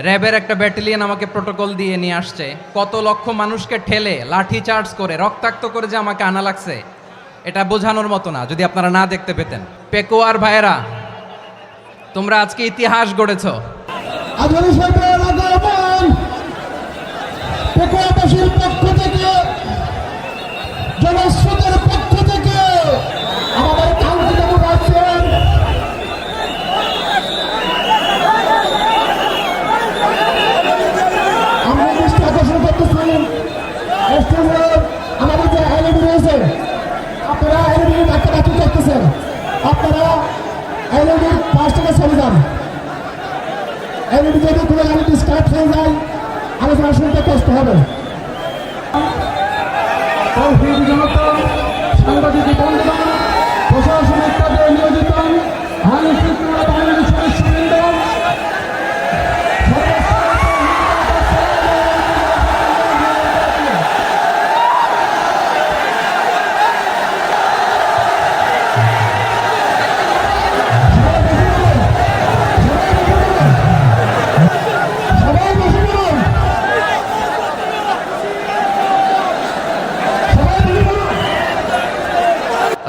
র্যাবের একটা ব্যাটালিয়ন আমাকে প্রোটোকল দিয়ে নিয়ে আসছে, কত লক্ষ মানুষকে ঠেলে লাঠি চার্জ করে রক্তাক্ত করে যে আমাকে আনা লাগছে, এটা বোঝানোর মতো না যদি আপনারা না দেখতে পেতেন। পেকুয়ার ভাইয়েরা, তোমরা আজকে ইতিহাস গড়েছ। পেকুয়াবাসীর পক্ষ থেকে, জনস্রোতের পক্ষ থেকে আমাদের কাউন্সিলর আছেন, আমরা দৃষ্টি আকর্ষণ করতেছি আমাদের যে এলইডি রয়েছে, আপনারা এলইডি ধাক্কাধাক্কি করতেছেন, আপনারা এলইডির পাশ থেকে চলে যান। এলইডি যদি কোনো এলইডি স্টার্ট হয়ে যায় আলোচনা শুনতে কষ্ট হবে। সাংবাদিক বন্ধুগণ, প্রশাসনিক কাজে নিয়োজিত আইন শৃঙ্খলা বাহিনীর সদস্যবৃন্দ,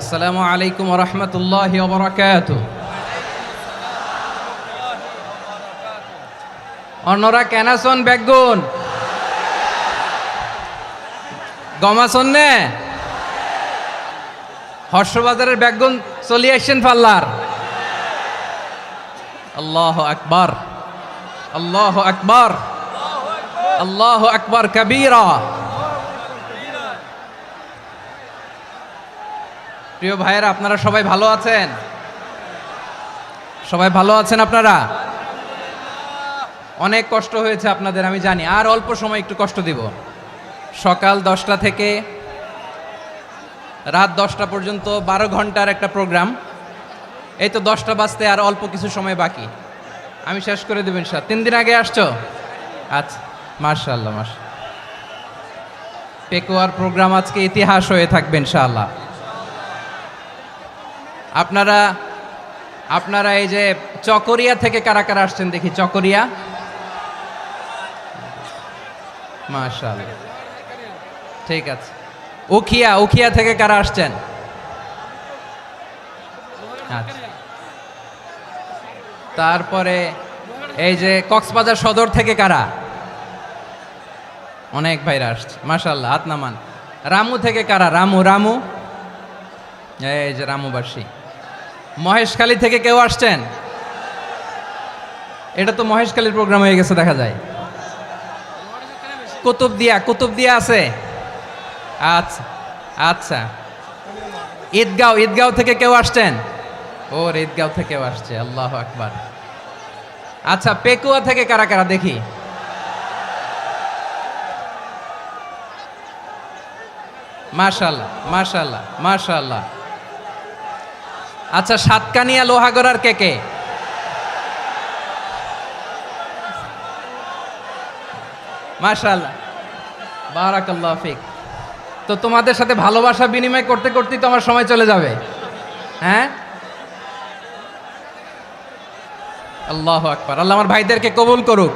আসসালামু আলাইকুম ওয়া রাহমাতুল্লাহি ওয়া বারাকাতুহু। অন্যরা কেনাসন বেগুন গমাসন নে হর্ষবাজারের বেগুন চলি আসছেন পাল্লার। আল্লাহু আকবার, আল্লাহু আকবার, আল্লাহু আকবার কাবীরা। প্রিয় ভাইয়েরা, আপনারা সবাই ভালো আছেন? সবাই ভালো আছেন? আপনারা অনেক কষ্ট হয়েছে আপনাদের, আমি জানি। আর অল্প সময় একটু কষ্ট দিব। সকাল 10টা থেকে রাত 10টা পর্যন্ত 12 ঘন্টার একটা প্রোগ্রাম। এই তো 10টা বাজতে আর অল্প কিছু সময় বাকি, আমি শেষ করে দেব ইনশাআল্লাহ। 3 দিন আগে আসছো? আচ্ছা, মাশাআল্লাহ মাশাআল্লাহ। পেকুয়ার প্রোগ্রাম আজকে ইতিহাস হয়ে থাকবে ইনশাআল্লাহ। আপনারা এই যে চকরিয়া থেকে কারা কারা আসছেন দেখি? চকরিয়া, মাশাআল্লাহ, ঠিক আছে। উখিয়া থেকে কারা আসছেন? আচ্ছা। তারপরে এই যে কক্সবাজার সদর থেকে কারা? অনেক ভাইরা আসছে, মাশাআল্লাহ, হাত নামান। রামু থেকে কারা? রামু, এই যে রামুবাসী। মহেশখালী থেকে কেউ আসছেন? এটা তো মহেশখালীর প্রোগ্রাম হয়ে গেছে দেখা যায়। কুতুবদিয়া আছে? আচ্ছা আচ্ছা। ঈদগাঁও থেকে কেউ আসছেন? ওর ঈদগাঁও থেকেও আসছে, আল্লাহু আকবার। আচ্ছা, পেকুয়া থেকে কারা কারা দেখি? মাশাআল্লাহ মাশাআল্লাহ মাশাআল্লাহ। আচ্ছা, সাতকানিয়া লোহাগড়ার কে? মাশাআল্লাহ, বারাকাল্লাহু ফিক। তো তোমাদের সাথে ভালোবাসা বিনিময় করতে করতেই তো আমার সময় চলে যাবে। হ্যাঁ, আল্লাহু আকবার। আল্লাহ আমার ভাইদেরকে কবুল করুক।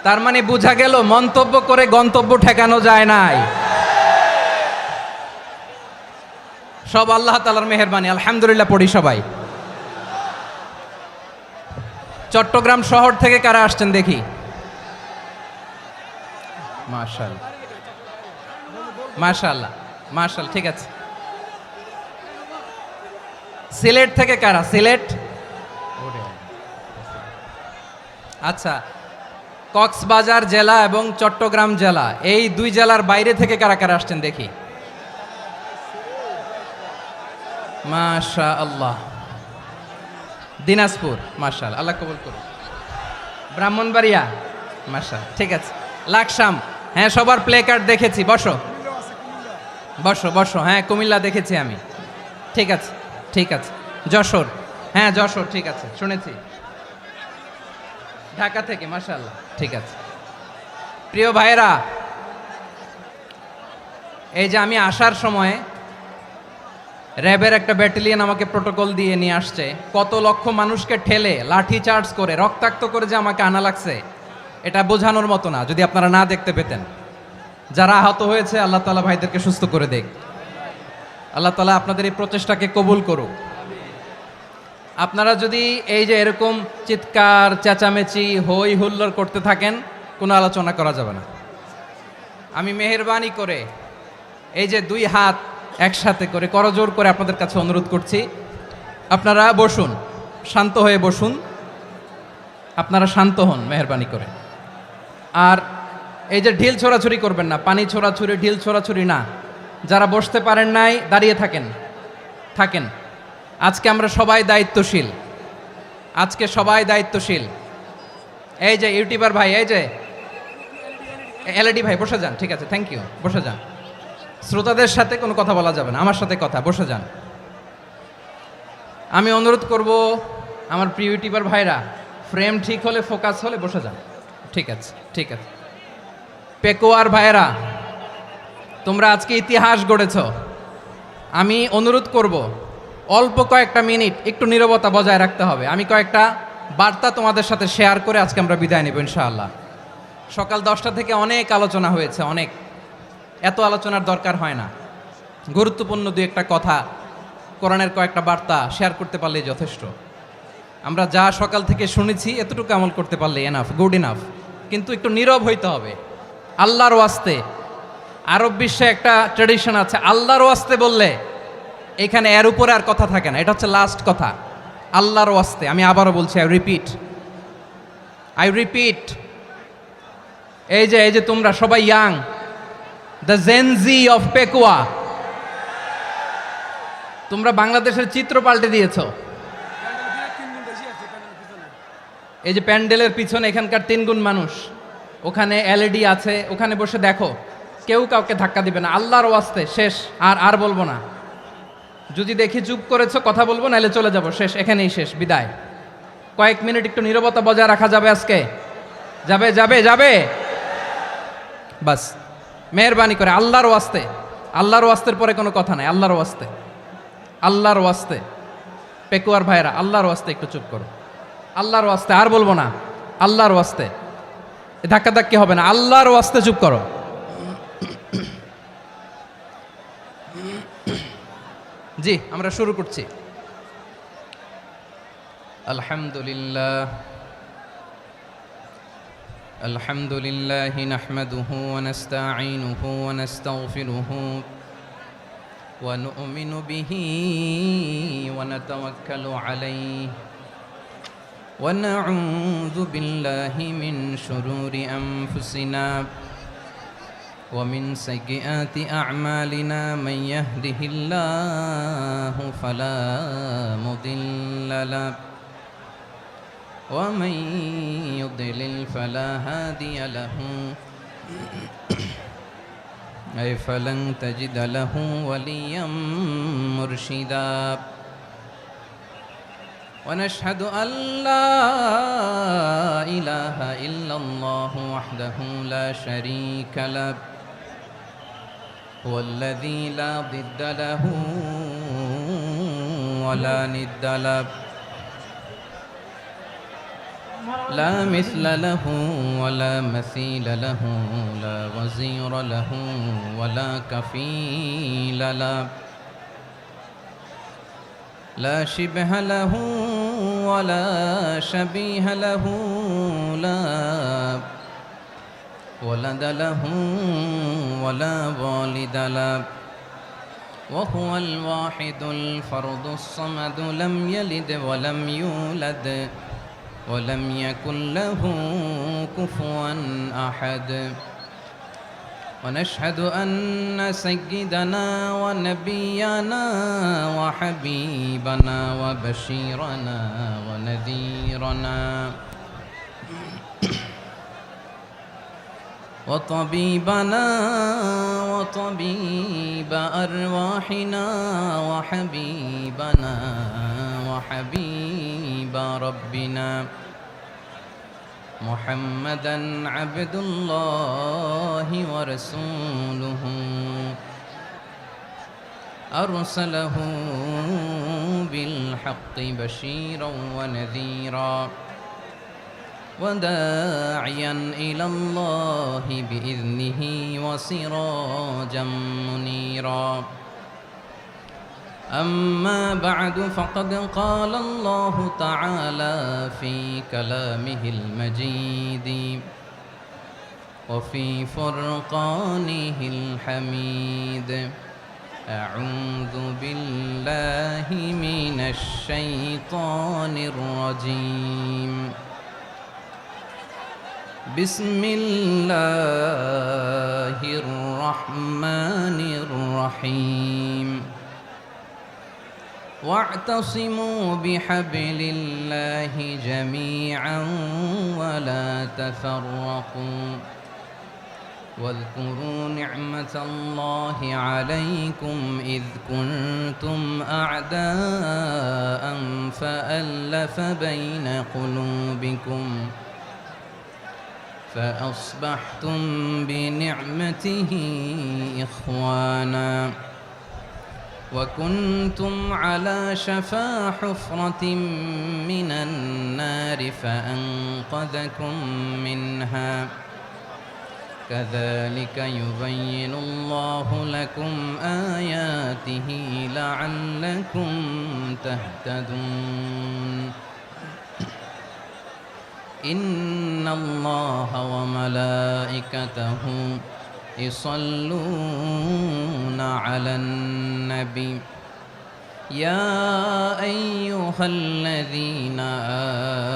তার মানে বোঝা গেল মন্তব্য করে গন্তব্য ঠেকানো যায় নাই। সব আল্লাহ তাআলার মেহেরবানি, আলহামদুলিল্লাহ পড়ি সবাই। চট্টগ্রাম শহর থেকে কারা আসছেন দেখি? মাশাআল্লাহ মাশাআল্লাহ মাশাআল্লাহ, ঠিক আছে। সিলেট থেকে কারা? সিলেট, আচ্ছা। কক্সবাজার জেলা এবং চট্টগ্রাম জেলা, এই দুই জেলার বাইরে থেকে কারা কারা আসছেন দেখি? মাশাআল্লাহ। দিনাজপুর, মাশাআল্লাহ, আল্লাহ কবুল করুন। ব্রাহ্মণবাড়িয়া, মাশাআল্লাহ, ঠিক আছে। লাকসাম, হ্যাঁ, সবার প্লে কার্ড দেখেছি। বসো বসো বসো। হ্যাঁ, কুমিল্লা দেখেছি আমি, ঠিক আছে ঠিক আছে। যশোর, হ্যাঁ যশোর, ঠিক আছে, শুনেছি। ঢাকা থেকে, মাশাআল্লাহ, ঠিক আছে। প্রিয় ভাইয়েরা, এই যে আমি আসার সময় র্যাবের একটা ব্যাটালিয়ন আমাকে প্রোটোকল দিয়ে নিয়ে আসছে, কত লক্ষ মানুষকে ঠেলে লাঠি চার্জ করে রক্তাক্ত করে যে আমাকে আনা লাগছে, এটা বোঝানোর মতো না যদি আপনারা না দেখতে পেতেন। যারা আহত হয়েছে আল্লাহ তাআলা ভাইদেরকে সুস্থ করে দেখ। আল্লাহ তাআলা আপনাদের এই প্রচেষ্টাকে কবুল করুক। আপনারা যদি এই যে এরকম চিৎকার চেঁচামেচি হই হুল্লোড় করতে থাকেন, কোনো আলোচনা করা যাবে না। আমি মেহেরবানি করে এই যে দুই হাত একসাথে করে করজোর করে আপনাদের কাছে অনুরোধ করছি, আপনারা বসুন, শান্ত হয়ে বসুন, আপনারা শান্ত হন মেহেরবানি করে। আর এই যে ঢিল ছোড়াছুরি করবেন না, পানি ছোড়াছুরি ঢিল ছোড়াছুরি না। যারা বসতে পারেন নাই দাঁড়িয়ে থাকেন। আজকে আমরা সবাই দায়িত্বশীল, আজকে সবাই দায়িত্বশীল। এই যে ইউটিউবার ভাই, এই যে এলইডি ভাই বসে যান, ঠিক আছে, থ্যাংক ইউ, বসে যান। শ্রোতাদের সাথে কোনো কথা বলা যাবে না, আমার সাথে কথা, বসে যান। আমি অনুরোধ করব আমার প্রিয় ইউটিউবার ভাইরা, ফ্রেম ঠিক হলে ফোকাস হলে বসে যান, ঠিক আছে, ঠিক আছে। পেকোয়ার ভাইরা, তোমরা আজকে ইতিহাস গড়েছ। আমি অনুরোধ করব অল্প কয়েকটা মিনিট একটু নীরবতা বজায় রাখতে হবে। আমি কয়েকটা বার্তা তোমাদের সাথে শেয়ার করে আজকে আমরা বিদায় নেব ইনশাআল্লাহ। সকাল 10টা থেকে অনেক আলোচনা হয়েছে, অনেক, এত আলোচনার দরকার হয় না। গুরুত্বপূর্ণ দুই একটা কথা, কোরআনের কয়েকটা বার্তা শেয়ার করতে পারলেই যথেষ্ট। আমরা যা সকাল থেকে শুনেছি এতটুকু আমল করতে পারলে এনাফ, গুড ইনাফ। কিন্তু একটু নীরব হইতে হবে আল্লাহর ওয়াস্তে। আরব বিশ্বে একটা ট্র্যাডিশন আছে, আল্লাহর ওয়াস্তে বললে এখানে এর উপরে আর কথা থাকে না, এটা হচ্ছে লাস্ট কথা। আল্লাহর ওয়াস্তে, আমি আবারও বলছি, আই রিপিট। এই যে তোমরা সবাই young, the Gen Z of Pekua, তোমরা বাংলাদেশের চিত্র পাল্টে দিয়েছ। এই যে প্যান্ডেলের পিছনে এখানকার 3 গুণ মানুষ, ওখানে এলইডি আছে, ওখানে বসে দেখো, কেউ কাউকে ধাক্কা দিবে না। আল্লাহর ওয়াস্তে শেষ, আর বলবো না। যদি দেখি চুপ করেছো, কথা বলবো, নাহলে চলে যাব, শেষ, এখানেই শেষ, বিদায়। কয়েক মিনিট একটু নীরবতা বজায় রাখা যাবে আজকে? যাবে বাস, মেহেরবানি করে আল্লাহর ওয়াস্তে। আল্লাহর ওয়াস্তের পরে কোনো কথা নাই, আল্লাহর ওয়াস্তে। পেকুয়ার ভাইরা, আল্লাহর ওয়াস্তে একটু চুপ করো, আল্লাহর ওয়াস্তে, আর বলবো না, আল্লাহর ওয়াস্তে। ধাক্কাধাক্কি হবে না, আল্লাহর ওয়াস্তে চুপ করো। জি, আমরা শুরু করছি। আলহামদুলিল্লাহ নাহমাদুহু ওয়া নাস্তাঈনুহু ওয়া নাস্তাগফিরুহু ওয়া নু'মিনু বিহি ওয়া নাতাওয়াক্কালু আলাইহি ওয়া নাউযু বিল্লাহি মিন শুরুরি আনফুসিনা ومن سيئات أعمالنا من يهده الله فلا مضل له ومن يضلل فلا هادي له أي فلن تجد له وليا مرشدا ونشهد أن لا إله إلا الله وحده لا شريك له هو الذي لا ضد له ولا ند له لا مثل له ولا مثيل له لا وزير له ولا كفيل له لا شبه له ولا شبيه له لا ولد له ولا والد له وهو الواحد الفرد الصمد لم يلد ولم يولد ولم يكن له كفوا أحد ونشهد أن سيدنا ونبينا وحبيبنا وبشيرنا ونذيرنا وطبيبنا وطبيب أرواحنا وحبيبنا وحبيب ربنا محمدا عبد الله ورسوله أرسله بالحق بشيرا ونذيرا وداعيا إلى الله بإذنه وسراجا منيرا أما بعد فقد قال الله تعالى في كلامه المجيد وفي فرقانه الحميد أعوذ بالله من الشيطان الرجيم بسم الله الرحمن الرحيم واعتصموا بحبل الله جميعا ولا تفرقوا واذكروا نعمة الله عليكم إذ كنتم أعداء فألف بين قلوبكم فأصبحتم بنعمته إخوانا وكنتم على شفا حفرة من النار فأنقذكم منها كذلك يبين الله لكم آياته لعلكم تهتدون إن الله وملائكته يصلون على النبي يا أيها الذين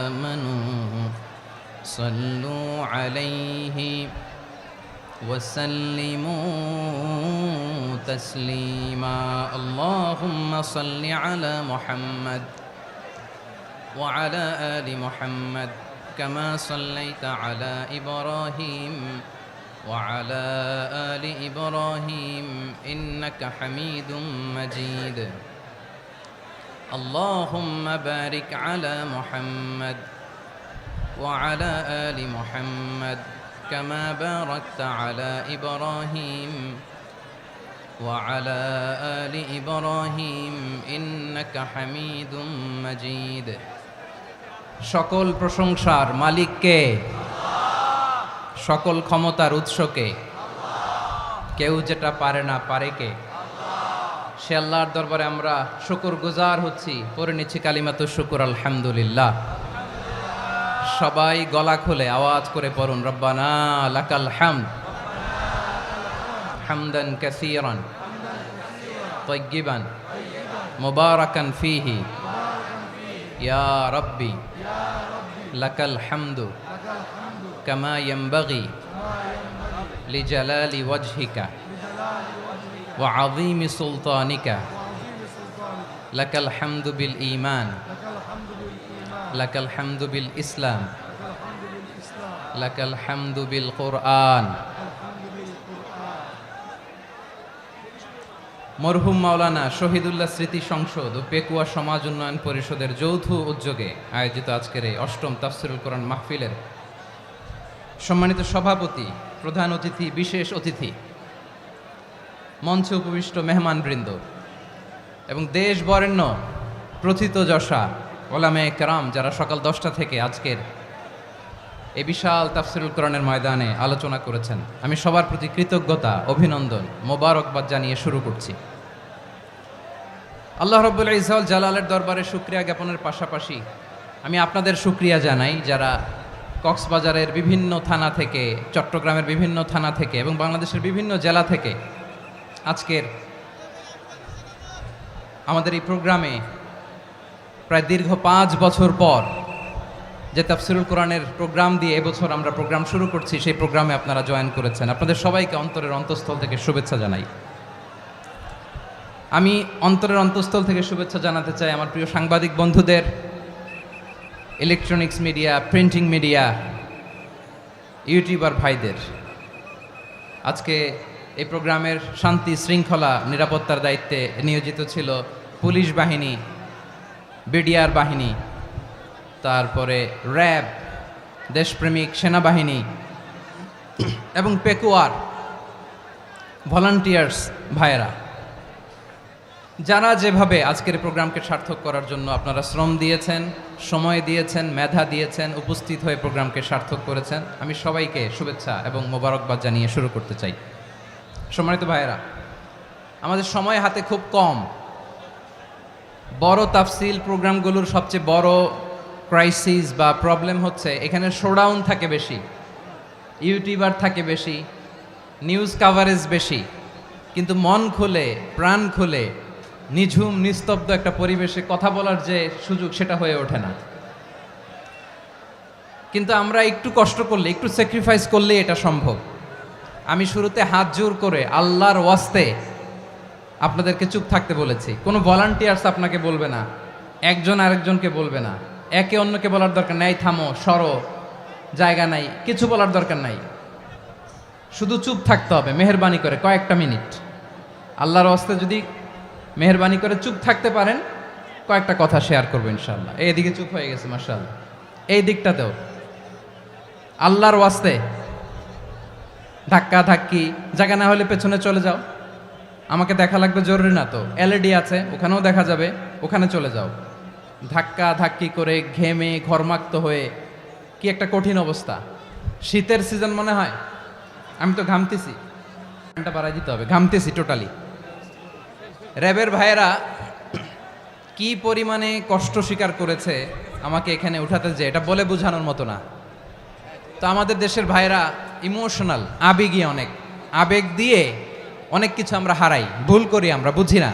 آمنوا صلوا عليه وسلموا تسليما اللهم صل على محمد وعلى آل محمد كما صليت على إبراهيم وعلى آل إبراهيم إنك حميد مجيد اللهم بارك على محمد وعلى آل محمد كما باركت على إبراهيم وعلى آل إبراهيم إنك حميد مجيد সকল প্রশংসার মালিক কে? সকল ক্ষমতার উৎস কে? কেউ যেটা পারে না পারে কে? সে আল্লাহর দরবারে আমরা শুকরগুজার হচ্ছি, পড়ে নিচ্ছি কালিমাতুশ শুকর আলহামদুলিল্লাহ। সবাই গলা খুলে আওয়াজ করে পড়ুন রব্বানা লাকাল হামদ হামদান কাসীরান তাইয়্যিবান মুবারাকান ফীহি ইয়া রাব্বি লাকাল হামদু কামা ইয়ানবাগি লিজালালি ওয়াজহিকা ওয়া আযীমি সুলতানিকা লাকাল হামদু বিল ঈমান লাকাল হামদু বিল ইসলাম লাকাল হামদু বিল কুরআন। মরহুম মাওলানা শহীদুল্লাহ স্মৃতি সংসদ ও পেকুয়া সমাজ উন্নয়ন পরিষদের যৌথ উদ্যোগে আয়োজিত আজকের এই অষ্টম তাফসিরুল কোরআন মাহফিলের সম্মানিত সভাপতি, প্রধান অতিথি, বিশেষ অতিথি, মঞ্চে উপবিষ্ট মেহমানবৃন্দ এবং দেশ বরেণ্য প্রথিতযশা ওলামায়ে কেরাম যারা সকাল 10টা থেকে আজকের এই বিশাল তাফসিরুল কোরআনের ময়দানে আলোচনা করেছেন, আমি সবার প্রতি কৃতজ্ঞতা, অভিনন্দন, মোবারকবাদ জানিয়ে শুরু করছি। আল্লাহ রাব্বুল ইজ্জত ওয়াল জালালের দরবারে শুকরিয়া জ্ঞাপনের পাশাপাশি আমি আপনাদের শুকরিয়া জানাই যারা কক্সবাজারের বিভিন্ন থানা থেকে, চট্টগ্রামের বিভিন্ন থানা থেকে এবং বাংলাদেশের বিভিন্ন জেলা থেকে আজকের আমাদের এই প্রোগ্রামে প্রায় দীর্ঘ 5 বছর পর যে তাফসিরুল কোরআনের প্রোগ্রাম দিয়ে এবছর আমরা প্রোগ্রাম শুরু করছি, সেই প্রোগ্রামে আপনারা জয়েন করেছেন। আপনাদের সবাইকে অন্তরের অন্তঃস্থল থেকে শুভেচ্ছা জানাই। আমি অন্তরের অন্তঃস্থল থেকে শুভেচ্ছা জানাতে চাই আমার প্রিয় সাংবাদিক বন্ধুদের, electronics media, printing media, YouTuber ভাইদের। আজকে এই প্রোগ্রামের শান্তি শৃঙ্খলা নিরাপত্তার দায়িত্বে নিয়োজিত ছিল পুলিশ বাহিনী, বিডিআর বাহিনী, তারপরে র্যাব, দেশপ্রেমিক সেনাবাহিনী এবং পেকুয়ার ভলান্টিয়ার্স ভাইয়েরা। যারা যেভাবে আজকের প্রোগ্রামকে সার্থক করার জন্য আপনারা শ্রম দিয়েছেন, সময় দিয়েছেন, মেধা দিয়েছেন, উপস্থিত হয়ে প্রোগ্রামকে সার্থক করেছেন, আমি সবাইকে শুভেচ্ছা এবং মোবারকবাদ জানিয়ে শুরু করতে চাই। সম্মানিত ভাইয়েরা, আমাদের সময় হাতে খুব কম। বড় তাফসিল প্রোগ্রামগুলোর সবচেয়ে বড় ক্রাইসিস বা প্রবলেম হচ্ছে এখানে শোডাউন থাকে বেশি, ইউটিউবার থাকে বেশি, নিউজ কাভারেজ বেশি, কিন্তু মন খুলে প্রাণ খুলে নিঝুম নিস্তব্ধ একটা পরিবেশে কথা বলার যে সুযোগ সেটা হয়ে ওঠে না। কিন্তু আমরা একটু কষ্ট করলে, একটু স্যাক্রিফাইস করলে এটা সম্ভব। আমি শুরুতে হাত জোর করে আল্লাহর ওয়াস্তে আপনাদেরকে চুপ থাকতে বলেছি। কোনো ভলান্টিয়ার্স আপনাকে বলবে না, একজন আরেকজনকে বলবে না, একে অন্যকে বলার দরকার নাই, থামো সরো জায়গা নাই, কিছু বলার দরকার নাই, শুধু চুপ থাকতে হবে মেহেরবানি করে কয়েকটা মিনিট। আল্লাহর ওয়াস্তে যদি মেহেরবানি করে চুপ থাকতে পারেন, কয়েকটা কথা শেয়ার করবো ইনশাআল্লাহ। এইদিকে চুপ হয়ে গেছে মাশাআল্লাহ, এই দিকটাতেও আল্লাহর ওয়াস্তে ধাক্কা ধাক্কি জায়গা না হলে পেছনে চলে যাও। আমাকে দেখা লাগবে জরুরি না তো, এলইডি আছে ওখানেও দেখা যাবে, ওখানে চলে যাও। ধাক্কা ধাক্কি করে ঘেমে ঘরমাক্ত হয়ে কি একটা কঠিন অবস্থা। শীতের সিজন মনে হয়, আমি তো ঘামতেছি, ফ্যানটা বাড়াই দিতে হবে, ঘামতেছি টোটালি। র্যাবের ভাইয়েরা কি পরিমাণে কষ্ট স্বীকার করেছে আমাকে এখানে উঠাতে, যে এটা বলে বোঝানোর মতো না। তো আমাদের দেশের ভাইয়েরা ইমোশনাল, আবেগী অনেক, আবেগ দিয়ে অনেক কিছু আমরা হারাই, ভুল করি, আমরা বুঝি না,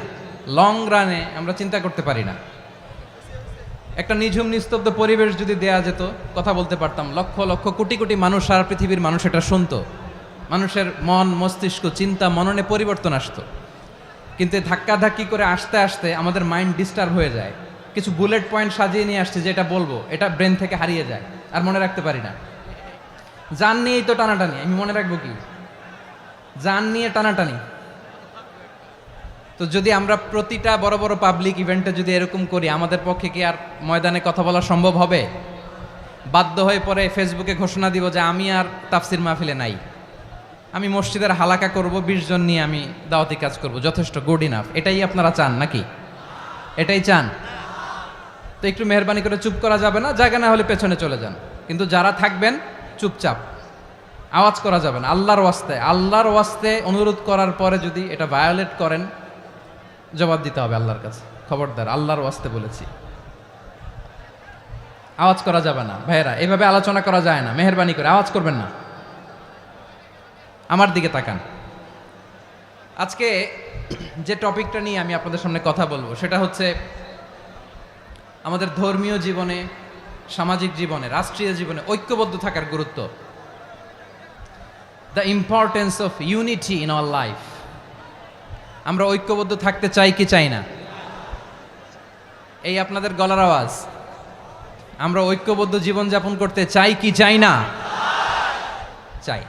লং রানে আমরা চিন্তা করতে পারি না। একটা নিঝুম নিস্তব্ধ পরিবেশ যদি দেয়া যেত, কথা বলতে পারতাম, লক্ষ লক্ষ কোটি কোটি মানুষ, সারা পৃথিবীর মানুষ এটা শুনতো, মানুষের মন মস্তিষ্ক চিন্তা মননে পরিবর্তন আসতো। কিন্তু ধাক্কাধাক্কি করে আসতে আসতে আমাদের মাইন্ড ডিস্টার্ব হয়ে যায়। কিছু বুলেট পয়েন্ট সাজিয়ে নিয়ে আসছে, যেটা বলবো এটা ব্রেন থেকে হারিয়ে যায়, আর মনে রাখতে পারি না। জান নিয়েই তো টানাটানি, আমি মনে রাখবো কি? জান নিয়ে টানাটানি। তো যদি আমরা প্রতিটা বড় বড় পাবলিক ইভেন্টে যদি এরকম করি, আমাদের পক্ষে কি আর ময়দানে কথা বলা সম্ভব হবে? বাধ্য হয়ে পরে ফেসবুকে ঘোষণা দিব যে আমি আর তাফসির মাহফিলে নাই, আমি মসজিদের হালাকা করব, 20 জন নিয়ে আমি দাওয়াতি কাজ করব, যথেষ্ট, গুড ইনাফ। এটাই আপনারা চান নাকি? এটাই চান? তো একটু মেহরবানি করে চুপ করা যাবে না, জায়গা না হলে পেছনে চলে যান। কিন্তু যারা থাকবেন চুপচাপ, আওয়াজ করা যাবে না। আল্লাহর ওয়াস্তে, আল্লাহর ওয়াস্তে অনুরোধ করার পরে যদি এটা ভায়োলেট করেন, জবাব দিতে হবে আল্লাহর কাছে। খবরদার, আল্লাহর ওয়াস্তে বলেছি, আওয়াজ করা যাবে না। ভাইয়েরা, এভাবে আলোচনা করা যায় না, মেহরবানি করে আওয়াজ করবেন না। আমার দিকে তাকান। আজকে যে টপিকটা নিয়ে আমি আপনাদের সামনে কথা বলবো সেটা হচ্ছে আমাদের ধর্মীয় জীবনে, সামাজিক জীবনে, রাষ্ট্রীয় জীবনে ঐক্যবদ্ধ থাকার গুরুত্ব। The importance of unity in our life. আমরা ঐক্যবদ্ধ থাকতে চাই কি চাই না? এই আপনাদের গলার আওয়াজ। আমরা ঐক্যবদ্ধ জীবনযাপন করতে চাই কি চাই না? চাই।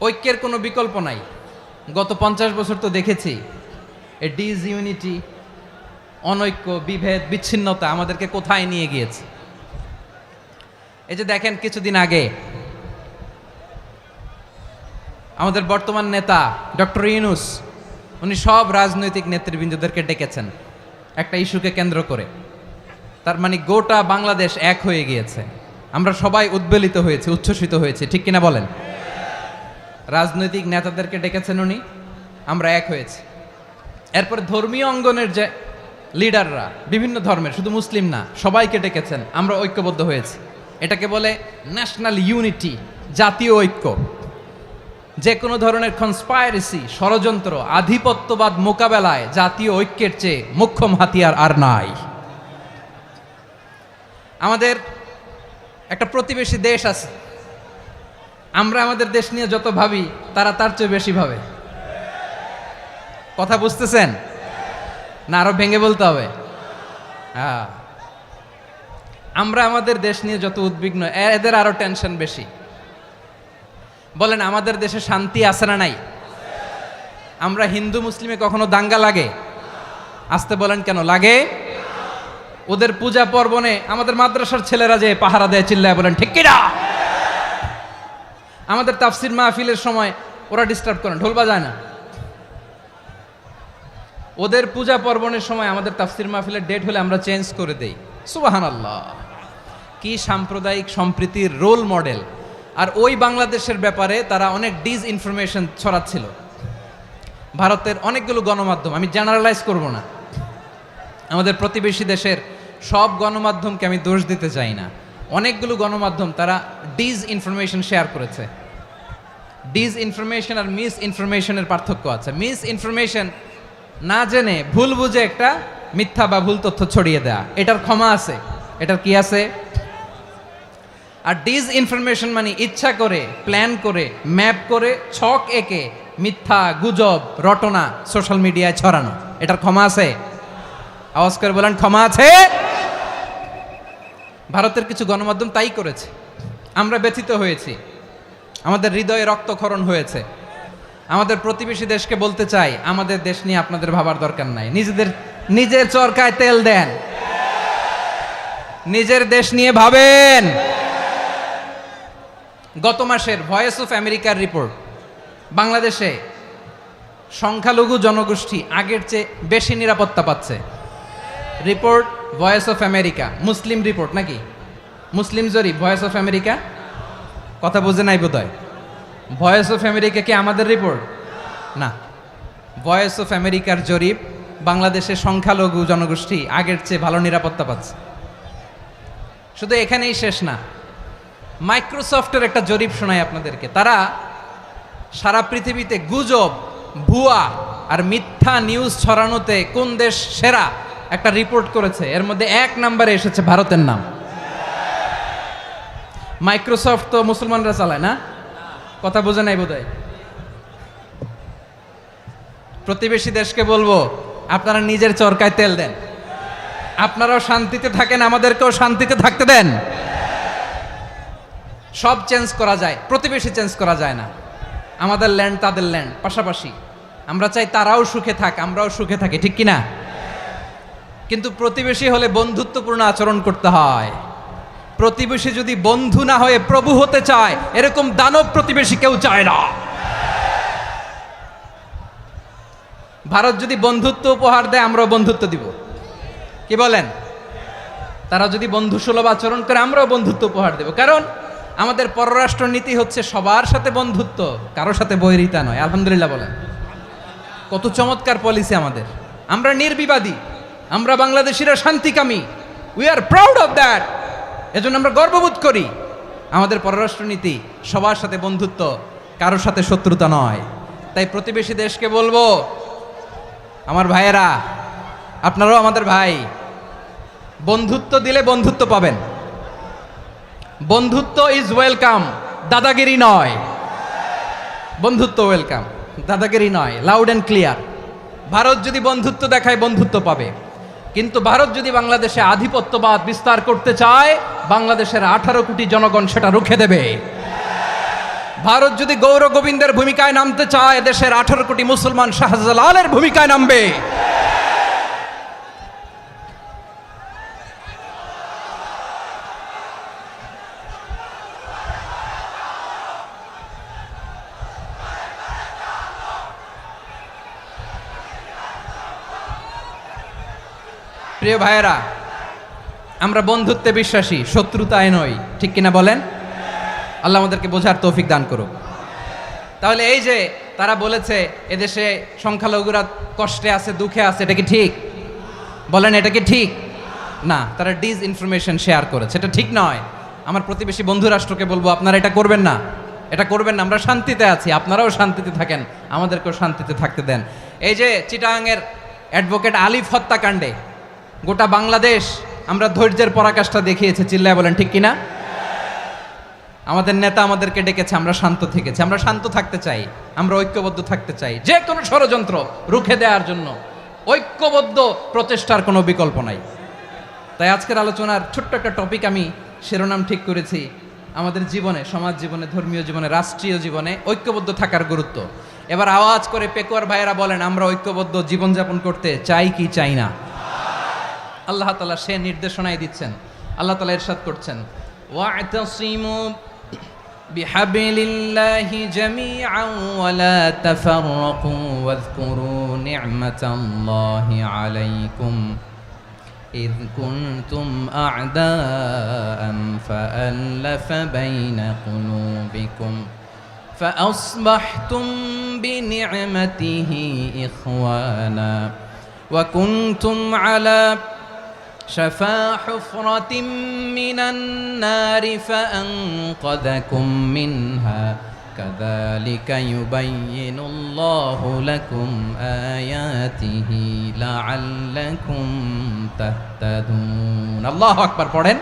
ঐক্যের কোনো বিকল্প নাই। গত 50 বছর তো দেখেছি এ ডিসইউনিটি, অনৈক্য, বিভেদ, বিচ্ছিন্নতা আমাদেরকে কোথায় নিয়ে গিয়েছে। এই যে দেখেন, কিছুদিন আগে আমাদের বর্তমান নেতা ডক্টর ইউনূস, উনি সব রাজনৈতিক নেতৃবৃন্দদেরকে ডেকেছেন একটা ইস্যুকে কেন্দ্র করে। তার মানে গোটা বাংলাদেশ এক হয়ে গিয়েছে। আমরা সবাই উদ্বেলিত হয়েছি, উচ্ছ্বসিত হয়েছি, ঠিক কিনা বলেন? রাজনৈতিক নেতাদেরকে ডেকেছেন উনি, আমরা এক হয়েছি। এরপর ধর্মীয় অঙ্গনের যে লিডাররা, বিভিন্ন ধর্মের, শুধু মুসলিম না, সবাইকে ডেকেছেন, আমরা ঐক্যবদ্ধ হয়েছি। এটাকে বলে ন্যাশনাল ইউনিটি, জাতীয় ঐক্য। যে কোনো ধরনের কনস্পাইরেসি, ষড়যন্ত্র, আধিপত্যবাদ মোকাবেলায় জাতীয় ঐক্যের চেয়ে মোক্ষম হাতিয়ার আর নাই। আমাদের একটা প্রতিবেশী দেশ আছে, আমরা আমাদের দেশ নিয়ে যত ভাবি তারা তার চেয়ে বেশি ভাবে। কথা বুঝতেছেন না? আরো ভেঙে বলতে হবে। হ্যাঁ, আমরা আমাদের দেশ নিয়ে যত উদ্বিগ্ন, এদের আরো টেনশন বেশি। বলেন, আমাদের দেশে শান্তি আছে না নাই? আমরা হিন্দু মুসলিমে কখনো দাঙ্গা লাগে? আসতে বলেন, কেন লাগে? ওদের পূজা পার্বণে আমাদের মাদ্রাসার ছেলেরা যে পাহারা দেয়, চিল্লায় বলেন ঠিক কিনা? আমাদের তাফসির মাহফিলের সময় ওরা ডিস্টার্ব করেন, ঢোল বাজায় না। ওদের পূজা পার্বণের সময় আমাদের তাফসির মাহফিলের ডেট হলে আমরা চেঞ্জ করে দেই। সুবহানাল্লাহ, কি সাম্প্রদায়িক সম্প্রীতির রোল মডেল। আর ওই বাংলাদেশের ব্যাপারে তারা অনেক ডিসইনফরমেশন ছড়াচ্ছিল। ভারতের অনেকগুলো গণমাধ্যম, আমি জেনারেলাইজ করব না, আমাদের প্রতিবেশী দেশের সব গণমাধ্যমকে আমি দোষ দিতে চাই না, অনেকগুলো গণমাধ্যম তারা ডিসইনফরমেশন শেয়ার করেছে। ডিসইনফরমেশন আর মিস ইনফরমেশনের পার্থক্য আছে। মিস ইনফরমেশন না জেনে ভুল বুঝে একটা মিথ্যা বা ভুল তথ্য ছড়িয়ে দেয়া, এটার ক্ষমা আছে, এটার কি আছে। আর ডিসইনফরমেশন মানে ইচ্ছা করে, প্ল্যান করে, ম্যাপ করে, ছক এঁকে মিথ্যা, গুজব, রটনা সোশ্যাল মিডিয়ায় ছড়ানো, এটার ক্ষমা আছে? আওয়াজ করে বলেন, ক্ষমা আছে? ভারতের কিছু গণমাধ্যম তাই করেছে, আমরা ব্যথিত হয়েছি, আমাদের হৃদয়ে রক্তক্ষরণ হয়েছে। আমাদের প্রতিবেশী দেশকে বলতে চাই, আমাদের দেশ নিয়ে আপনাদের ভাবার দরকার নাই, নিজের চরকায় তেল দেন, নিজের দেশ নিয়ে ভাবেন। গত মাসের ভয়েস অফ আমেরিকার রিপোর্ট, বাংলাদেশে সংখ্যালঘু জনগোষ্ঠী আগের চেয়ে বেশি নিরাপত্তা পাচ্ছে। Report voice of America, Muslim report নাকি? মুসলিম জরিপ, ভয়েস অফ আমেরিকা। কথা বুঝে নাই বোধহয়। ভয়েস অফ আমেরিকা কি আমাদের রিপোর্ট? না, ভয়েস অফ আমেরিকার জরিপ, বাংলাদেশের সংখ্যালঘু জনগোষ্ঠী আগের চেয়ে ভালো নিরাপত্তা পাচ্ছে। শুধু এখানেই শেষ না, মাইক্রোসফটের একটা জরিপ শোনাই আপনাদেরকে। তারা সারা পৃথিবীতে গুজব, ভুয়া আর মিথ্যা নিউজ ছড়ানোতে কোন দেশ সেরা একটা রিপোর্ট করেছে। এর মধ্যে 1 নম্বরে এসেছে ভারতের নাম। মাইক্রোসফট তো মুসলমানরা চালায় না, কথা বোঝে নাই বোধহয়। প্রতিবেশী দেশকে বলবো, আপনারা নিজের চরকায় তেল দেন, আপনারাও শান্তিতে থাকেন, আমাদেরকেও শান্তিতে থাকতে দেন। সব চেঞ্জ করা যায়, প্রতিবেশী চেঞ্জ করা যায় না। আমাদের ল্যান্ড তাদের ল্যান্ড, পাশাপাশি। আমরা চাই তারাও সুখে থাক, আমরাও সুখে থাকি, ঠিক কিনা? কিন্তু প্রতিবেশী হলে বন্ধুত্বপূর্ণ আচরণ করতে হয়। প্রতিবেশী যদি বন্ধু না হয়ে প্রভু হতে চায়, এরকম দানব প্রতিবেশী কেউ চায় না। ভারত যদি বন্ধুত্ব উপহার দেয়, আমরাও বন্ধুত্ব দিব, কি বলেন? তারা যদি বন্ধুসুলভ আচরণ করে, আমরাও বন্ধুত্ব উপহার দেব। কারণ আমাদের পররাষ্ট্র নীতি হচ্ছে সবার সাথে বন্ধুত্ব, কারোর সাথে বৈরিতা নয়। আলহামদুলিল্লাহ বলেন, কত চমৎকার পলিসি আমাদের। আমরা নির্বিবাদী, আমরা বাংলাদেশিরা শান্তিকামী, we are proud of that. এজন্য আমরা গর্ববোধ করি। আমাদের পররাষ্ট্র নীতি সবার সাথে বন্ধুত্ব, কারোর সাথে শত্রুতা নয়। তাই প্রতিবেশী দেশকে বলবো, আমার ভাইয়েরা, আপনারাও আমাদের ভাই, বন্ধুত্ব দিলে বন্ধুত্ব পাবেন। বন্ধুত্ব ইজ ওয়েলকাম, দাদাগিরি নয়। বন্ধুত্ব ওয়েলকাম, দাদাগিরি নয়, লাউড অ্যান্ড ক্লিয়ার। ভারত যদি বন্ধুত্ব দেখায়, বন্ধুত্ব পাবে। কিন্তু ভারত যদি বাংলাদেশে আধিপত্যবাদ বিস্তার করতে চায়, বাংলাদেশের 18 কোটি জনগণ সেটা রুখে দেবে। ভারত যদি গৌর গোবিন্দের ভূমিকায় নামতে চায়, দেশের 18 কোটি মুসলমান শাহজালালের ভূমিকায় নামবে। প্রিয় ভাইয়েরা, আমরা বন্ধুত্বে বিশ্বাসী, শত্রুতায় নই, ঠিক কিনা বলেন? আল্লাহ আমাদেরকে বোঝার তৌফিক দান করুক। তাহলে এই যে তারা বলেছে এদেশে সংখ্যালঘুরা কষ্টে আছে, দুঃখে আছে, এটা কি ঠিক? বলেন, এটা কি ঠিক? না, তারা ডিসইনফরমেশন শেয়ার করেছে, এটা ঠিক নয়। আমার প্রতিবেশী বন্ধু রাষ্ট্রকে বলবো, আপনারা এটা করবেন না, এটা করবেন না। আমরা শান্তিতে আছি, আপনারাও শান্তিতে থাকেন, আমাদেরকেও শান্তিতে থাকতে দেন। এই যে চিটাগাংয়ের অ্যাডভোকেট আলিফ হত্যাকাণ্ডে গোটা বাংলাদেশ আমরা ধৈর্যের পরাকাষ্ঠা দেখিয়েছে, চিল্লায় বলেন ঠিক কিনা? আমাদের নেতা আমাদেরকে ডেকেছে, আমরা শান্ত থেকেছি। আমরা শান্ত থাকতে চাই, আমরা ঐক্যবদ্ধ থাকতে চাই। যে কোনো ষড়যন্ত্র রুখে দেওয়ার জন্য ঐক্যবদ্ধ প্রচেষ্টার কোনো বিকল্প নাই। তাই আজকের আলোচনার ছোট্ট একটা টপিক আমি শিরোনাম ঠিক করেছি, আমাদের জীবনে, সমাজ জীবনে, ধর্মীয় জীবনে, রাষ্ট্রীয় জীবনে ঐক্যবদ্ধ থাকার গুরুত্ব। এবার আওয়াজ করে পেকুয়ার ভাইয়েরা বলেন, আমরা ঐক্যবদ্ধ জীবনযাপন করতে চাই কি চাই না? আল্লাহ তাআলা সে নির্দেশনাই দিচ্ছেন। আল্লাহ তাআলা ইরশাদ করছেন, ওয়া'তাসিমু بحبل الله جميعا ولا تفرقوا واذكروا نعمة الله عليكم إذ كنتم أعداء فألف بين قلوبكم فأصبحتم بنعمته إخوانا وكنتم على شفا حفرة من النار فأنقذكم منها كذلك يبين الله لكم آياته لعلكم تهتدون الله أكبر পড়েন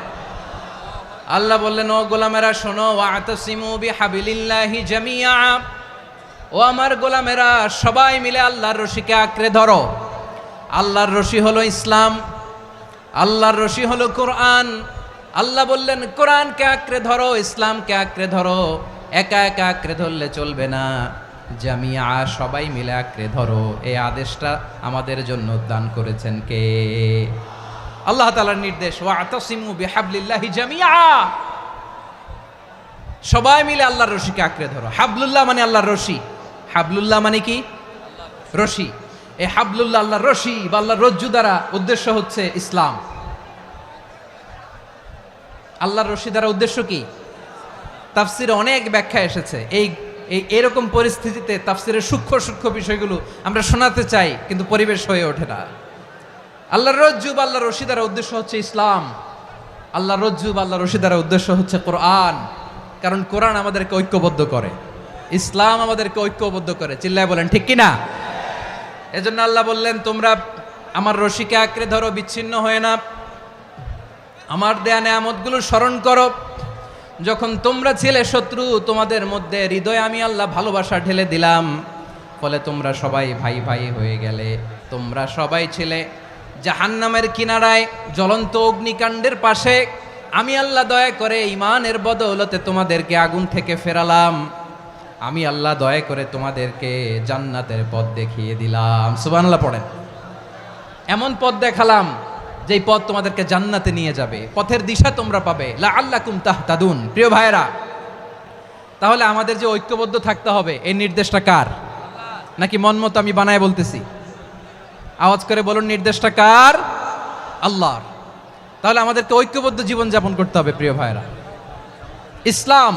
আল্লাহ বললেন ও গোলামেরা শোনো ওয়াতাসিমু বিহাবিলিল্লাহি জামিআ ও আমার গোলামেরা সবাই মিলে আল্লাহর রশিকে আঁকড়ে ধরো আল্লাহর রশি হলো ইসলাম আল্লাহর রশি হলো কোরআন আল্লাহ বললেন কোরআনকে আঁকড়ে ধরো ইসলামকে আঁকড়ে ধরো একা একা আঁকড়ে ধরলে চলবে না জামিয়া সবাই মিলে আঁকড়ে ধরো এই আদেশটা আমাদের জন্য দান করেছেন কে আল্লাহ তাআলার নির্দেশ ওয়াতাসিমু বিহাবলিল্লাহি জামিআ সবাই মিলে আল্লাহর রশিকে আঁকড়ে ধরো হাবলুল্লাহ মানে আল্লাহর রশি হাবলুল্লাহ মানে কি রশি এই হাবলুল্লাহ আল্লাহর রশি বা আল্লাহর রজ্জু দ্বারা উদ্দেশ্য হচ্ছে ইসলাম আল্লাহর রশি দ্বারা উদ্দেশ্য কি তাফসিরে অনেক ব্যাখ্যা এসেছে এই এরকম পরিস্থিতিতে তাফসিরের সূক্ষ্ম সূক্ষ্ম বিষয়গুলো আমরা শোনাতে চাই কিন্তু পরিবেশ হয়ে ওঠে না আল্লাহর রজ্জু বা আল্লাহর রশি দ্বারা উদ্দেশ্য হচ্ছে ইসলাম আল্লাহর রজ্জু বা আল্লাহর রশি দ্বারা উদ্দেশ্য হচ্ছে কোরআন কারণ কোরআন আমাদেরকে ঐক্যবদ্ধ করে ইসলাম আমাদেরকে ঐক্যবদ্ধ করে চিল্লায় বলেন ঠিক কি না এজন্য আল্লাহ বললেন তোমরা আমার রশিকে আঁকড়ে ধরো বিচ্ছিন্ন হয়ে না আমার দেয়া নেয়ামতগুলো স্মরণ করো যখন তোমরা ছিলে শত্রু তোমাদের মধ্যে হৃদয়ে আমি আল্লাহ ভালোবাসা ঢেলে দিলাম ফলে তোমরা সবাই ভাই ভাই হয়ে গেলে তোমরা সবাই ছিলে জাহান্নামের কিনারায় জ্বলন্ত অগ্নিকাণ্ডের পাশে আমি আল্লাহ দয়া করে ঈমানের বদৌলতে তোমাদেরকে আগুন থেকে ফেরালাম আমি আল্লাহ দয়া করে তোমাদেরকে জান্নাতের পথ দেখিয়ে দিলাম সুবহানাল্লাহ পড়েন এমন পথ দেখালাম যেই পথ তোমাদেরকে জান্নাতে নিয়ে যাবে পথের দিশা তোমরা পাবে লাআল্লাকুম তাহতাদুন প্রিয় ভাইরা তাহলে আমাদের যে ঐক্যবদ্ধ থাকতে হবে এই নির্দেশটা কার নাকি মন মতো আমি বানায় বলতেছি আওয়াজ করে বলুন নির্দেশটা কার আল্লাহর তাহলে আমাদেরকে ঐক্যবদ্ধ জীবন যাপন করতে হবে প্রিয় ভাইরা ইসলাম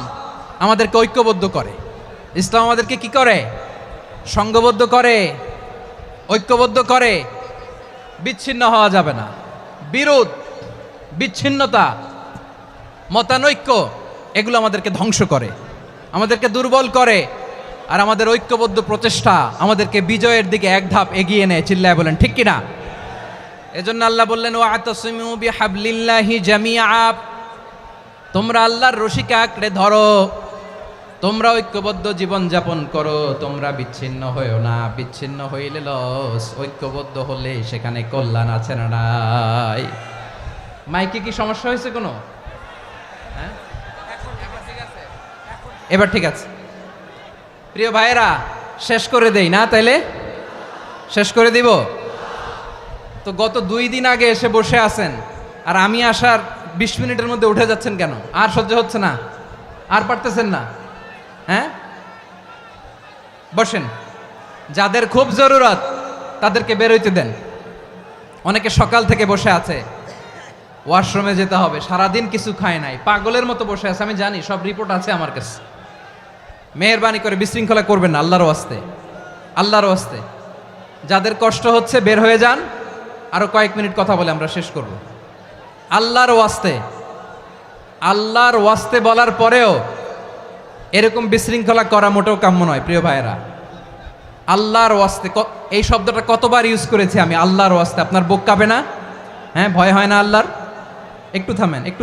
আমাদেরকে ঐক্যবদ্ধ করে ইসলাম আমাদেরকে কি করে সংঘবদ্ধ করে ঐক্যবদ্ধ করে বিচ্ছিন্ন হওয়া যাবে না বিরোধ বিচ্ছিন্নতা মতানৈক্য এগুলো আমাদেরকে ধ্বংস করে আমাদেরকে দুর্বল করে আর আমাদের ঐক্যবদ্ধ প্রচেষ্টা আমাদেরকে বিজয়ের দিকে এক ধাপ এগিয়ে নেয় চিল্লায় বলেন ঠিক কিনা এজন্য আল্লাহ বললেন ওয়াতাসিমু বিহাবলিল্লাহি জামিআ তোমরা আল্লাহর রশিকে আঁকড়ে ধরো তোমরা ঐক্যবদ্ধ জীবন যাপন করো তোমরা বিচ্ছিন্ন হইও না বিচ্ছিন্ন হইলে লস ঐক্যবদ্ধ হলে সেখানে কল্যাণ আছে না নাই মাইকে কি সমস্যা হয়েছে কোনো হ্যাঁ এবার ঠিক আছে প্রিয় ভাইয়েরা শেষ করে দেই না তাইলে শেষ করে দিব তো গত 2 দিন আগে এসে বসে আছেন আর আমি আসার 20 মিনিটের মধ্যে উঠে যাচ্ছেন কেন আর সহ্য হচ্ছে না আর পারতেছেন না হ্যাঁ বসেন যাদের খুব জরুরত তাদেরকে বের হইতে দেন অনেকে সকাল থেকে বসে আছে ওয়াশরুমে যেতে হবে সারাদিন কিছু খায় নাই পাগলের মতো বসে আছে আমি জানি সব রিপোর্ট আছে আমার কাছে মেহেরবানি করে বিশৃঙ্খলা করবেন না আল্লাহর ওয়াস্তে আল্লাহর ওয়াস্তে যাদের কষ্ট হচ্ছে বের হয়ে যান আরো কয়েক মিনিট কথা বলে আমরা শেষ করব আল্লাহর ওয়াস্তে বলার পরেও এরকম বিশৃঙ্খলা করা মোটেও কাম্য নয় প্রিয় ভাইয়েরা আল্লাহর ওয়াস্তে এই শব্দটা কতবার ইউজ করেছি আমি আল্লাহর ওয়াস্তে আপনার বুক কাঁপে না হ্যাঁ ভয় হয় না আল্লাহর একটু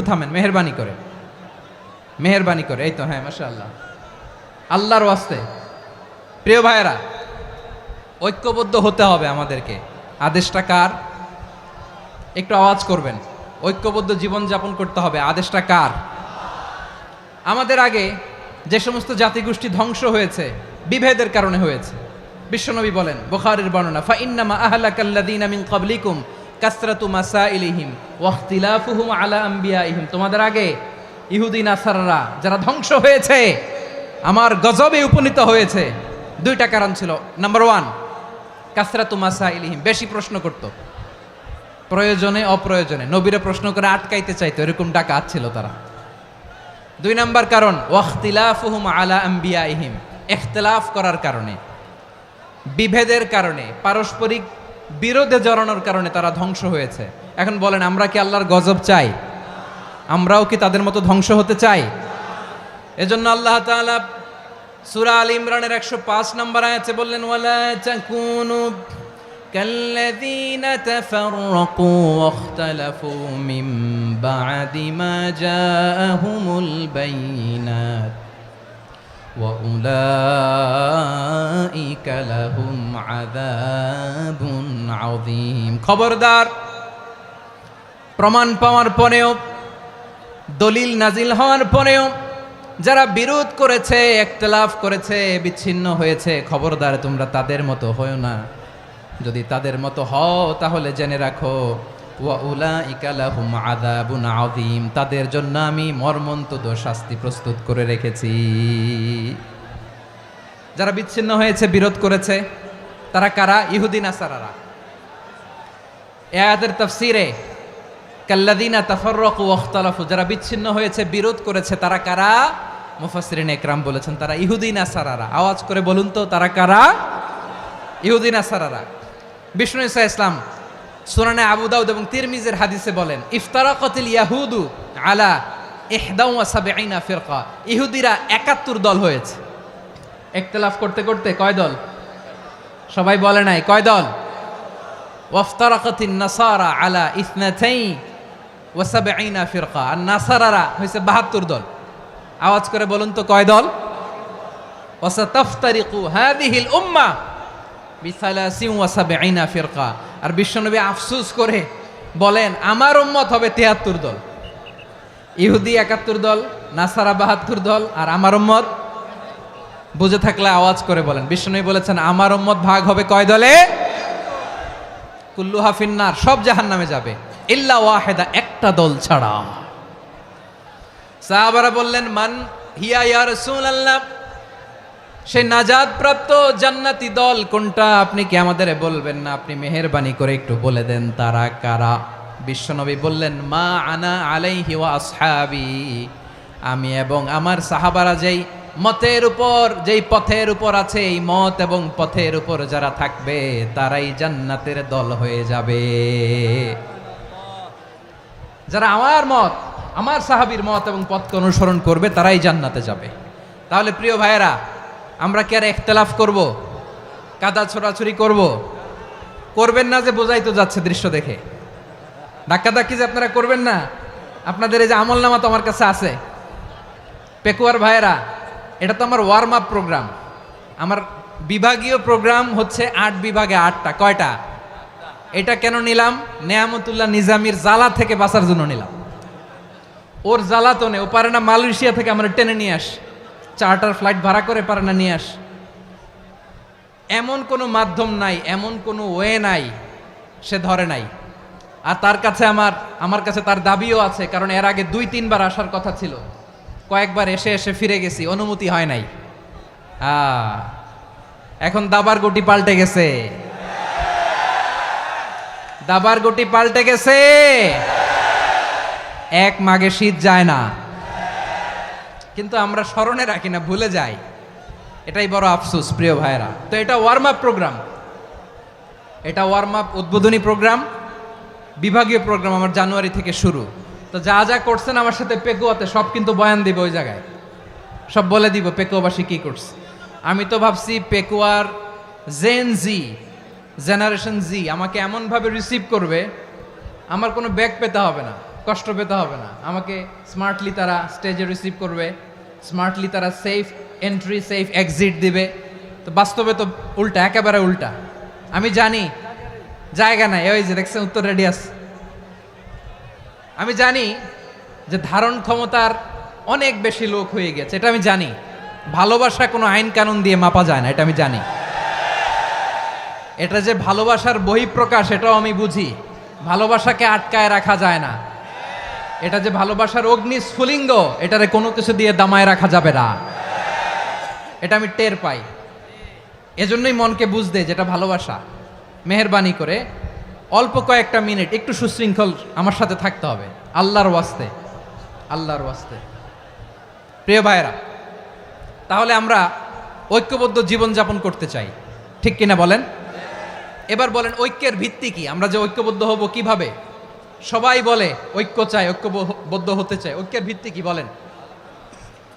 থামেন মেহেরবানি করে এই তো হ্যাঁ মাশাআল্লাহ আল্লাহর ওয়াস্তে প্রিয় ভাইয়েরা ঐক্যবদ্ধ হতে হবে আমাদেরকে আদেশটা কার একটু আওয়াজ করবেন ঐক্যবদ্ধ জীবন যাপন করতে হবে আদেশটা কার আমাদের আগে যে সমস্ত জাতিগোষ্ঠী ধ্বংস হয়েছে বিভেদের কারণে হয়েছে বিশ্বনবী বলেন বুখারীর বর্ণনা ফা ইন্নামা আহলাকাল্লাযীনা মিন ক্বাবলিকুম কাসরাতু মাসাইলিহিম ওয়া ইখতিলাফুহুম আলা আমবিয়াইহিম তোমাদের আগে ইহুদি নাসারারা যারা ধ্বংস হয়েছে, আমার গজবে উপনীত হয়েছে, দুইটা কারণ ছিল। নাম্বার ওয়ান, কাসরাতু মাসাইলিহিম, বেশি প্রশ্ন করত, প্রয়োজনে অপ্রয়োজনে নবীরে প্রশ্ন করে আটকাইতে চাইতো, এরকম ডাকাত ছিল তারা। দুই নাম্বার কারণ, ওয়াখতিলাফুহুম আলা আম্বিয়াইহিম, ইখতিলাফ করার কারণে, বিভেদের কারণে, পারস্পরিক বিরোধে জড়ানোর কারণে তারা ধ্বংস হয়েছে। এখন বলেন, আমরা কি আল্লাহর গজব চাই? আমরাও কি তাদের মতো ধ্বংস হতে চাই? এজন্য আল্লাহ তাআলা সূরা আল ইমরানের 105 নম্বর আয়াতে বললেন, ওয়ালা তাকুনু কাল্লাযীনা তাফাররাকু ওয়াখতালাফু মিন বা'দি মা জাআহুমুল বাইয়িনাত ওয়া উলাইকা লাহুম আযাবুন আযীম। খবরদার, প্রমাণ পাওয়ার পরেও, দলিল নাজিল হওয়ার পরেও যারা বিরোধ করেছে, ইখতিলাফ করেছে, বিচ্ছিন্ন হয়েছে, খবরদার তোমরা তাদের মতো হও না। যদি তাদের মতো হও তাহলে জেনে রাখো, ওয়া উলাইকা লাহুম আযাবুন আযীম, তাদের জন্য আমি মর্মন্তুদ শাস্তি প্রস্তুত করে রেখেছি। যারা বিচ্ছিন্ন হয়েছে, বিরোধ করেছে, তারা কারা? ইহুদি নাসারারা। এই আয়াতের তাফসীরে কাল্লাযীনা তাফাররাকু ওয়াখতালাফু, যারা বিচ্ছিন্ন হয়েছে, বিরোধ করেছে, তারা কারা? মুফাসসিরিন ইকরাম বলেছেন তারা ইহুদি নাসারারা। আওয়াজ করে বলুন তো, তারা কারা? ইহুদি নাসারারা। বিষ্ণু ঈসা ইসলাম সুনানে আবু দাউদ এবং তিরমিজির হাদিসে বলেন, ইফতারাকাতিল ইয়াহুদু আলা 71 ফিরকা, ইহুদিরা 71 দল হয়েছে। ইখতিলাফ করতে করতে কয় দল? সবাই বলে নাই, কয় দল? ওয়াফতারাকাতিন নাসারা আলা 72 ফিরকা, আর নাসারারা হয়েছে 72 দল। আওয়াজ করে বলুন তো, কয় দল? ওয়াসাতাফতারিকু হাযিহিল উম্মাহ বি73 ফিরকা। আর বিশ্বনবী আফসোস করে বলেন, আমার উম্মত হবে 73 দল। ইহুদি 71 দল, নাসারা 72 দল, আর আমার উম্মত, বুঝে থাকলে আওয়াজ করে বলেন। বিশ্বনবী বলেছেন, আমার উম্মত ভাগ হবে কয় দলে? কুল্লুহা ফিন্নার, সব জাহান্নামে যাবে, ইল্লা ওয়াহিদা, একটা দল ছাড়া। সাহাবারা বললেন, মান হিয়া ইয়া রাসূলুল্লাহ, সেই নাজাত প্রাপ্ত জান্নাতি দল কোনটা? আপনি কি আমাদের বলবেন না? আপনি মেহেরবানি করে একটু বলে দেন তারা কারা। বিশ্বনবী বললেন, মা আনা আলাইহি ওয়া আসহাবি, আমি এবং আমার সাহাবারা যেই মতের উপর, যেই পথের উপর আছে, এই মত এবং পথের উপর যারা থাকবে তারাই জান্নাতের দল হয়ে যাবে। যারা আমার মত, আমার সাহাবীর মত এবং পথকে অনুসরণ করবে তারাই জান্নাতে যাবে। তাহলে প্রিয় ভাইয়েরা, আমরা কি আর ইখতিলাফ করব? কাদা ছোড়াছুরি করব? করবেন না যে বোঝাই তো যাচ্ছে দৃশ্য দেখে। ধাক্কাধাক্কি যে আপনারা করবেন না। আপনাদের এই যে আমলনামা তো আমার কাছে আছে। পেকুয়ার ভাইয়েরা, এটা তো আমার ওয়ার্ম আপ প্রোগ্রাম। আমার বিভাগীয় প্রোগ্রাম হচ্ছে 8 বিভাগে 8টা। কয়টা? এটা কেন নিলাম? নেয়ামতুল্লাহ নিজামীর জ্বালা থেকে বাঁচার জন্য নিলাম। ওর জ্বালাতনে ও পারে না মালয়েশিয়া থেকে আমরা টেনে নিয়ে আস, চার্টার ফ্লাইট ভাড়া করে পারে না নিয়ে আস। এমন কোনো মাধ্যম নাই, এমন কোনো ওয়ে নাই সে ধরে নাই। আর তার কাছে আমার কাছে তার দাবিও আছে, কারণ এর আগে 2-3 বার আসার কথা ছিল। কয়েকবার এসে এসে ফিরে গেছি, অনুমতি হয় নাই। এখন দাবার গুটি পাল্টে গেছে, দাবার গুটি পাল্টে গেছে। এক মাঘে শীত যায় না, কিন্তু আমরা স্মরণে রাখি না, ভুলে যাই। এটাই বড় আফসোস প্রিয় ভাইরা। তো এটা ওয়ার্ম আপ প্রোগ্রাম, এটা ওয়ার্ম আপ উদ্বোধনী প্রোগ্রাম, বিভাগীয় প্রোগ্রাম আমার জানুয়ারি থেকে শুরু। তো যা যা করছেন আমার সাথে পেকুয়াতে সব কিন্তু বয়ান দিব, ওই জায়গায় সব বলে দিব পেকুয়াবাসী কি করছে। আমি তো ভাবছি পেকুয়ার জেনারেশন জি আমাকে এমনভাবে রিসিভ করবে, আমার কোনো ব্যাক পেতে হবে না, কষ্ট পেতে হবে না। আমাকে স্মার্টলি তারা স্টেজে রিসিভ করবে, স্মার্টলি তারা সেফ এন্ট্রি সেফ এক্সিট দিবে। তো বাস্তবে তো উল্টা, একেবারে উল্টা। আমি জানি জায়গা নাই, ওই যে দেখছেন উত্তর রেডিয়াস। আমি জানি যে ধারণ ক্ষমতার অনেক বেশি লোক হয়ে গেছে, এটা আমি জানি। ভালোবাসা কোনো আইন কানুন দিয়ে মাপা যায় না, এটা আমি জানি। এটা যে ভালোবাসার বহিঃপ্রকাশ এটাও আমি বুঝি। ভালোবাসাকে আটকায় রাখা যায় না। এটা যে ভালোবাসার অগ্নি স্ফুলিঙ্গ, এটারে কোনো কিছু দিয়ে দামায় রাখা যাবে না। এটা আমি টের পাই, এজন্যই মনকে বুঝতে যেটা ভালোবাসা। মেহেরবানি করে অল্প কয়েকটা মিনিট একটু সুশৃঙ্খল আমার সাথে থাকতে হবে, আল্লাহর ওয়াস্তে, আল্লাহর ওয়াস্তে। প্রিয় ভাইয়েরা, তাহলে আমরা ঐক্যবদ্ধ জীবনযাপন করতে চাই, ঠিক কিনা বলেন? এবার বলেন ঐক্যের ভিত্তি কি? আমরা যে ঐক্যবদ্ধ হব কিভাবে? সবাই বলে ঐক্য চাই, ঐক্যবদ্ধ হতে চাই। ঐক্যের ভিত্তি কি বলেন?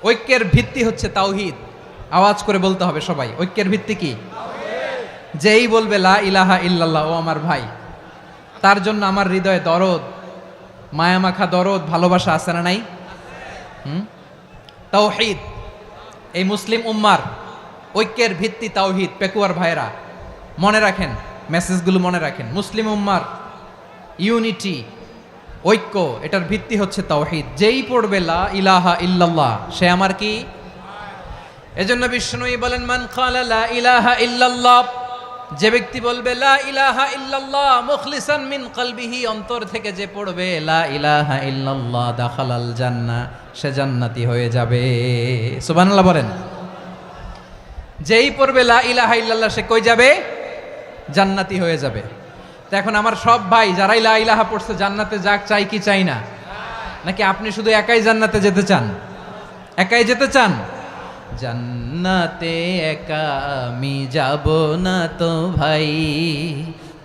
ঐক্যের ভিত্তি হচ্ছে তাওহীদ। আওয়াজ করে বলতে হবে সবাই, ঐক্যের ভিত্তি কি? যেই বলবে লা ইলাহা ইল্লাল্লাহ, ও আমার ভাই, তার জন্য আমার হৃদয়ে দরদ, মায়ামাখা দরদ, ভালোবাসা আছে না নাই? তাওহীদ। এই মুসলিম উম্মার ঐক্যের ভিত্তি তাওহীদ। পেকুয়ার ভাইরা মনে রাখেন, মেসেজগুলো মনে রাখেন। মুসলিম উম্মার ইউনিটি, ঐক্য, এটার ভিত্তি হচ্ছে তাওহীদ। যেই পড়বে লা ইলাহা ইল্লাল্লাহ, সে আমার কি? এজন্য বিষ্ণুই বলেন, মান ক্বালা লা ইলাহা ইল্লাল্লাহ, যে ব্যক্তি বলবে লা ইলাহা ইল্লাল্লাহ মুখলিসান মিন কলবিহি, অন্তর থেকে যে পড়বে লা ইলাহা ইল্লাল্লাহ, দাখালাল জান্নাহ, সে জান্নাতি হয়ে যাবে। সুবহানাল্লাহ বলেন। যেই পড়বে লা ইলাহা ইল্লাল্লাহ, সে কই যাবে? জান্নাতি হয়ে যাবে। তো এখন আমার সব ভাই যারাই লা ইলাহা পড়ছে জান্নাতে যাক, চাই কি চাই না? নাকি আপনি শুধু একাই জান্নাতে যেতে চান? একাই যেতে চান? জান্নাতে একা আমি যাব না তো ভাই,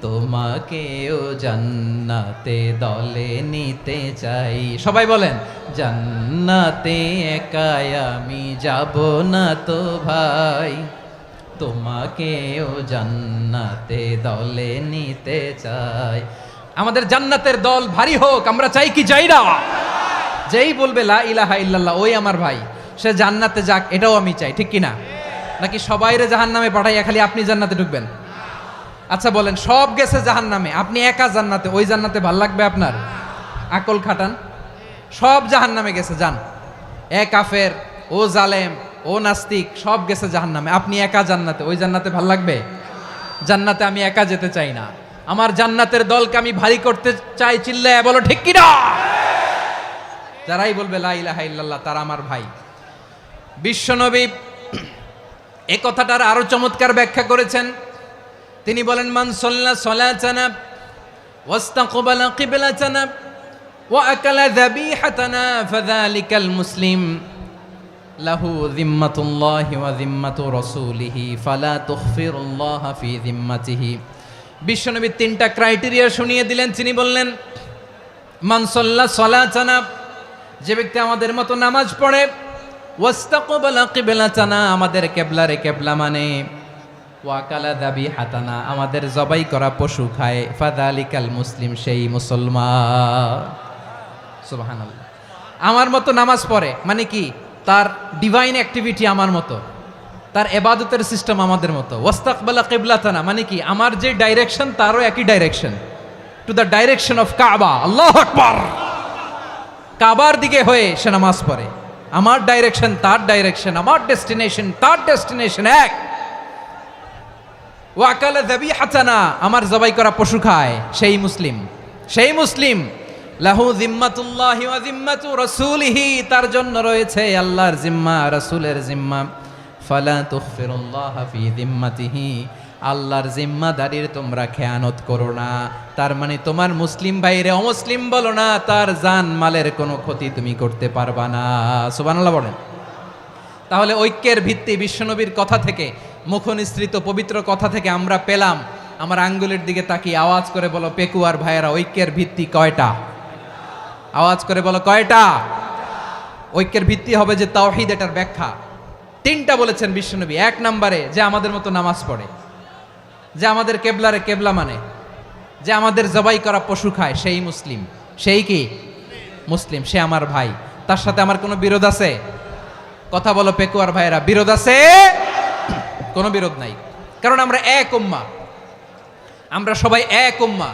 তোমাকেও জান্নাতে দলে নিতে চাই। সবাই বলেন, জান্নাতে একা আমি যাব না তো ভাই, তোমাকেও জান্নাতে দলে নিতে চাই। আমাদের জান্নাতের দল ভারী হোক, আমরা চাই কি চাই না? যেই বলবে লা ইলাহা ইল্লাল্লাহ, ওই আমার ভাই, সে জান্নাতে যাক, এটাও আমি চাই, ঠিক কিনা? নাকি সবাইরে জাহান্নামে পাঠাইয়া খালি আপনি জান্নাতে ঢুকবেন? আচ্ছা বলেন, সব গেছে জাহান্নামে, আপনি একা জান্নাতে, ওই জান্নাতে ভাল লাগবে আপনার? আকল খাটান। সব জাহান্নামে গেছে, যান। এ কাফের, ও জালেম, ও নাস্তিক, সব গেছে জাহান্নামে, আপনি একা জান্নাতে, ওই জান্নাতে ভাল লাগবে? জান্নাতে আমি একা যেতে চাই না, আমার জান্নাতের দলকে আমি ভারী করতে চাই। চিল্লায় বলো ঠিক কিনা? যারাই বলবে লা ইলাহা ইল্লাল্লাহ, তারা আমার ভাই। বিশ্বনবী এ কথাটার আরো চমৎকার ব্যাখ্যা করেছেন। তিনি বলেন, মান সাল্লা সালাতানা ওয়াস্তাকবালা কিবলাতানা ওয়া আকালা যাবিহাতানা ফাযালিকাল মুসলিম লাহু যিম্মাতুল্লাহি ওয়া যিম্মাতু রাসূলিহি ফালা তুখফিরুল্লাহা ফি যিম্মাতিহি। বিশ্বনবী তিনটা ক্রাইটেরিয়া শুনিয়ে দিলেন। তিনি বললেন, মান সাল্লা সালাতানা, যে ব্যক্তি আমাদের মতো নামাজ পড়ে, ওয়াস্তাকবালা কিবলাতানা, আমাদের কিবলারে কিবলা মানে, ওয়াকালা যাবিহাতানা, আমাদের জবাই করা পশু খায়, ফাযালিকাল মুসলিম, সেই মুসলমান। সুবহানাল্লাহ। আমার মতো নামাজ পড়ে মানে কি? তার ডিভাইন অ্যাক্টিভিটি আমার মতো, তার ইবাদতের সিস্টেম আমাদের মতো। ওয়াস্তাকবালা কিবলাতানা মানে কি? আমার যে ডাইরেকশন তারও একই direction, to the direction of কাবা। আল্লাহু আকবার। কাবার দিকে হয়ে সে নামাজ পড়ে। আমার ডাইরেকশন তার ডাইরেকশন, আমার ডেস্টিনেশন তার ডেস্টিনেশন এক। ওয়াকালা যাবিহাতানা, আমার জবাই করা পশু খায়, সেই মুসলিম, সেই মুসলিম। লাহু যিম্মাতুল্লাহি ওয়া যিম্মাতু রাসূলিহি, তার জন্য রয়েছে আল্লাহর জিম্মা, রাসূলের জিম্মা। ফালা তুখফিরুল্লাহা ফি যিম্মাতিহি, আল্লাহর জিম্মাদারির তোমরা খেয়ানত করো না। তার মানে তোমার মুসলিম ভাইরে অমুসলিম বলো না, তার জান মালের কোনো ক্ষতি তুমি করতে পারবা না। সুবহানাল্লাহ বলেন। তাহলে ঐক্যের ভিত্তি বিশ্বনবীর কথা থেকে, মুখনিসৃত পবিত্র কথা থেকে আমরা পেলাম। আমার আঙ্গুলের দিকে তাকিয়ে আওয়াজ করে বলো পেকুয়ার ভাইয়েরা, ঐক্যের ভিত্তি কয়টা? আওয়াজ করে বলো কয়টা? ঐক্যের ভিত্তি হবে যে তাওহীদ, এটার ব্যাখ্যা তিনটা বলেছেন বিশ্বনবী। এক নম্বরে, যে আমাদের মতো নামাজ পড়ে, যে আমাদের কেবলারে কেবলা মানে, যে আমাদের জবাই করা পশু খায়, সেই মুসলিম। সেই কি? মুসলিম, সে আমার ভাই। তার সাথে আমার কোনো বিরোধ আছে? কথা বলো পেকুয়ার ভাইয়েরা, বিরোধ আছে? কোনো বিরোধ নাই, কারণ আমরা এক উম্মাহ, আমরা সবাই এক উম্মাহ।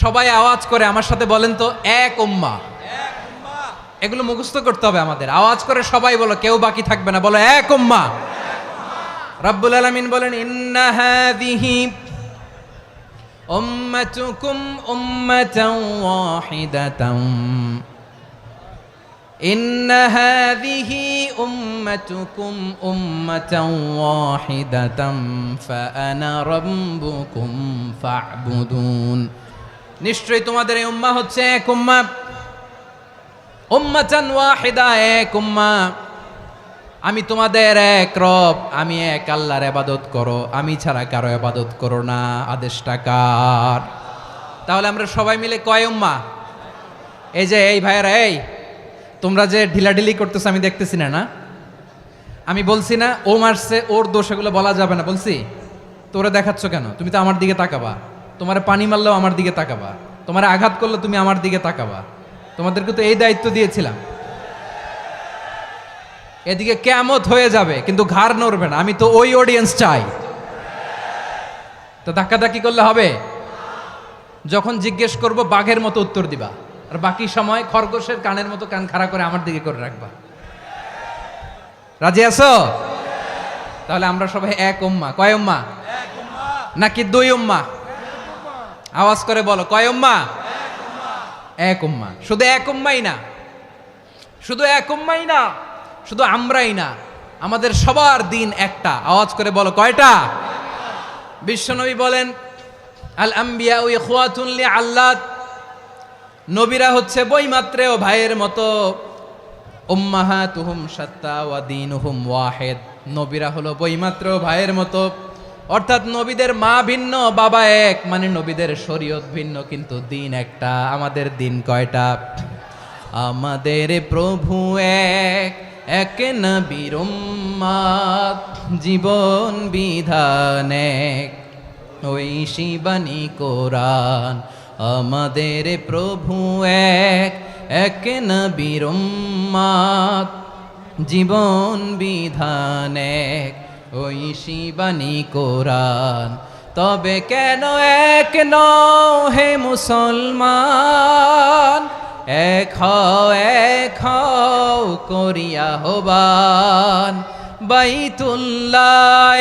সবাই আওয়াজ করে আমার সাথে বলেন তো, এক উম্মাহ। এগুলো মুখস্থ করতে হবে আমাদের। আওয়াজ করে সবাই বলো, কেউ বাকি থাকবে না, বলো এক উম্মাহ। রব্বুল আলামিন বলেন, ইন্না হাযিহি উম্মাতুকুম উম্মাতাও ওয়াহিদাতাম ইন্না হাযিহি উম্মাতুকুম উম্মাতাও ওয়াহিদাতাম ফাআনা রাব্বুকুম ফা'বুদুন। নিশ্চয়ই তোমাদের এই উম্মাহ হচ্ছে এক উম্মাহ, উম্মাতান ওয়াহিদা, এক উম্মাহ। আমি তোমাদের এক রব, আমি এক আল্লাহর ইবাদত করো, আমি ছাড়া কারো ইবাদত করো না। আদেশটা কার? তাহলে আমরা সবাই মিলে কয় উম্মাহ? এই যে এই ভাইয়েরা, এই তোমরা যে ঢিলাঢিলি করতেছো আমি দেখতেছি না, না আমি বলছি না ও মারছে ওর দোষ, এগুলো বলা যাবে না বলছি? তোরা দেখাচ্ছ কেন? তুমি তো আমার দিকে তাকাবা। তোমার পানি মারলেও আমার দিকে তাকাবা, তোমার আঘাত করলে তুমি আমার দিকে তাকাবা। তোমাদেরকে তো এই দায়িত্ব দিয়েছিলাম। এদিকে কিয়ামত হয়ে যাবে কিন্তু ঘাড় নড়বে না, আমি তো ওই অডিয়েন্স চাই। তো ধাক্কাধাক্কি করলে হবে? যখন জিজ্ঞেস করব বাঘের মতো উত্তর দিবা, আর বাকি সময় খরগোশের কানের মতো কান খাড়া করে আমার দিকে করে রাখবা। রাজি আছো? তাহলে আমরা সবাই এক উম্মাহ। কয় উম্মাহ? নাকি দুই উম্মাহ? আওয়াজ করে বলো, কয় উম্মাহ? এক উম্মাহ। শুধু এক উম্মাই না, শুধু এক উম্মাই না, শুধু আমরাই না, আমাদের সবার দিন একটা। আওয়াজ করে বলো, কয়টা? বিশ্বনবী বলেন, আল আম্বিয়া ইখওয়াতুন লিআল্লাত, নবীরা হচ্ছে বইমাত্রেও ভাইয়ের মতো। উম্মাহাতুহুম শাত্তা ওয়া দীনুহুম ওয়াহিদ, নবীরা হলো বইমাত্রেও ভাইয়ের মতো। অর্থাৎ নবীদের মা ভিন্ন, বাবা এক, মানে নবীদের শরীয়ত ভিন্ন কিন্তু দিন একটা। আমাদের দিন কয়টা? আমাদের প্রভু এক, এক নবীর উম্মাত, জীবন বিধান এক, ওই শিবানী কোরআন। আমাদের প্রভু এক, এক নবীর উম্মাত, জীবন বিধান এক, ওই শিবানী কোরআন। তবে কেন এক নও হে মুসলমান? এক হও করিয়া হবান। বাইতুল্লাহ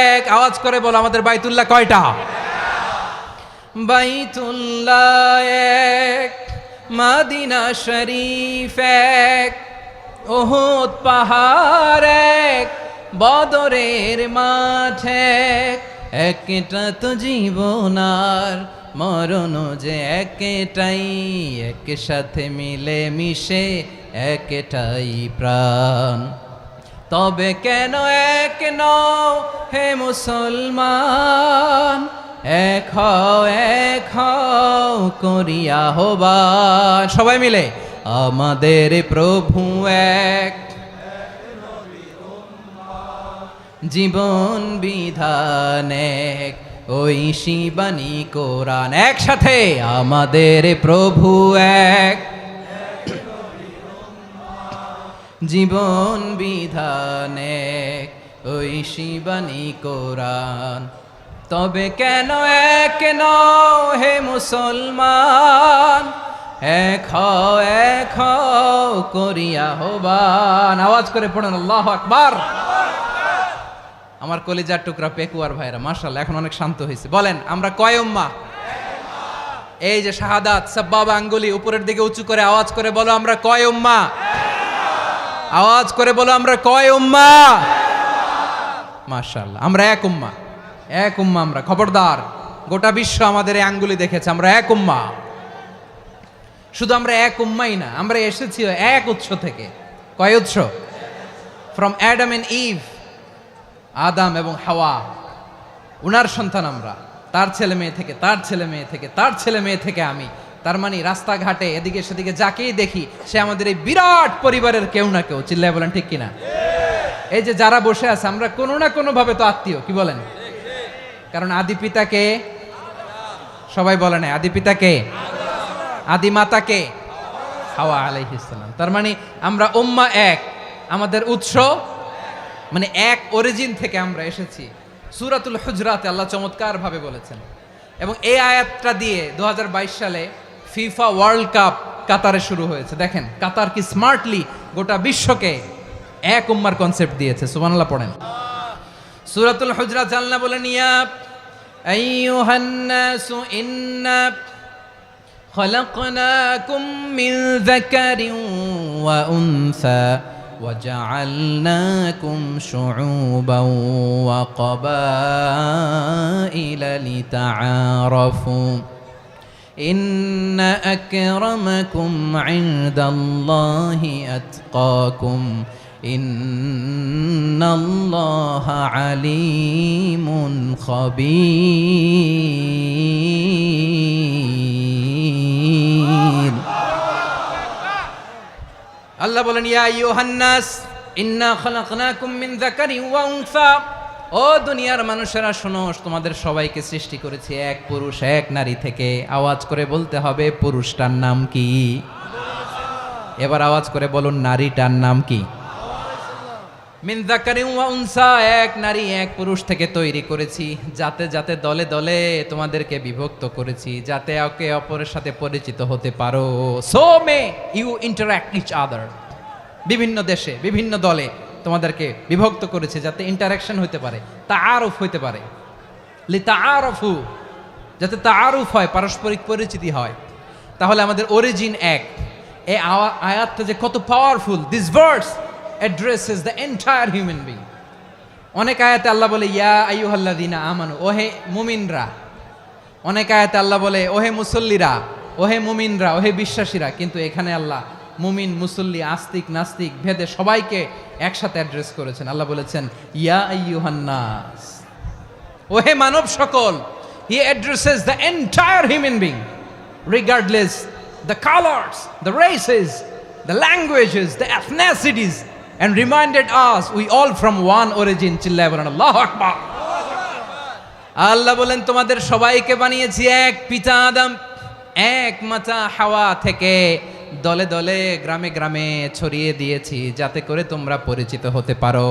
এক, আওয়াজ করে বলো আমাদের বাইতুল্লাহ কয়টা? বাইতুল্লাহ এক, মদিনা শরীফ এক, উহুদ পাহাড় এক, বদরের মাঠ এক। একটা তো জীবন আর মরণ যে একটাই, একসাথে মিলে মিশে একটাই প্রাণ। তবে কেন এক নও হে মুসলমান? এক হও করিয়া হবান। সবাই মিলে, আমাদের প্রভু এক, জীবন বিধান এক, ওই শিবানী কোরআন। একসাথে, আমাদের প্রভু এক, জীবন বিধান এক, ওই শিবানী কোরআন। তবে কেন এক নও হে মুসলমান? এক হও করিয়া হবান। আওয়াজ করে পড়েন আল্লাহু আকবার। আমার কলিজার টুকরা পেকুয়ার ভাইরা মাশাআল্লাহ এখন অনেক শান্ত হয়েছে। বলেন আমরা কয় উম্মাহ? এই যে শাহাদাত সাব্বাবা আঙ্গুলি উপরের দিকে উঁচু করে আওয়াজ করে বলো আমরা কয় উম্মাহ? আওয়াজ করে বলো আমরা কয় উম্মাহ? মাশাআল্লাহ আমরা এক উম্মাহ, এক উম্মাহ আমরা। খবরদার, গোটা বিশ্ব আমাদের এই আঙ্গুলি দেখেছে, আমরা এক উম্মাহ। শুধু আমরা এক উম্মাই না, আমরা এসেছি এক উৎস থেকে। কয় উৎস? ফ্রম অ্যাডাম এন্ড ইভ, আদাম এবং হাওয়া, উনার সন্তান আমরা। তার ছেলে মেয়ে থেকে, তার ছেলে মেয়ে থেকে, তার ছেলে মেয়ে থেকে আমি। তার মানে রাস্তাঘাটে এদিকে সেদিকে যাকেই দেখি সে আমাদের এই বিরাট পরিবারের কেউ না কেউ। চিল্লায় বলেন ঠিক কিনা? এই যে যারা বসে আছে আমরা কোনো না কোনো ভাবে তো আত্মীয়, কি বলেন? কারণ আদি পিতাকে সবাই বলে না, আদি পিতাকে, আদি মাতাকে হাওয়া আলাইহিস সালাম। তার মানে আমরা উম্মাহ এক, আমাদের উৎস মানে এক অরিজিন থেকে আমরা এসেছি। সূরাতুল হুজরাতে আল্লাহ চমৎকার ভাবে বলেছেন। এবং এই আয়াতটা দিয়ে 2022 সালে ফিফা ওয়ার্ল্ড কাপ কাতারে শুরু হয়েছে। দেখেন কাতার কি স্মার্টলি গোটা বিশ্বকে এক উম্মার কনসেপ্ট দিয়েছে। সুবহানাল্লাহ পড়েন। সূরাতুল হুজরাত আল্লাহ বলেন, ইয়া আইয়ুহান নাসু ইন্না খলাকনাকুম মিন যাকারিন ওয়া উনসা وجعلناكم شعوبا وقبائل لتعارفوا إن أكرمكم عند الله أتقاكم إن الله عليم خبير আল্লাহ বলেন ইয়া আইয়ুহান নাস ইন্না খলাকনাকুম মিন যাকারিন ওয়া উনসা, ও দুনিয়ার মানুষেরা শোনো, তোমাদের সবাইকে সৃষ্টি করেছি এক পুরুষ এক নারী থেকে। আওয়াজ করে বলতে হবে পুরুষটার নাম কি? এবার আওয়াজ করে বলুন নারীটার নাম কি? মিন যাকারিন ওয়া উনসা, এক নারী এক পুরুষ থেকে তৈরি করেছি, যাতে যাতে দলে দলে তোমাদেরকে বিভক্ত করেছি, যাতে একে অপরের সাথে পরিচিত হতে পারো। So may you interact each other, বিভিন্ন দেশে বিভিন্ন দলে তোমাদেরকে বিভক্ত করেছে যাতে ইন্টারাকশন হতে পারে, তাআরুফ হতে পারে। লিতাআরফু, যাতে তাআরুফ হয়, পারস্পরিক পরিচিতি হয়। তাহলে আমাদের অরিজিন এক। এই আয়াতটা যে কত powerful! This verse addresses the entire human being. অনেক আয়াতে আল্লাহ বলে ইয়া আইয়ুহাল্লাযীনা আমানু, ওহে মুমিনরা। অনেক আয়াতে আল্লাহ বলে ওহে মুসল্লিরা, ওহে মুমিনরা, ওহে বিশ্বাসীরা। কিন্তু এখানে আল্লাহ মুমিন মুসল্লি আস্তিক নাস্তিক ভেদে সবাইকে একসাথে অ্যাড্রেস করেছেন। আল্লাহ বলেছেন ইয়া আইয়ুহান নাস, ওহে মানব সকল। হি addresses the entire human being regardless the colors, the races, the languages, the ethnicities, and reminded us we all from one origin. চিল্লায় বলেন আল্লাহু আকবার। আল্লাহ বলেন তোমাদের সবাইকে বানিয়েছি এক পিতা আদম, এক মাতা হাওয়া থেকে, দলে দলে গ্রামে গ্রামে ছড়িয়ে দিয়েছি যাতে করে তোমরা পরিচিত হতে পারো।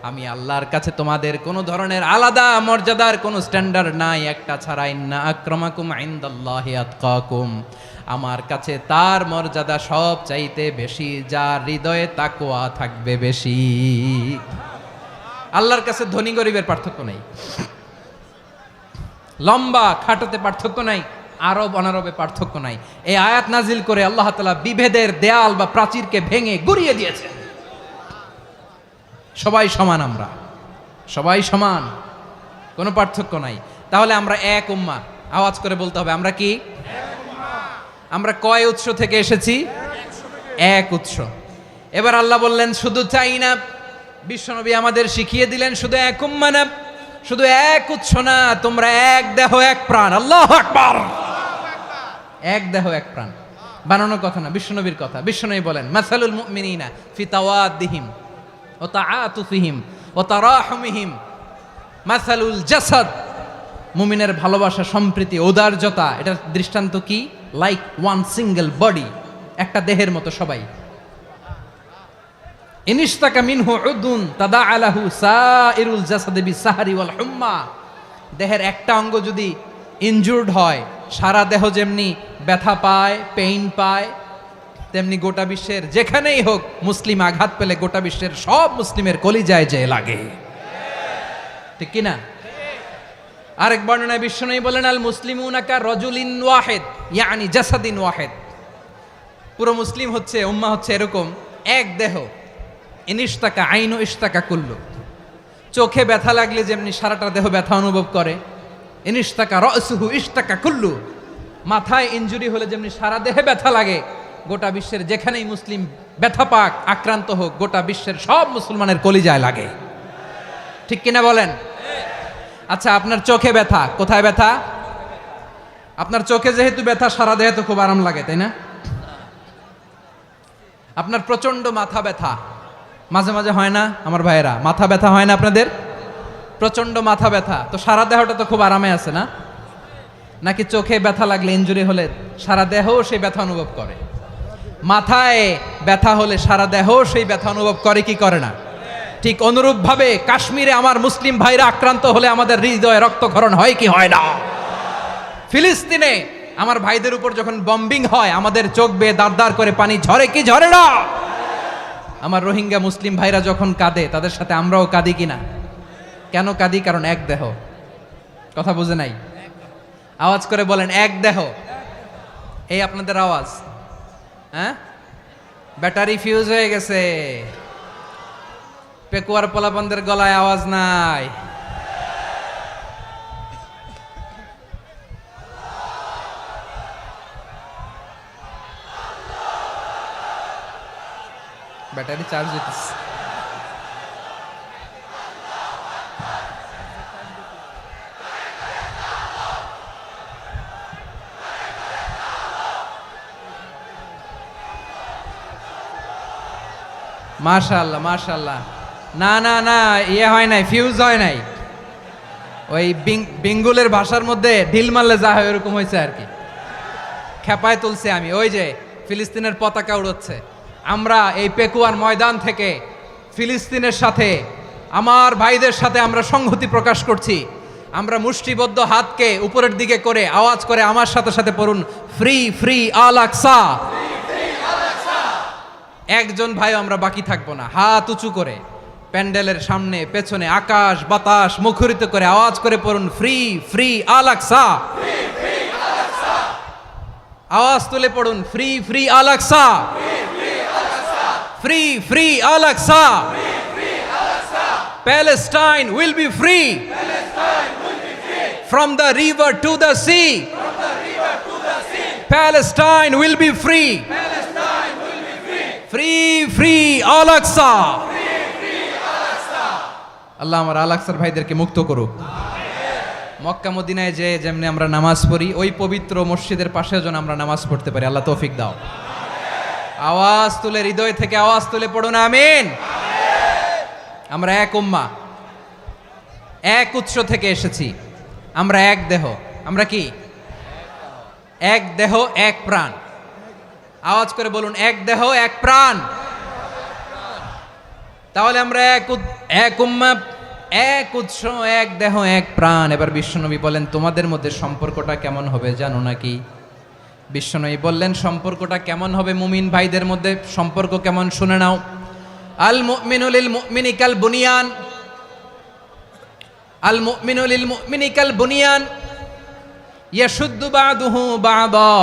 আমি আল্লাহর কাছে তোমাদের কোনো ধরনের আলাদা মর্যাদার কোনো স্ট্যান্ডার্ড নাই একটা ছাড়া। ইন্না আক্রামাকুম ইনদাল্লাহি আতকাকুম, আমার কাছে তার মর্যাদা সব চাইতে বেশি যার হৃদয়ে তাকওয়া থাকবে বেশি। আল্লাহর কাছে ধনী গরিবের পার্থক্য নাই, লম্বা খাটোতে পার্থক্য নাই, আরব অনারবে পার্থক্য নাই। এই আয়াত নাজিল করে আল্লাহ তাআলা বিভেদের দেয়াল বা প্রাচীরকে ভেঙে গুড়িয়ে দিয়েছেন। সবাই সমান, আমরা সবাই সমান, কোনো পার্থক্য নাই। তাহলে আমরা এক উম্মাহ। আওয়াজ করে বলতে হবে আমরা কি? আমরা কয় উৎস থেকে এসেছি? এক উৎস। এবার আল্লাহ বললেন শুধু চাই না, বিশ্বনবী আমাদের শিখিয়ে দিলেন শুধু এক উম্মাহ না, শুধু এক উৎস না, তোমরা এক দেহ এক প্রাণ। আল্লাহু আকবার। এক দেহ এক প্রাণ বানানো কথা না, বিশ্বনবীর কথা। বিশ্বনবী বলেন মাসালুল মুমিনিনা ফি তাওয়াদ্দিহিম ওয়া তাআতুফিহিম ওয়া তারাহুমিহিম মাসালুল জাসাদ, মুমিনের ভালোবাসা, সম্প্রীতি, ঔদার্যতা, এটার দৃষ্টান্ত কি? লাইক ওয়ান সিঙ্গেল বডি, একটা দেহের মতো সবাই। ইনিশতাকা মিনহু উদুন তাদাআলাহু সাইরুল জাসাদি বিসাহরি ওয়াল হুম্মা, দেহের একটা অঙ্গ যদি ইনজুর্ড হয় সারা দেহ যেমনি ব্যথা পায়, পেইন পায়, তেমনি গোটা বিশ্বের যেখানেই হোক মুসলিম আঘাত পেলে গোটা বিশ্বের সব মুসলিমের কলিজায় যে লাগে, ঠিক কিনা? আরেক বর্ণনায় বিশ্বনবী বলেন আল মুসলিমুনা কা রাজুলিন ওয়াহিদ ইয়ানি জাসাদিন ওয়াহিদ, পুরো মুসলিম হচ্ছে, উম্মাহ হচ্ছে এরকম এক দেহ। ইনিশতাকা আইনু ইশতাকা কুল্লু, চোখে ব্যথা লাগলে যেমনি সারাটা দেহ ব্যথা অনুভব করে, ইনিশতাকা রাসুহু ইশতাকা কুল্লু, মাথায় ইনজুরি হলে যেমনি সারা দেহে ব্যথা লাগে, গোটা বিশ্বের যেখানেই মুসলিম ব্যথা পাক, আক্রান্ত হোক, গোটা বিশ্বের সব মুসলমানের কলিজায় লাগে, ঠিক কিনা বলেন? আচ্ছা, আপনার চোখে ব্যথা, কোথায় ব্যথা? আপনার চোখে যেহেতু ব্যথা, সারা দেহে তো খুব আরাম লাগে, তাই না? আপনার প্রচন্ড মাথা ব্যথা মাঝে মাঝে হয় না আমার ভাইয়েরা? মাথা ব্যথা হয় না আপনাদের? প্রচন্ড মাথা ব্যথা, তো সারা দেহটা তো খুব আরামে আছে না? নাকি চোখে ব্যথা লাগলে, ইনজুরি হলে সারা দেহ সেই ব্যথা অনুভব করে? মাথায় ব্যথা হলে সারা দেহ সেই ব্যথা অনুভব করে কি করে না? ঠিক অনুরূপভাবে কাশ্মীরে আমার মুসলিম ভাইরা আক্রান্ত হলে আমাদের হৃদয়ে রক্তক্ষরণ হয় কি হয় না? ফিলিস্তিনে আমার ভাইদের উপর যখন বম্বিং হয় আমাদের চোখ বেয়ে দাঁড় দাঁড় করে পানি ঝরে কি ঝরে না? আমার রোহিঙ্গা মুসলিম ভাইরা যখন কাঁদে তাদের সাথে আমরাও কাঁদি কিনা? কেন কাঁদি? কারণ এক দেহ। কথা বুঝে নাই? আওয়াজ করে বলেন এক দেহ। এই আপনাদের আওয়াজ। হ্যাঁ, ব্যাটারি ফিউজ হয়ে গেছে, পেকুয়ার পোলাপানদের গলায় আওয়াজ নাই। ব্যাটারি চার্জ হইতেছে। মাশাআল্লাহ মাশাআল্লাহ। না না না, ইয়ে হয় নাই, ফিউজ হয় নাই। ওই বেঙ্গলের ভাষার মধ্যে ঢিল মারলে যা হয় ওরকম হয়েছে আর কি। খেপায় তুলছে আমি। ওই যে ফিলিস্তিনের পতাকা উড়োচ্ছে। আমরা এই পেকুয়ার ময়দান থেকে ফিলিস্তিনের সাথে, আমার ভাইদের সাথে আমরা সংহতি প্রকাশ করছি। আমরা মুষ্টিবদ্ধ হাতকে উপরের দিকে করে আওয়াজ করে আমার সাথে সাথে পড়ুন, ফ্রি ফ্রি আল আকসা। একজন ভাই আমরা বাকি থাকবো না। হাত উঁচু করে প্যান্ডেলের সামনে পেছনে আকাশ বাতাস মুখরিত করে আওয়াজ করে পড়ুন, ফ্রি ফ্রি আল আকসা। আওয়াজ তুলে পড়ুন, free free Al Aqsa, free free Al Aqsa. Palestine will be free from the river to the sea. Palestine will be free. Free free Al Aqsa. আল্লাহ আমার আল আকসার ভাইদেরকে মুক্ত করুক। মক্কা মদিনায় যে যেমনি আমরা নামাজ পড়ি, ওই পবিত্র মসজিদের পাশে যেন আমরা নামাজ পড়তে পারি। আল্লাহ তৌফিক দাও। আওয়াজ তুলে, হৃদয় থেকে আওয়াজ তুলে পড়ুন আমিন। আমরা এক উম্মাহ, এক উৎস থেকে এসেছি। আমরা এক দেহ। আমরা কি? এক দেহ এক প্রাণ। আওয়াজ করে বলুন, এক দেহ এক প্রাণ। তাহলে আমরা এক উম্মাহ, এক উৎস, এক দেহ এক প্রাণ। এবার বিশ্বনবী বলেন, তোমাদের মধ্যে সম্পর্কটা কেমন হবে জানো নাকি? বিশ্বনবী বললেন, সম্পর্কটা কেমন হবে মুমিন ভাইদের মধ্যে? সম্পর্ক কেমন শুনে নাও। আল মুমিনু লিল মুমিনি কাল বুনিয়ান, আল মুমিনু লিল মুমিনি কাল বুনিয়ান ইয়াশুদ্দু বাদুহু বাদা।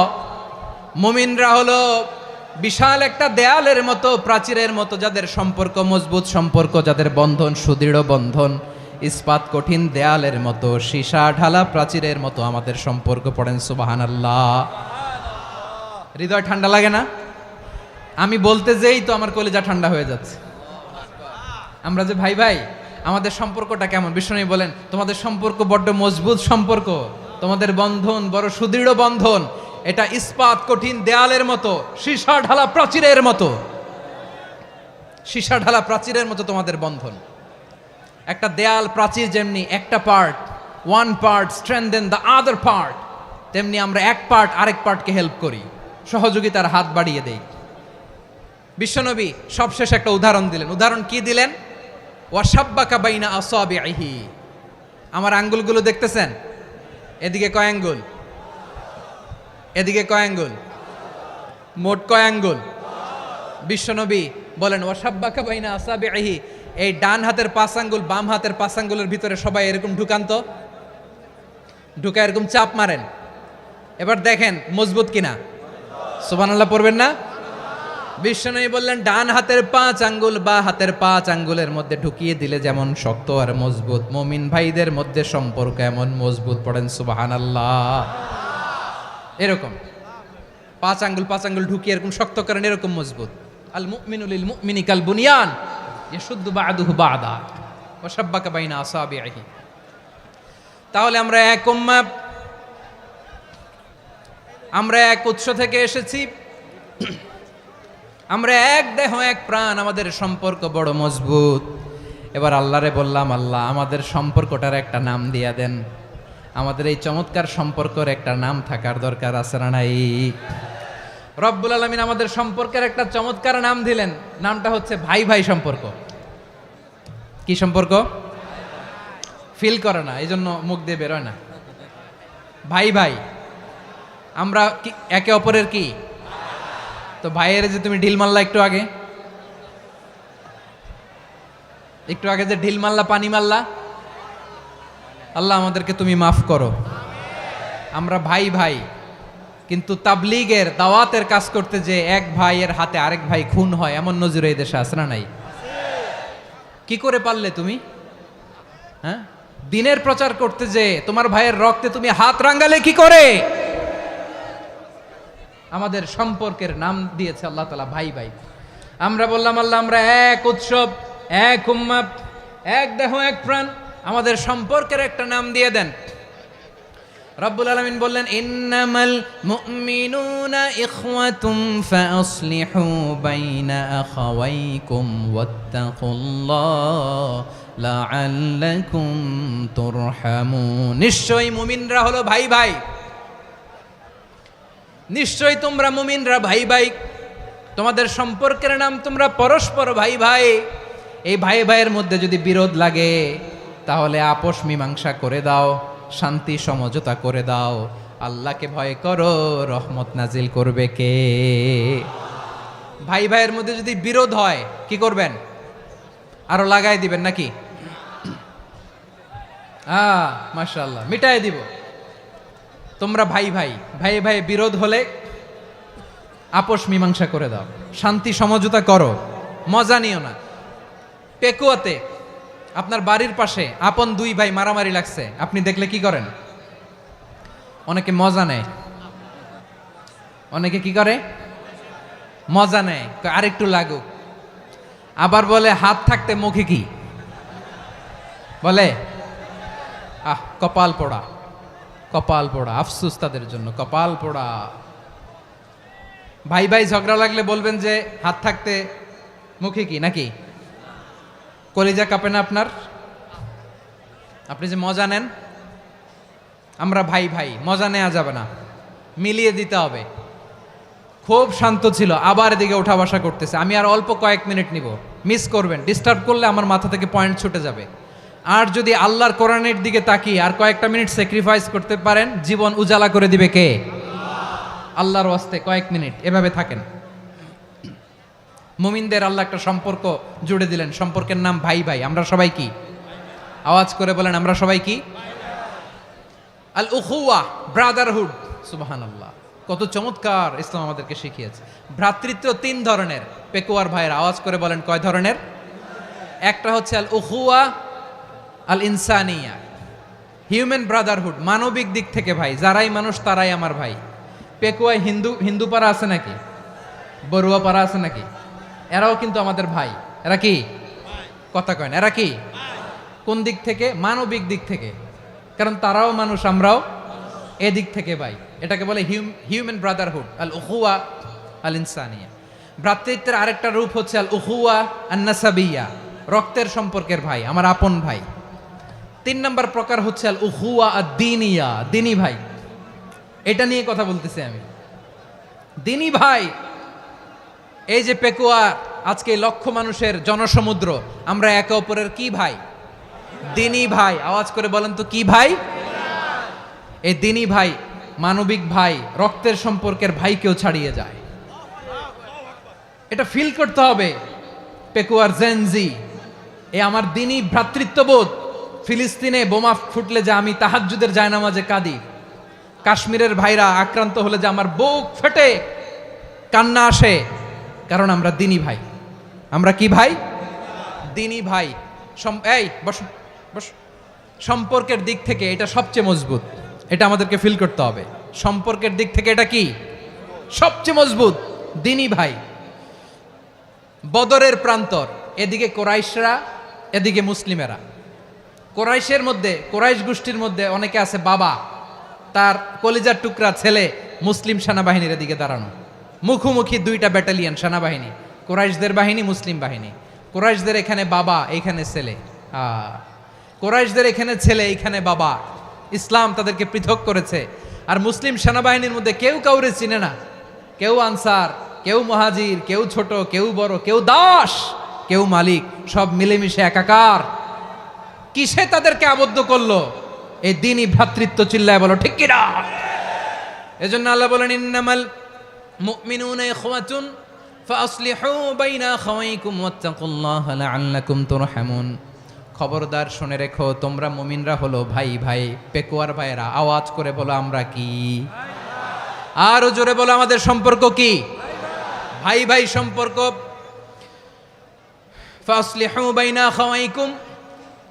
মুমিনরা হলো বিশাল একটা দেয়ালের মতো, প্রাচীরের মতো, যাদের সম্পর্ক মজবুত সম্পর্ক, যাদের বন্ধন সুদৃঢ় বন্ধন, ইস্পাত কঠিন দেয়ালের মতো, সীসা ঢালা প্রাচীরের মতো আমাদের সম্পর্ক। পড়েন সুবহানাল্লাহ। হৃদয় ঠান্ডা লাগে না? আমি বলতে যেই তো আমার কলিজা ঠান্ডা হয়ে যাচ্ছে। আমরা যে ভাই ভাই, আমাদের সম্পর্কটা কেমন? বিষ্ণু বলেন, তোমাদের সম্পর্ক বড্ড মজবুত সম্পর্ক, তোমাদের বন্ধন বড় সুদৃঢ় বন্ধন। এটা ইস্পাত কঠিন দেয়ালের মতো, সীসা ঢালা প্রাচীরের মতো, সীসা ঢালা প্রাচীরের মতো তোমাদের বন্ধন। একটা দেয়াল প্রাচীর যেমনি একটা part, one part strengthen the other part, তেমনি আমরা এক পার্ট আরেক পার্টকে হেল্প করি, সহযোগিতার হাত বাড়িয়ে দেই। বিশ্বনবী সবশেষ একটা উদাহরণ দিলেন। উদাহরণ কি দিলেন? ওয়াশাব্বাকা বাইনা আসাবিহি। আমার আঙ্গুলগুলো দেখতেছেন? এদিকে কয় আঙ্গুল, এদিকে কয় আঙ্গুল, মোট কয় আঙ্গুল? বিশ্বনবী বলেন, ওয়াশাব্বাকা বাইনা আসাবিহি। এই ডান হাতের 5 আঙ্গুল বাম হাতের 5 আঙ্গুলের ভিতরে সবাই এরকম ঢুকান তো, ঢুকা এরকম চাপ মারেন। এবার দেখেন মজবুত কিনা। সুবহানাল্লাহ পড়বেন না? বিশ্বনবী বললেন, ডান হাতের 5 আঙ্গুল বা হাতের 5 আঙ্গুলের মধ্যে ঢুকিয়ে দিলে যেমন শক্ত আর মজবুত, মুমিন ভাইদের মধ্যে সম্পর্ক এমন মজবুত। পড়েন সুবহানাল্লাহ। এরকম 5 আঙ্গুল ঢুকিয়ে এরকম শক্ত করেন, এরকম মজবুত। আল মুমিনু লিল মুমিনি কাল বুনিয়ান ইয়াশুদ্দু বাদুহু বাদা ওয়া শাব্বাকা বাইনা আসাবিহি। তাহলে আমরা এক উম্মাহ, আমরা এক উৎস থেকে এসেছি, আমরা এক দেহ এক প্রাণ, আমাদের সম্পর্ক বড় মজবুত। এবার আল্লাহরে বললাম, আল্লাহ আমাদের সম্পর্কটার একটা নাম দিয়া দেন। আমাদের এই চমৎকার সম্পর্কের একটা নাম থাকার দরকার আছে না নাই? রব্বুল আলামিন আমাদের সম্পর্কের একটা চমৎকার নাম দিলেন। নামটা হচ্ছে ভাই ভাই সম্পর্ক। কি সম্পর্ক? ফিল করে না, এই জন্য মুখ দিয়ে বেরোয় না। ভাই ভাই, আমরা একে অপরের কি? তো ভাইয়ের যে তুমি ঢিল মারলা একটু আগে, একটু আগে যে ঢিল মারলা, পানি মারলা, আল্লাহ আমাদেরকে তুমি মাফ করো। আমরা ভাই ভাই, কিন্তু তাবলীগের দাওয়াতের কাজ করতে যে এক ভাইয়ের হাতে আরেক ভাই খুন হয়, এমন নজির এই দেশে আছে না নাই? কি করে পারলে তুমি? হ্যাঁ, দিনের প্রচার করতে যে তোমার ভাইয়ের রক্তে তুমি হাত রাঙ্গালে কি করে? আমাদের সম্পর্কের নাম দিয়েছে আল্লাহ তাআলা ভাই ভাই। আমরা বললাম আল্লাহ আমরা এক উৎসব, এক উম্মাত, এক দেহ এক প্রাণ, আমাদের সম্পর্কের একটা নাম দিয়ে দেন। রব্বুল আলামিন বললেন ইন্নামাল মুমিনুনা ইখওয়াতুম ফাআসলিহু বাইনা আখাওয়াইকুম ওয়াত্তাকুল্লাহ লাআল্লাকুম তুরহামুন। নিশ্চয়ই মুমিনরা হলো ভাই ভাই, নিশ্চয়ই তোমরা মুমিনরা ভাই ভাই, তোমাদের সম্পর্কের নাম তোমরা পরস্পর ভাই ভাই। এই ভাই ভাইয়ের মধ্যে যদি বিরোধ লাগে তাহলে আপোষ মীমাংসা করে দাও, শান্তি সমঝোতা করে দাও। আল্লাহকে ভয় করো, রহমত নাজিল করবে কে? ভাই ভাইয়ের মধ্যে যদি বিরোধ হয় কি করবেন? আরো লাগাই দিবেন নাকি? মাশাআল্লাহ, মিটাই দিব। তোমরা ভাই ভাই, ভাই ভাই বিরোধ হলে আপোষ মীমাংসা করে দাও, শান্তি সমঝোতা করো, মজা নিও না। পেকুয়াতে আপনার বাড়ির পাশে আপন দুই ভাই মারামারি লাগছে, আপনি দেখলে কি করেন? অনেকে মজা নেয়, অনেকে কি করে? মজা নেয়, আরেকটু লাগুক। আবার বলে হাত থাকতে মুখে কি বলে? কপাল পোড়া, কপাল পোড়া, আফসোস তাদের জন্য, কপাল পোড়া। ভাই ভাই ঝগড়া লাগলে বলবেন যে হাত থাকতে মুখে কি, নাকি? কলিজা কাঁপে না আপনার? আপনি যে মজা নেন। আমরা ভাই ভাই, মজা নেওয়া যাবে না, মিলিয়ে দিতে হবে। খুব শান্ত ছিল, আবার এদিকে ওঠা বসা করতেছে। আমি আর অল্প কয়েক মিনিট নিব, মিস করবেন। ডিস্টার্ব করলে আমার মাথা থেকে পয়েন্ট ছুটে যাবে। আর যদি আল্লাহর কোরআনের দিকে তাকিয়ে আর কয়েকটা মিনিট স্যাক্রিফাইস করতে পারেন, জীবন উজালা করে দিবে কে? আল্লাহর ওয়াস্তে কয়েক মিনিট এভাবে থাকেন। মুমিনদের আল্লাহ একটা সম্পর্ক জুড়ে দিলেন, সম্পর্কের নাম ভাই ভাই। আমরা সবাই কি? আওয়াজ করে বলেন, আমরা সবাই কি? আল উখুয়া, ব্রাদারহুড। সুবহানাল্লাহ, কত চমৎকার ইসলাম আমাদেরকে শিখিয়েছে। ভ্রাতৃত্ব তিন ধরনের। পেকুয়ার ভাইয়ের আওয়াজ করে বলেন, কয় ধরনের? একটা হচ্ছে আল উখুয়া আল ইনসানিয়া, হিউম্যান ব্রাদারহুড, মানবিক দিক থেকে ভাই, যারাই মানুষ তারাই আমার ভাই। পেকুয়ায় হিন্দু পাড়া আছে নাকি? বড়ুয়া পাড়া আছে নাকি? এরাও কিন্তু আমাদের ভাই। এরা কি? কথা কয় না, এরা কি? কোন দিক থেকে? মানবিক দিক থেকে, কারণ তারাও মানুষ, আমরাও এদিক থেকে ভাই। এটাকে বলে হিউম্যান ব্রাদারহুড, আল উখুয়া আল ইনসানিয়া। ভ্রাতৃত্বের আরেকটা রূপ হচ্ছে আল উখুয়া আন নাসাবিয়া, রক্তের সম্পর্কের ভাই, আমার আপন ভাই। তিন নম্বর প্রকার হচ্ছে আল উখুয়া আদ দ্বীনিয়া, দ্বীনি ভাই। এটা নিয়ে কথা বলতেছি আমি, দ্বীনি ভাই। এই যে পেকুয়া, আজকে লক্ষ মানুষের জনসমুদ্র, আমরা একে অপরের কি ভাই? দ্বীনি ভাই। আওয়াজ করে বলেন তো, কি ভাই? এই দ্বীনি ভাই, মানবিক ভাই, রক্তের সম্পর্কের ভাইকেও ছাড়িয়ে যায়। এটা ফিল করতে হবে। পেকুয়ার জেনজি, এ আমার দ্বীনি ভ্রাতৃত্ববোধ। ফিলিস্তিনে বোমা ফুটলে যে আমি তাহাজ্জুদের জায়নামাজে কাঁদি, কাশ্মীরের ভাইরা আক্রান্ত হলে যে আমার বুক ফেটে কান্না আসে, কারণ আমরা দ্বীনি ভাই। আমরা কি ভাই? দ্বীনি ভাই। এই বস বস। সম্পর্কের দিক থেকে এটা সবচেয়ে মজবুত, এটা আমাদেরকে ফিল করতে হবে। সম্পর্কের দিক থেকে এটা কি? সবচেয়ে মজবুত, দ্বীনি ভাই। বদরের প্রান্তর, এদিকে কোরাইশরা, এদিকে মুসলিমেরা। কোরাইশের মধ্যে, কোরাইশ গোষ্ঠীর মধ্যে অনেকে আছে বাবা, তার কলিজার টুকরা ছেলে মুসলিম সেনাবাহিনীর এদিকে দাঁড়ানো, মুখোমুখি দুইটা ব্যাটালিয়ন সেনাবাহিনী, কোরাইশদের বাহিনী, মুসলিম বাহিনী। কোরাইশদের এখানে বাবা, এইখানে ছেলে। কোরাইশদের এখানে ছেলে, এইখানে বাবা। ইসলাম তাদেরকে পৃথক করেছে। আর মুসলিম সেনাবাহিনীর মধ্যে কেউ কাউরে চিনে না, কেউ আনসার, কেউ মুহাজির, কেউ ছোট, কেউ বড়, কেউ দাস, কেউ মালিক, সব মিলেমিশে একাকার। কিসে তাদেরকে আবদ্ধ করলো? এই দ্বীনি ভ্রাতৃত্ব। চিল্লায় বলো ঠিক কিনা? এজন্য আল্লাহ বলেন, ইন্নামাল মুমিনুনা ইখওয়াতুন ফাআসলিহু বাইনা আখাওয়াইকুম ওয়াত্তাকুল্লাহা লাআল্লাকুম তুরহামুন। খবরদার শুনে রেখো, তোমরা মুমিনরা হলো ভাই ভাই। পেকুয়ার ভাইয়েরা আওয়াজ করে বলো আমরা কি? আরো জোরে বলো আমাদের সম্পর্ক কি? ভাই ভাই সম্পর্ক। ফাসলিহু বাইনা খাওয়াইকুম,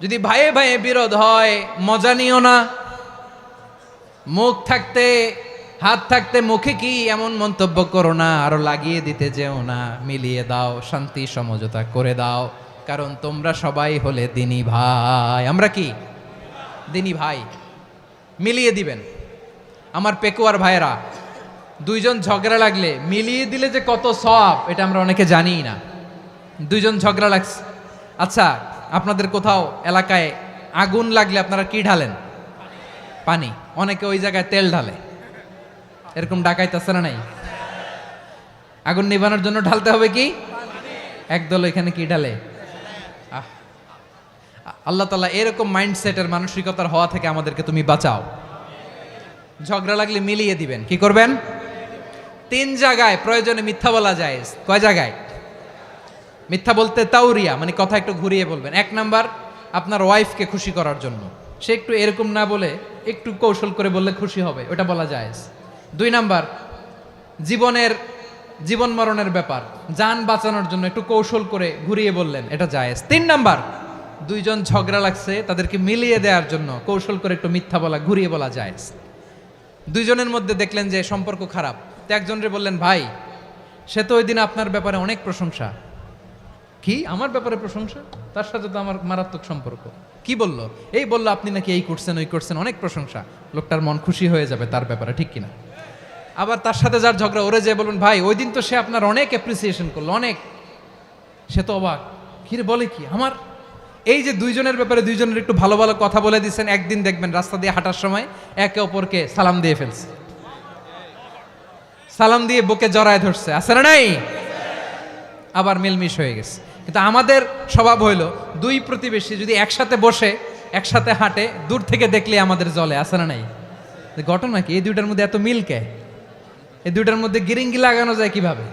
যদি ভাইয়ে ভাইয়ে বিরোধ হয় মজা নিও না। মুখ থাকতে হাত থাকতে মুখে কি এমন মন্তব্য করো না, আরো লাগিয়ে দিতে যেও না। মিলিয়ে দাও, শান্তি সমঝোতা করে দাও, কারণ তোমরা সবাই হলে দিনী ভাই। আমরা কি দিনী ভাই? মিলিয়ে দিবেন। আমার পেকুয়ার ভাইয়েরা, দুইজন ঝগড়া লাগলে মিলিয়ে দিলে যে কত সওয়াব, এটা আমরা অনেকে জানিই না। দুইজন ঝগড়া লাগছে, আচ্ছা আপনাদের কোথাও এলাকায় আগুন লাগলে আপনারা কি ঢালেন? পানি। অনেকে ওই জায়গায় তেল ঢালে, এরকম ডাকাইতেছে না নাই? আগুন নিভানোর জন্য ঢালতে হবে কি? একদল এখানে কি ঢালে? আল্লাহ তাআলা এরকম মাইন্ডসেটের মানসিকতার হওয়া থেকে আমাদেরকে তুমি বাঁচাও। ঝগড়া লাগলে মিলিয়ে দিবেন। কি করবেন? 3 জায়গায় প্রয়োজনে মিথ্যা বলা যায়। কয় জায়গায় মিথ্যা বলতে? তাউরিয়া, মানে কথা একটু ঘুরিয়ে বলবেন। 1 নাম্বার, আপনার ওয়াইফকে খুশি করার জন্য, সে একটু এরকম না বলে একটু কৌশল করে বললে খুশি হবে, ওটা বলা যায়। 2 নাম্বার, জীবন মরণের ব্যাপার, জান বাঁচানোর জন্য একটু কৌশল করে ঘুরিয়ে বললেন, এটা জায়েজ। 3 নাম্বার, দুইজন ঝগড়া লাগছে তাদেরকে মিলিয়ে দেওয়ার জন্য কৌশল করে একটু মিথ্যা বলা, ঘুরিয়ে বলা জায়েজ। দুইজনের মধ্যে দেখলেন যে সম্পর্ক খারাপ, তো একজনরে বললেন, ভাই সে তো ওই দিন আপনার ব্যাপারে অনেক প্রশংসা। কি আমার ব্যাপারে প্রশংসা? তার সাথে তো আমার মারাত্মক সম্পর্ক। কি বলল? এই বলল আপনি নাকি এই করছেন ওই করছেন, অনেক প্রশংসা। লোকটার মন খুশি হয়ে যাবে তার ব্যাপারে, ঠিক কিনা? আবার তার সাথে যার ঝগড়া, ওরে যে বলবেন, ভাই ওই দিন তো সে আপনার অনেক অ্যাপ্রিসিয়েশন করলো, অনেক। সে তো অবাক, কি রে বলে কি আমার? এই যে দুইজনের ব্যাপারে দুইজনের একটু ভালো ভালো কথা বলে দিচ্ছেন, একদিন দেখবেন রাস্তা দিয়ে হাঁটার সময় একে অপরকে সালাম দিয়ে ফেলছে, সালাম দিয়ে বুকে জড়ায় ধরছে, আছে না নাই? আবার মিলমিশ হয়ে গেছে। কিন্তু আমাদের স্বভাব হইল, দুই প্রতিবেশী যদি একসাথে বসে একসাথে হাঁটে, দূর থেকে দেখলে আমাদের জলে, আছে না নাই? ঘটনা কি? এই দুইটার মধ্যে এত মিল কে? এই দুইটার মধ্যে গিরিঙ্গি লাগানো যায় কিভাবে?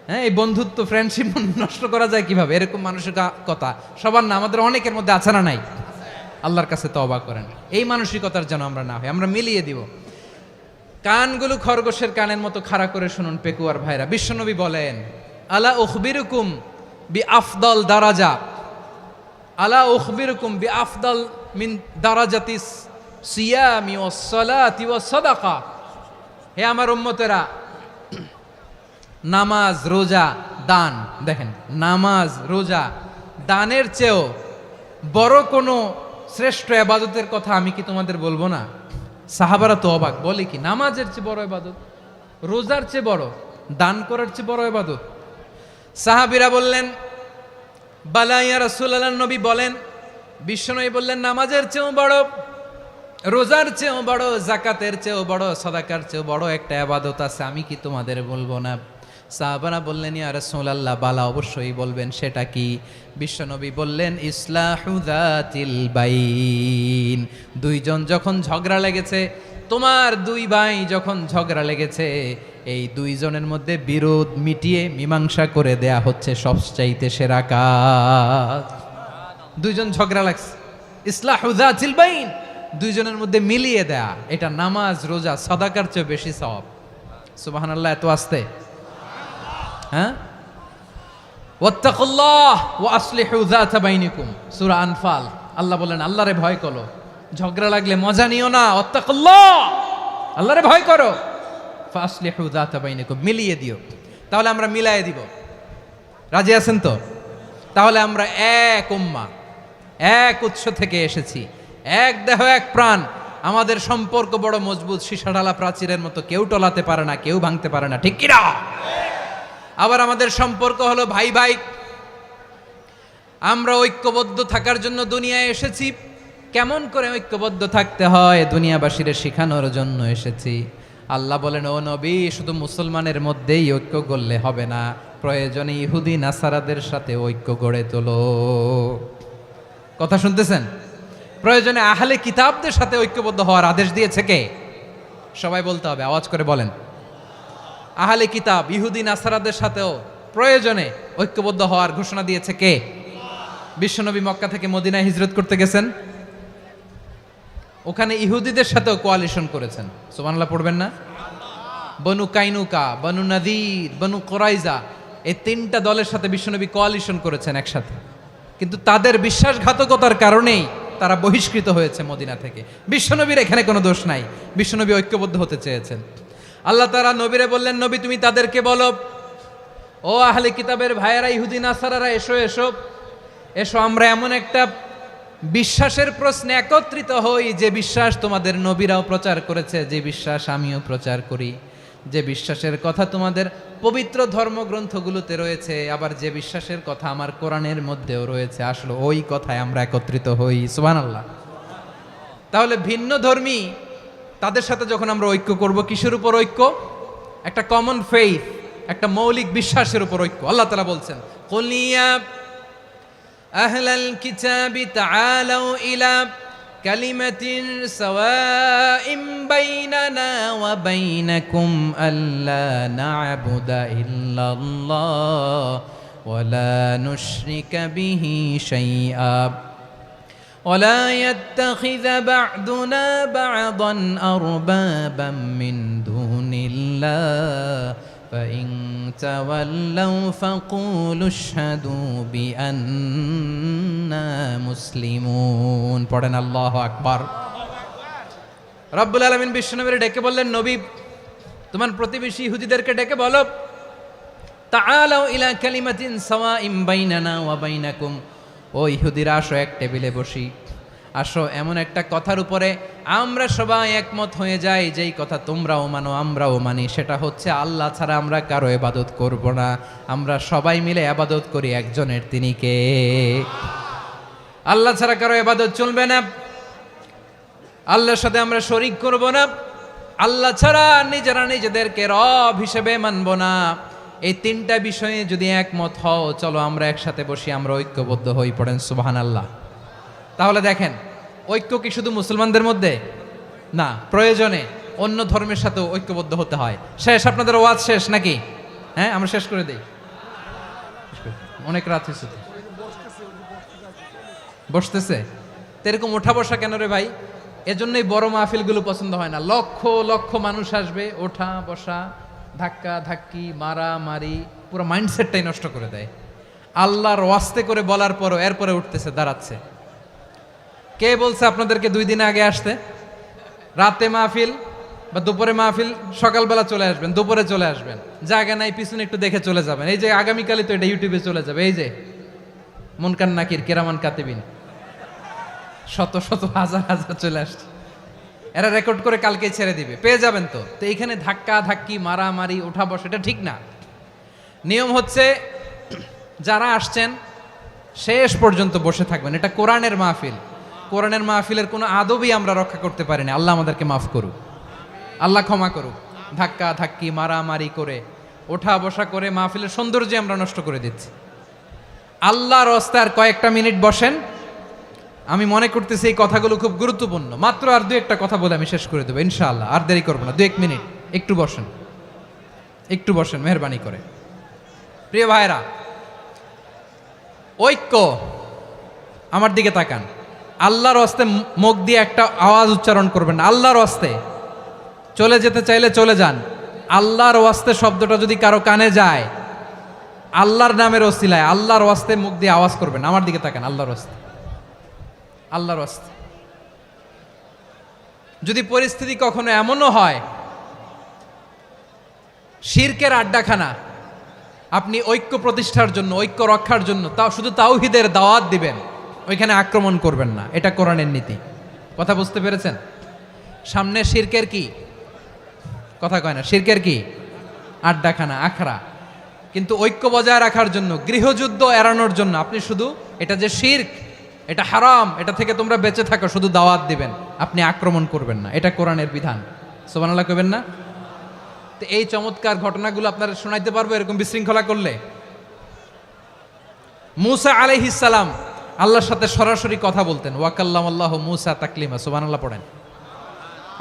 হ্যাঁ, এই বন্ধুত্ব ফ্রেন্ডশিপ নষ্ট করা যায় কিভাবে? এরকম মানসিকতা সবার না, আমাদের অনেকের মধ্যে আছে না নাই? আল্লাহর কাছে তওবা করেন, এই মানসিকতার যেন আমরা না হই, আমরা মিলিয়ে দিব। কানগুলো খরগোশের কানের মতো খাড়া করে শুনুন পেকুয়ার ভাইরা। বিশ্বনবী বলেন, আলা উখবিরুকুম বি আফদল দারাজা, আলা উখবিরুকুম বি আফদল মিন দারাজাতিস সিয়ামি ওয়াস সালাতি ওয়াস সাদাকা। হে আমার উম্মতেরা, নামাজ, রোজা, দান, দেখেন নামাজ, রোজা, দানের চেয়েও বড় কোনো শ্রেষ্ঠ ইবাদতের কথা আমি কি তোমাদের বলবো না? সাহাবারা তো অবাক, বলে কি নামাজের চেয়ে বড় ইবাদত, রোজার চেয়ে বড়, দান করার চেয়ে বড় ইবাদত? সাহাবীরা বললেন, বালা ইয়া রাসূলুল্লাহ। নবী বলেন, বিশ্বনবী বললেন, নামাজের চেয়েও বড়, রোজার চেয়েও বড়, যাকাতের চেয়েও বড়, সাদাকার চেয়েও বড় একটা ইবাদত আছে, আমি কি তোমাদের বলবো না? সাহাবারা বললেন, ইয়া রাসূলুল্লাহ, বালা অবশ্যই বলবেন, সেটা কি? বিশ্বনবী বললেন, ইসলাহু যাতিল বাইন। দুইজন যখন ঝগড়া লেগেছে, তোমার দুই ভাই যখন ঝগড়া লেগেছে, এই দুইজনের মধ্যে বিরোধ মিটিয়ে মীমাংসা করে দেয়া হচ্ছে সবচাইতে সেরা কাজ। দুইজন ঝগড়া লাগছে, ইসলাহু যাতিল বাইন, দুইজনের মধ্যে মিলিয়ে দেয়া, এটা নামাজ, রোজা, সাদাকার চেয়ে বেশি সওয়াব। সুবহানাল্লাহ, এত আস্তে? হ্যাঁ, ওয়াত্তাকুল্লাহ ওয়া আসলিহু যাতা বাইনিকুম, সূরা আনফাল। আল্লাহ বলেন, আল্লাহরে ভয় করো, ঝগড়া লাগলে মজা নিও না, ওয়াত্তাকুল্লাহ, আল্লাহরে ভয় করো, ফাসলিহু যাতা বাইনিকুম, মিলিয়ে দিও। তাহলে আমরা মিলায়ে দিব, রাজি আছেন তো? তাহলে আমরা এক উম্মাহ, এক উৎস থেকে এসেছি, এক দেহ এক প্রাণ, আমাদের সম্পর্ক বড় মজবুত, সীসাঢালা প্রাচীরের মতো, কেউ টলাতে পারে না, কেউ ভাঙতে পারে না, ঠিক কিনা? আবার আমাদের সম্পর্ক হলো ভাই ভাই, আমরা ঐক্যবদ্ধ থাকার জন্য দুনিয়ায় এসেছি। কেমন করে ঐক্যবদ্ধ থাকতে হয় দুনিয়াবাসীর শেখানোর জন্য এসেছি। আল্লাহ বলেন, ও নবী, শুধু মুসলমানের মধ্যেই ঐক্য গড়লে হবে না, প্রয়োজনে ইহুদি নাসারাদের সাথে ঐক্য গড়ে তোলো। কথা শুনতেছেন? প্রয়োজনে আহলে কিতাবদের সাথে ঐক্যবদ্ধ হওয়ার আদেশ দিয়েছে কে? সবাই বলতে হবে, আওয়াজ করে বলেন। আহলে কিতাব ইহুদি নাসারাদের সাথেও প্রয়োজনে ঐক্যবদ্ধ হওয়ার ঘোষণা দিয়েছে কে? বিশ্বনবী মক্কা থেকে মদিনায় হিজরত করতে গেছেন, ওখানে ইহুদিদের সাথেও কোয়ালিশন করেছেন। সুবহানাল্লাহ পড়বেন না? বনু কাইনুকা, বনু নাদির, বনু কোরাইজা, এই তিনটা দলের সাথে বিশ্বনবী কোয়ালিশন করেছেন একসাথে। কিন্তু তাদের বিশ্বাসঘাতকতার কারণেই তারা বহিষ্কৃত হয়েছে মদিনা থেকে। বিশ্বনবীর এখানে কোনো দোষ নাই, বিশ্বনবী ঐক্যবদ্ধ হতে চেয়েছেন। আল্লাহ তাআলা নবীরে বললেন, নবী তুমি তাদেরকে বলো, ও আহলে কিতাবের ভাইয়েরা, ইহুদি নাসারারা, এসো এসো এসো, আমরা এমন একটা বিশ্বাসের প্রশ্নে একত্রিত হই যে বিশ্বাস তোমাদের নবীরাও প্রচার করেছে, যে বিশ্বাস আমিও প্রচার করি, যে বিশ্বাসের কথা তোমাদের পবিত্র ধর্মগ্রন্থগুলোতে রয়েছে, আবার যে বিশ্বাসের কথা আমার কোরআনের মধ্যেও রয়েছে, আসলে ওই কথায় আমরা একত্রিত হই। সুবহানাল্লাহ। তাহলে ভিন্ন ধর্মী তাদের সাথে যখন আমরা ঐক্য করব, কিসের উপর ঐক্য? একটা কমন ফেইথ, একটা মৌলিক বিশ্বাসের উপর ঐক্য। আল্লাহ তাআলা বলছেন, কুল ইয়া আহলাল কিতাবি তাআলাউ ইলা কালিমাতিন সাওয়াইম বাইনানা ওয়া বাইনাকুম আল্লা না'বুদা ইল্লাল্লাহ ওয়া লা নুশরিকা বিহি শাইআ ولا يتخذ بعضنا بعضا أربابا من دون الله فإن تولوا فقولوا اشهدوا بأننا مسلمون পড়েন আল্লাহু আকবার। রব্বুল আলামিন বিশ্বনবীর ডেকে বললেন, নবী তোমার প্রতিবেশী ইহুদিদেরকে ডেকে বলো, তাআলাউ ইলা কালিমাতিন সাওয়াইম বাইনানা ওয়া বাইনাকুম, ও ইহুদিরা আসো, এক টেবিলে বসি, আসো এমন একটা কথার উপরে আমরা সবাই একমত হয়ে যাই, যেই কথা তোমরাও মানো আমরাও মানি, সেটা হচ্ছে আল্লাহ ছাড়া আমরা কারো ইবাদত করব না, আমরা সবাই মিলে ইবাদত করি একজনের, তিনি কে? আল্লাহ ছাড়া কারো ইবাদত চলবে না, আল্লাহর সাথে আমরা শরীক করব না, আল্লাহ ছাড়া নিজেরা নিজেদেরকে রব হিসেবে মানব না। এই তিনটা বিষয়ে যদি একমত হও, চলো আমরা একসাথে বসি, আমরা ঐক্যবদ্ধ হই। পড়েন সুবহানাল্লাহ। তাহলে দেখেন, ঐক্য কি শুধু মুসলমানদের মধ্যে না, প্রয়োজনে অন্য ধর্মের সাথে ঐক্যবদ্ধ হতে হয়। শেষ, আপনাদের ওয়াজ শেষ নাকি? হ্যাঁ, আমরা শেষ করে দেই, অনেক রাত হয়েছে। বসতেছে তো এরকম ওঠা বসা কেন রে ভাই? এজন্যই বড় মাহফিলগুলো পছন্দ হয় না। লক্ষ লক্ষ মানুষ আসবে, ওঠা বসা, ধাক্কা ধাক্কি, মারামারি, পুরো মাইন্ডসেটটাই নষ্ট করে দেয়। আল্লাহর ওয়াস্তে করে বলার পরও এরপরে উঠতেছে, দাঁড়াচ্ছে। কে বলছে আপনাদেরকে 2 দিন আগে আসতে? রাতে মাহফিল বা দুপুরে মাহফিল, সকালবেলা চলে আসবেন, দুপুরে চলে আসবেন, জায়গা নাই পিছনে একটু দেখে চলে যাবেন। এই যে আগামীকালই তো এটা ইউটিউবে চলে যাবে, এই যে মুনকার নাকির, কেরামান কাতিবিন, শত শত হাজার হাজার চলে আসছে, এরা রেকর্ড করে কালকে ছেড়ে দিবে, পেয়ে যাবেন। তো এইখানে ধাক্কা ধাক্কি, মারামারি, ওঠা বসা, এটা ঠিক না। নিয়ম হচ্ছে যারা আসছেন শেষ পর্যন্ত বসে থাকবেন। এটা কোরআনের মাহফিল, কোরআনের মাহফিলের কোনো আদবই আমরা রক্ষা করতে পারি না। আল্লাহ আমাদেরকে মাফ করুক, আল্লাহ ক্ষমা করুক। ধাক্কা ধাক্কি, মারামারি করে, ওঠা বসা করে মাহফিলের সৌন্দর্য আমরা নষ্ট করে দিচ্ছি। আল্লাহর রাস্তায় কয়েকটা মিনিট বসেন। আমি মনে করতেছি এই কথাগুলো খুব গুরুত্বপূর্ণ। মাত্র আর 2-1টা কথা বলে আমি শেষ করে দেবো ইনশাআল্লাহ, আর দেরি করবো না। 2-1 মিনিট একটু বসেন, একটু বসেন মেহরবানি করে। প্রিয় ভাইরা, ঐক্য, আমার দিকে তাকান। আল্লাহর ওয়াস্তে মুখ দিয়ে একটা আওয়াজ উচ্চারণ করবেন, আল্লাহর ওয়াস্তে। চলে যেতে চাইলে চলে যান। আল্লাহর ওয়াস্তে শব্দটা যদি কারো কানে যায়, আল্লাহর নামের ওসিলায় আল্লাহর ওয়াস্তে মুখ দিয়ে আওয়াজ করবেন। আমার দিকে তাকান, আল্লাহর ওয়াস্তে, আল্লাহর ওয়াস্তে। যদি পরিস্থিতি কখনো এমনও হয় শিরকের আড্ডাখানা, আপনি ঐক্য প্রতিষ্ঠার জন্য, ঐক্য রক্ষার জন্য তাও শুধু তাওহীদের দাওয়াত দিবেন, ওইখানে আক্রমণ করবেন না। এটা কোরআনের নীতি। কথা বুঝতে পেরেছেন? সামনে শিরকের কি কথা কয় না, শিরকের কি আড্ডাখানা, আখড়া। কিন্তু ঐক্য বজায় রাখার জন্য, গৃহযুদ্ধ এড়ানোর জন্য আপনি শুধু এটা যে শিরক, এটা হারাম, এটা থেকে তোমরা বেঁচে থাকো, শুধু দাওয়াত দিবেন, আপনি আক্রমণ করবেন না। এটা কোরআনের বিধান। সুবহানাল্লাহ কইবেন না? তো এই চমৎকার ঘটনাগুলো আপনারা শোনাইতে পারবো এরকম বিশৃঙ্খলা করলে। মূসা আলাইহিস সালাম আল্লাহর সাথে সরাসরি কথা বলতেন। ওয়াকাল্লামাল্লাহু মূসা তাকলিমা। সুবহানাল্লাহ পড়েন,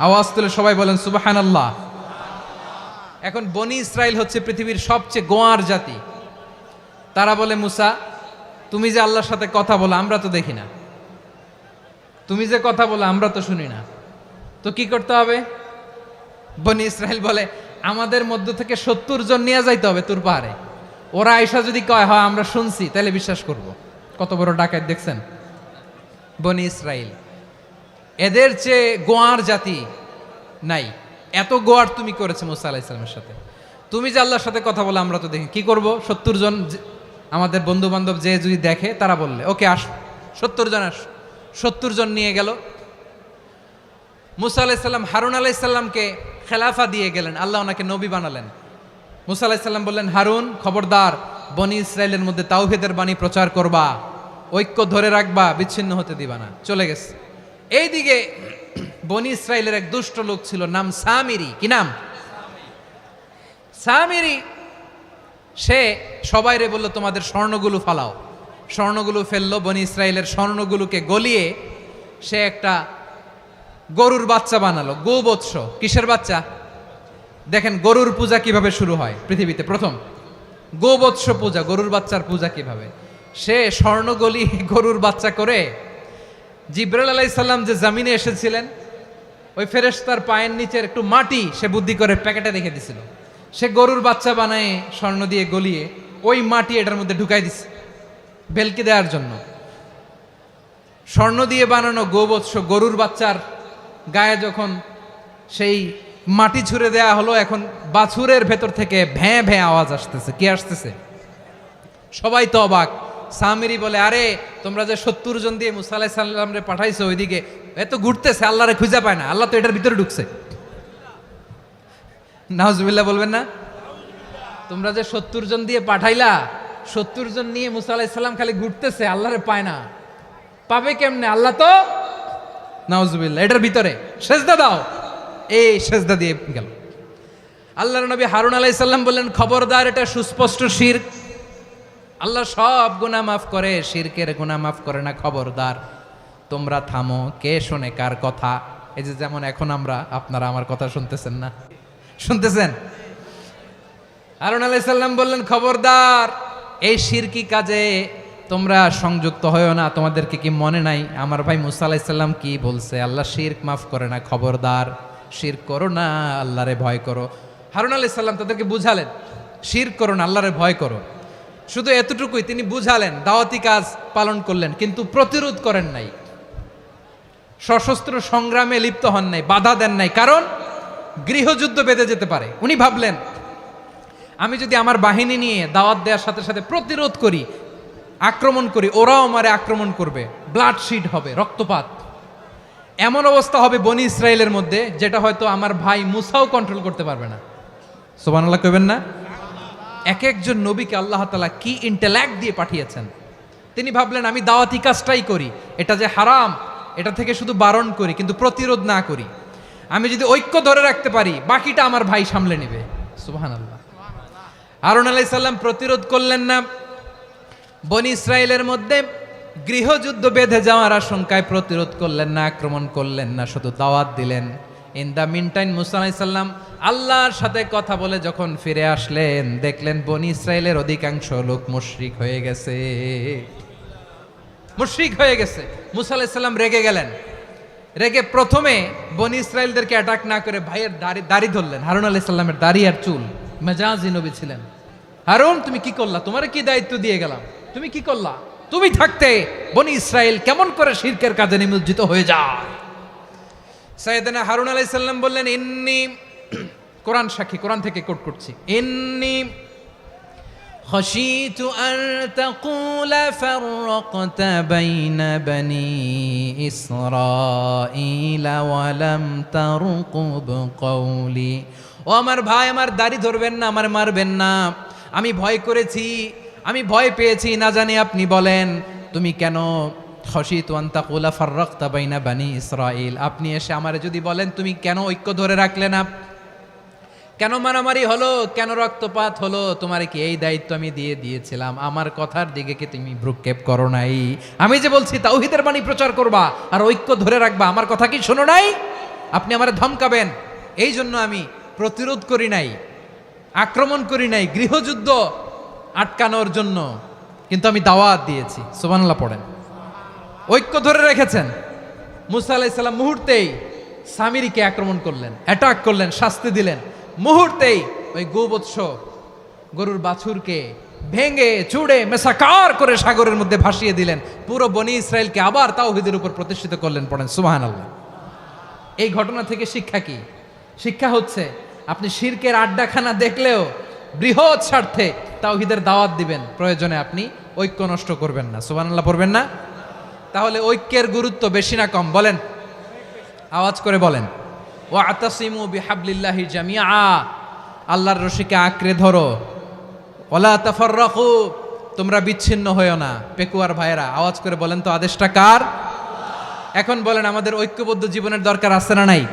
আওয়াজ তুলে সবাই বলেন সুবহানাল্লাহ। এখন বনি ইসরাইল হচ্ছে পৃথিবীর সবচেয়ে গোয়ার জাতি। তারা বলে, মূসা তুমি যে আল্লাহর সাথে কথা বলো আমরা তো দেখি না, তুমি যে কথা বলো আমরা তো শুনি না, তো কি করতে হবে? বনি ইসরাইল বলে আমাদের মধ্য থেকে 70 জন নিয়ে যাইতে হবে তুর পাহাড়ে। ওরা আয়সা যদি কয় হয় আমরা শুনছি তাহলে বিশ্বাস করব। কত বড় ডাকাত দেখছেন বনি ইসরাইল। এদের চেয়ে গোয়ার জাতি নাই, এত গোয়ার তুমি করেছে মুসা আলাইহিস সালামের সাথে। তুমি যে আল্লাহর সাথে কথা বলে আমরা তো দেখি, কি করব? 70 জন আমাদের বন্ধু বান্ধব যে যদি দেখে তারা বললে ওকে আস, 70 জন আস। 70 জন নিয়ে গেল। মুসা আলাইহিস সালাম হারুন আলাইহিস সালামকে খেলাফা দিয়ে গেলেন, আল্লাহ ওনাকে নবী বানালেন। মুসা আলাইহিস সালাম বললেন, হারুন খবরদার বনি ইসরাইলের মধ্যে তাওহীদের বাণী প্রচার করবা, ঐক্য ধরে রাখবা, বিচ্ছিন্ন হতে দিবা না। চলে গেছে। এইদিকে বনি ইসরাইলের এক দুষ্ট লোক ছিল, নাম সামিরি। কি নাম? সামিরি। সে সবাইরে বলল তোমাদের স্বর্ণগুলো ফালাও। স্বর্ণগুলো ফেললো, বনি ইসরাইলের স্বর্ণগুলোকে গলিয়ে সে একটা গরুর বাচ্চা বানালো। গোবৎস। কিসের বাচ্চা? দেখেন গরুর পূজা কিভাবে শুরু হয় পৃথিবীতে প্রথম, গোবৎস পূজা, গরুর বাচ্চার পূজা কিভাবে। সে স্বর্ণ গলিয়ে গরুর বাচ্চা করে জিবরাইল আলাইহিস সালাম যে জমিনে এসেছিলেন ওই ফেরেশতার পায়ের নিচের একটু মাটি সে বুদ্ধি করে প্যাকেটে রেখে দিছিল। সে গরুর বাচ্চা বানায় স্বর্ণ দিয়ে গলিয়ে ওই মাটি এটার মধ্যে ঢুকাই দিছে ভেলকি দেওয়ার জন্য। স্বর্ণ দিয়ে বানানো গোবৎস গরুর বাচ্চার গায়ে যখন সেই মাটি ছুঁড়ে দেয়া হলো, এখন বাছুরের ভেতর থেকে ভ্যাঁ ভ্যাঁ আওয়াজ আসতেছে। কি আসতেছে? সবাই তো অবাক। সামিরি বলে, আরে তোমরা যে 70 জন দিয়ে মুসা আলাইহিস সালামরে পাঠাইছো ওইদিকে, এত ঘুরতেছে, আল্লাহরে খুঁজে পায় না, আল্লাহ তো এটার ভিতরে ঢুকছে। নাউজুবিল্লাহ বলবেন না? তোমরা যে 70 জন দিয়ে পাঠাইলা, 70 জন নিয়ে মুসা আলাইহিস সালাম খালি ঘুরতেছে, আল্লাহরে পায় না। পাবে কেমনে? আল্লাহ তো, নাউজুবিল্লাহ, এটার ভিতরে সেজদা দাও। এই সেজদা দিয়ে গেল। আল্লাহর নবী হারুন আলাইহিস সালাম বললেন, খবরদার, এটা সুস্পষ্ট শিরক। আল্লাহ সব গুনাহ মাফ করে, শিরকের গুনাহ মাফ করে না, খবরদার তোমরা থামো। কে শোনে কার কথা? এই যে যেমন এখন আপনারা আমার কথা শুনতেছেন না? শুনতেছেন? হারুন আলাইহিস সালাম বললেন, খবরদার এই শিরকি কাজে তোমরা সংযুক্ত হয়েও না। তোমাদেরকে কি মনে নাই আমার ভাই মুসা আলাইহিস সালাম কি বলছে? আল্লাহ শিরক মাফ করে না, খবরদার শিরক করো না, আল্লাহরে ভয় করো। হারুন আলাইহিস সালাম তাদেরকে বুঝালেন, শিরক করো না, আল্লাহরে ভয় করো। শুধু এতটুকুই তিনি বুঝালেন, দাওয়াতি কাজ পালন করলেন, কিন্তু প্রতিরোধ করেন নাই, সশস্ত্র সংগ্রামে লিপ্ত হন নাই, বাধা দেন নাই, কারণ গৃহযুদ্ধ বেঁধে যেতে পারে। উনি ভাবলেন আমি যদি আমার বাহিনী নিয়ে দাওয়াত দেওয়ার সাথে সাথে প্রতিরোধ করি, আক্রমণ করি, ওরাও আমারে আক্রমণ করবে, ব্লাডশিড হবে, রক্তপাত, এমন অবস্থা হবে বনি ইসরায়েলের মধ্যে যেটা হয়তো আমার ভাই মুসাও কন্ট্রোল করতে পারবে না। সুবহানাল্লাহ কইবেন না? এক একজন নবীকে আল্লাহ তাআলা কি ইন্টেলেক্ট দিয়ে পাঠিয়েছেন। তিনি ভাবলেন আমি দাওয়াতি কাজটাই করি, এটা যে হারাম এটা থেকে শুধু বারণ করি, কিন্তু প্রতিরোধ না করি। আমি যদি ঐক্য ধরে রাখতে পারি বাকিটা আমার ভাই সামলে নেবে। সুবহানাল্লাহ। হারুন আলাইহিস সালাম প্রতিরোধ করলেন না। বনি ইসরায়েলের মধ্যে গৃহযুদ্ধ বেঁধে যাওয়ার আশঙ্কায় প্রতিরোধ করলেন না, আক্রমণ করলেন না, শুধু দাওয়াত দিলেন। ইন দ্য মিন টাইম মুসা আলাইহিস সালাম আল্লাহর সাথে কথা বলে যখন ফিরে আসলেন, দেখলেন বনি ইসরায়েলের অধিকাংশ লোক মুশরিক হয়ে গেছে। মুশরিক হয়ে গেছে। মুসা আলাইহিস সালাম রেগে গেলেন। রেগে প্রথমে বনি ইসরায়েলদেরকে অ্যাটাক না করে ভাইয়ের দাড়ি ধরলেন। হারুন আলাইহিস সালামের দাড়ি আর চুল, মেজাজি নবী ছিলেন। হারুন তুমি কি করলা? তোমারে কি দায়িত্ব দিয়ে গেলাম, তুমি কি করলা? তুমি থাকতে বনি ইসরায়েল কেমন করে শিরকের কাজে নিমজ্জিত হয়ে যায়? সাইয়েদনা হারুন আলাইহিস সালাম বললেন, ইন্নী, কোরআন সাক্ষী, কোরআন থেকে কোট করছি, ইন্নী খাশিতু আন তাকুলা ফাররাকতা বাইনা বনি ইসরাঈলা ওয়া লাম তারকুব কওলি। ও আমার ভাই, আমার দাড়ি ধরবেন না, আমার মারবেন না। আমি ভয় করেছি, আমি ভয় পেয়েছি, না জানি আপনি বলেন তুমি কেন খাশিতু আন তাকুলা ফাররাকতা বাইনা বনি ইসরাঈল, আপনি এসে আমারে যদি বলেন তুমি কেন ঐক্য ধরে রাখলে না, কেন মারামারি হলো, কেন রক্তপাত হলো, তোমারে কি এই দায়িত্ব আমি দিয়ে দিয়েছিলাম? আমার কথার দিকে কি তুমি ভ্রুক্ষেপ করো নাই? আমি যে বলছি তাওহীদের বাণী প্রচার করবা আর ঐক্য ধরে রাখবা, আমার কথা কি শোনো নাই? আপনি আমারে ধমকাবেন, এই জন্য আমি প্রতিরোধ করি নাই, আক্রমণ করি নাই, গৃহযুদ্ধ আটকানোর জন্য কিন্তু আমি দাওয়াত দিয়েছি। সুবহানাল্লাহ পড়েন। ঐক্য ধরে রেখেছেন। মুসা আলাইহিস সালাম মুহূর্তেই সামিরীকে আক্রমণ করলেন, অ্যাটাক করলেন, শাস্তি দিলেন। মুহূর্তেই ওই গোবৎস গরুর বাছুরকে ভেঙে চুড়ে মেসাকার করে সাগরের মধ্যে ভাসিয়ে দিলেন। পুরো বনি ইসরায়েলকে আবার তাওহীদের উপর প্রতিষ্ঠিত করলেন। পড়েন সুবহানাল্লাহ। এই ঘটনা থেকে শিক্ষা কি? শিক্ষা হচ্ছে আপনি শিরকের আড্ডাখানা দেখলেও বৃহৎ স্বার্থে তাওহীদের দাওয়াত দিবেন, প্রয়োজনে আপনি ঐক্য নষ্ট করবেন না। সুবহানাল্লাহ পড়বেন না? তাহলে ঐক্যের গুরুত্ব বেশি না কম বলেন? আওয়াজ করে বলেন। ওয়াতাসিমু বিহাবলিল্লাহি জামিআ, আল্লাহর রশিকে আঁকড়ে ধরো। ওয়ালা তাফাররাকু, তোমরা বিচ্ছিন্ন হয়ো না। পেকুয়ার ভাইরা আওয়াজ করে বলেন তো আদেশটা কার? এখন বলেন আমাদের ঐক্যবদ্ধ জীবনের দরকার আছে না নাই?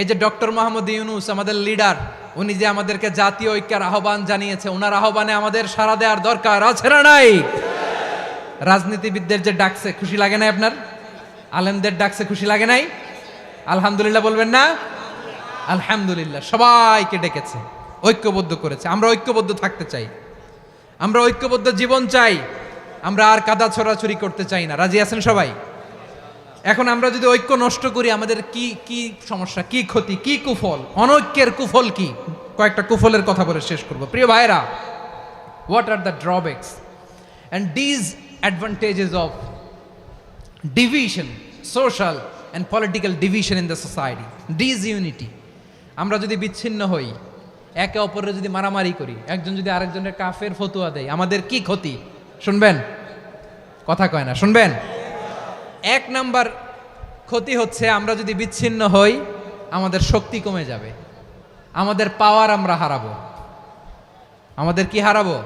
এই যে ডক্টর মোহাম্মদ ইউনূস আমাদের লিডার, উনি যে আমাদেরকে জাতীয় ঐক্যের আহ্বান জানিয়েছে, ওনার আহ্বানে আমাদের সাড়া দেওয়ার দরকার আছে না নাই? রাজনীতিবিদদের যে ডাকছে খুশি লাগে নাই আপনার? আলেমদের ডাকছে খুশি লাগে নাই? আলহামদুলিল্লাহ বলবেন না? আলহামদুলিল্লাহ। সবাইকে ডেকেছে, ঐক্যবদ্ধ করেছে। আমরা ঐক্যবদ্ধ থাকতে চাই, আমরা ঐক্যবদ্ধ জীবন চাই, আমরা আর কাদা ছড়াছড়ি করতে চাই না। রাজি আছেন সবাই? এখন আমরা যদি ঐক্য নষ্ট করি আমাদের কি কি সমস্যা, কি ক্ষতি, কি কুফল? অনৈক্যের কুফল কি? কয়েকটা কুফলের কথা বলে শেষ করব। প্রিয় ভাইরা, what are the drawbacks and disadvantages of division, social and political division in the society, disunity? আমরা যদি বিচ্ছিন্ন হই, একে অপরের যদি মারামারি করি, একজন যদি আরেকজনের কাফের ফতোয়া দেয়, আমাদের কি ক্ষতি? শুনবেন? কথা কয় না, শুনবেন? এক নাম্বার ক্ষতি হচ্ছে আমরা যদি বিচ্ছিন্ন হই আমাদের শক্তি কমে যাবে, আমাদের পাওয়ার আমরা হারাবো। আমাদের কি হারাবো?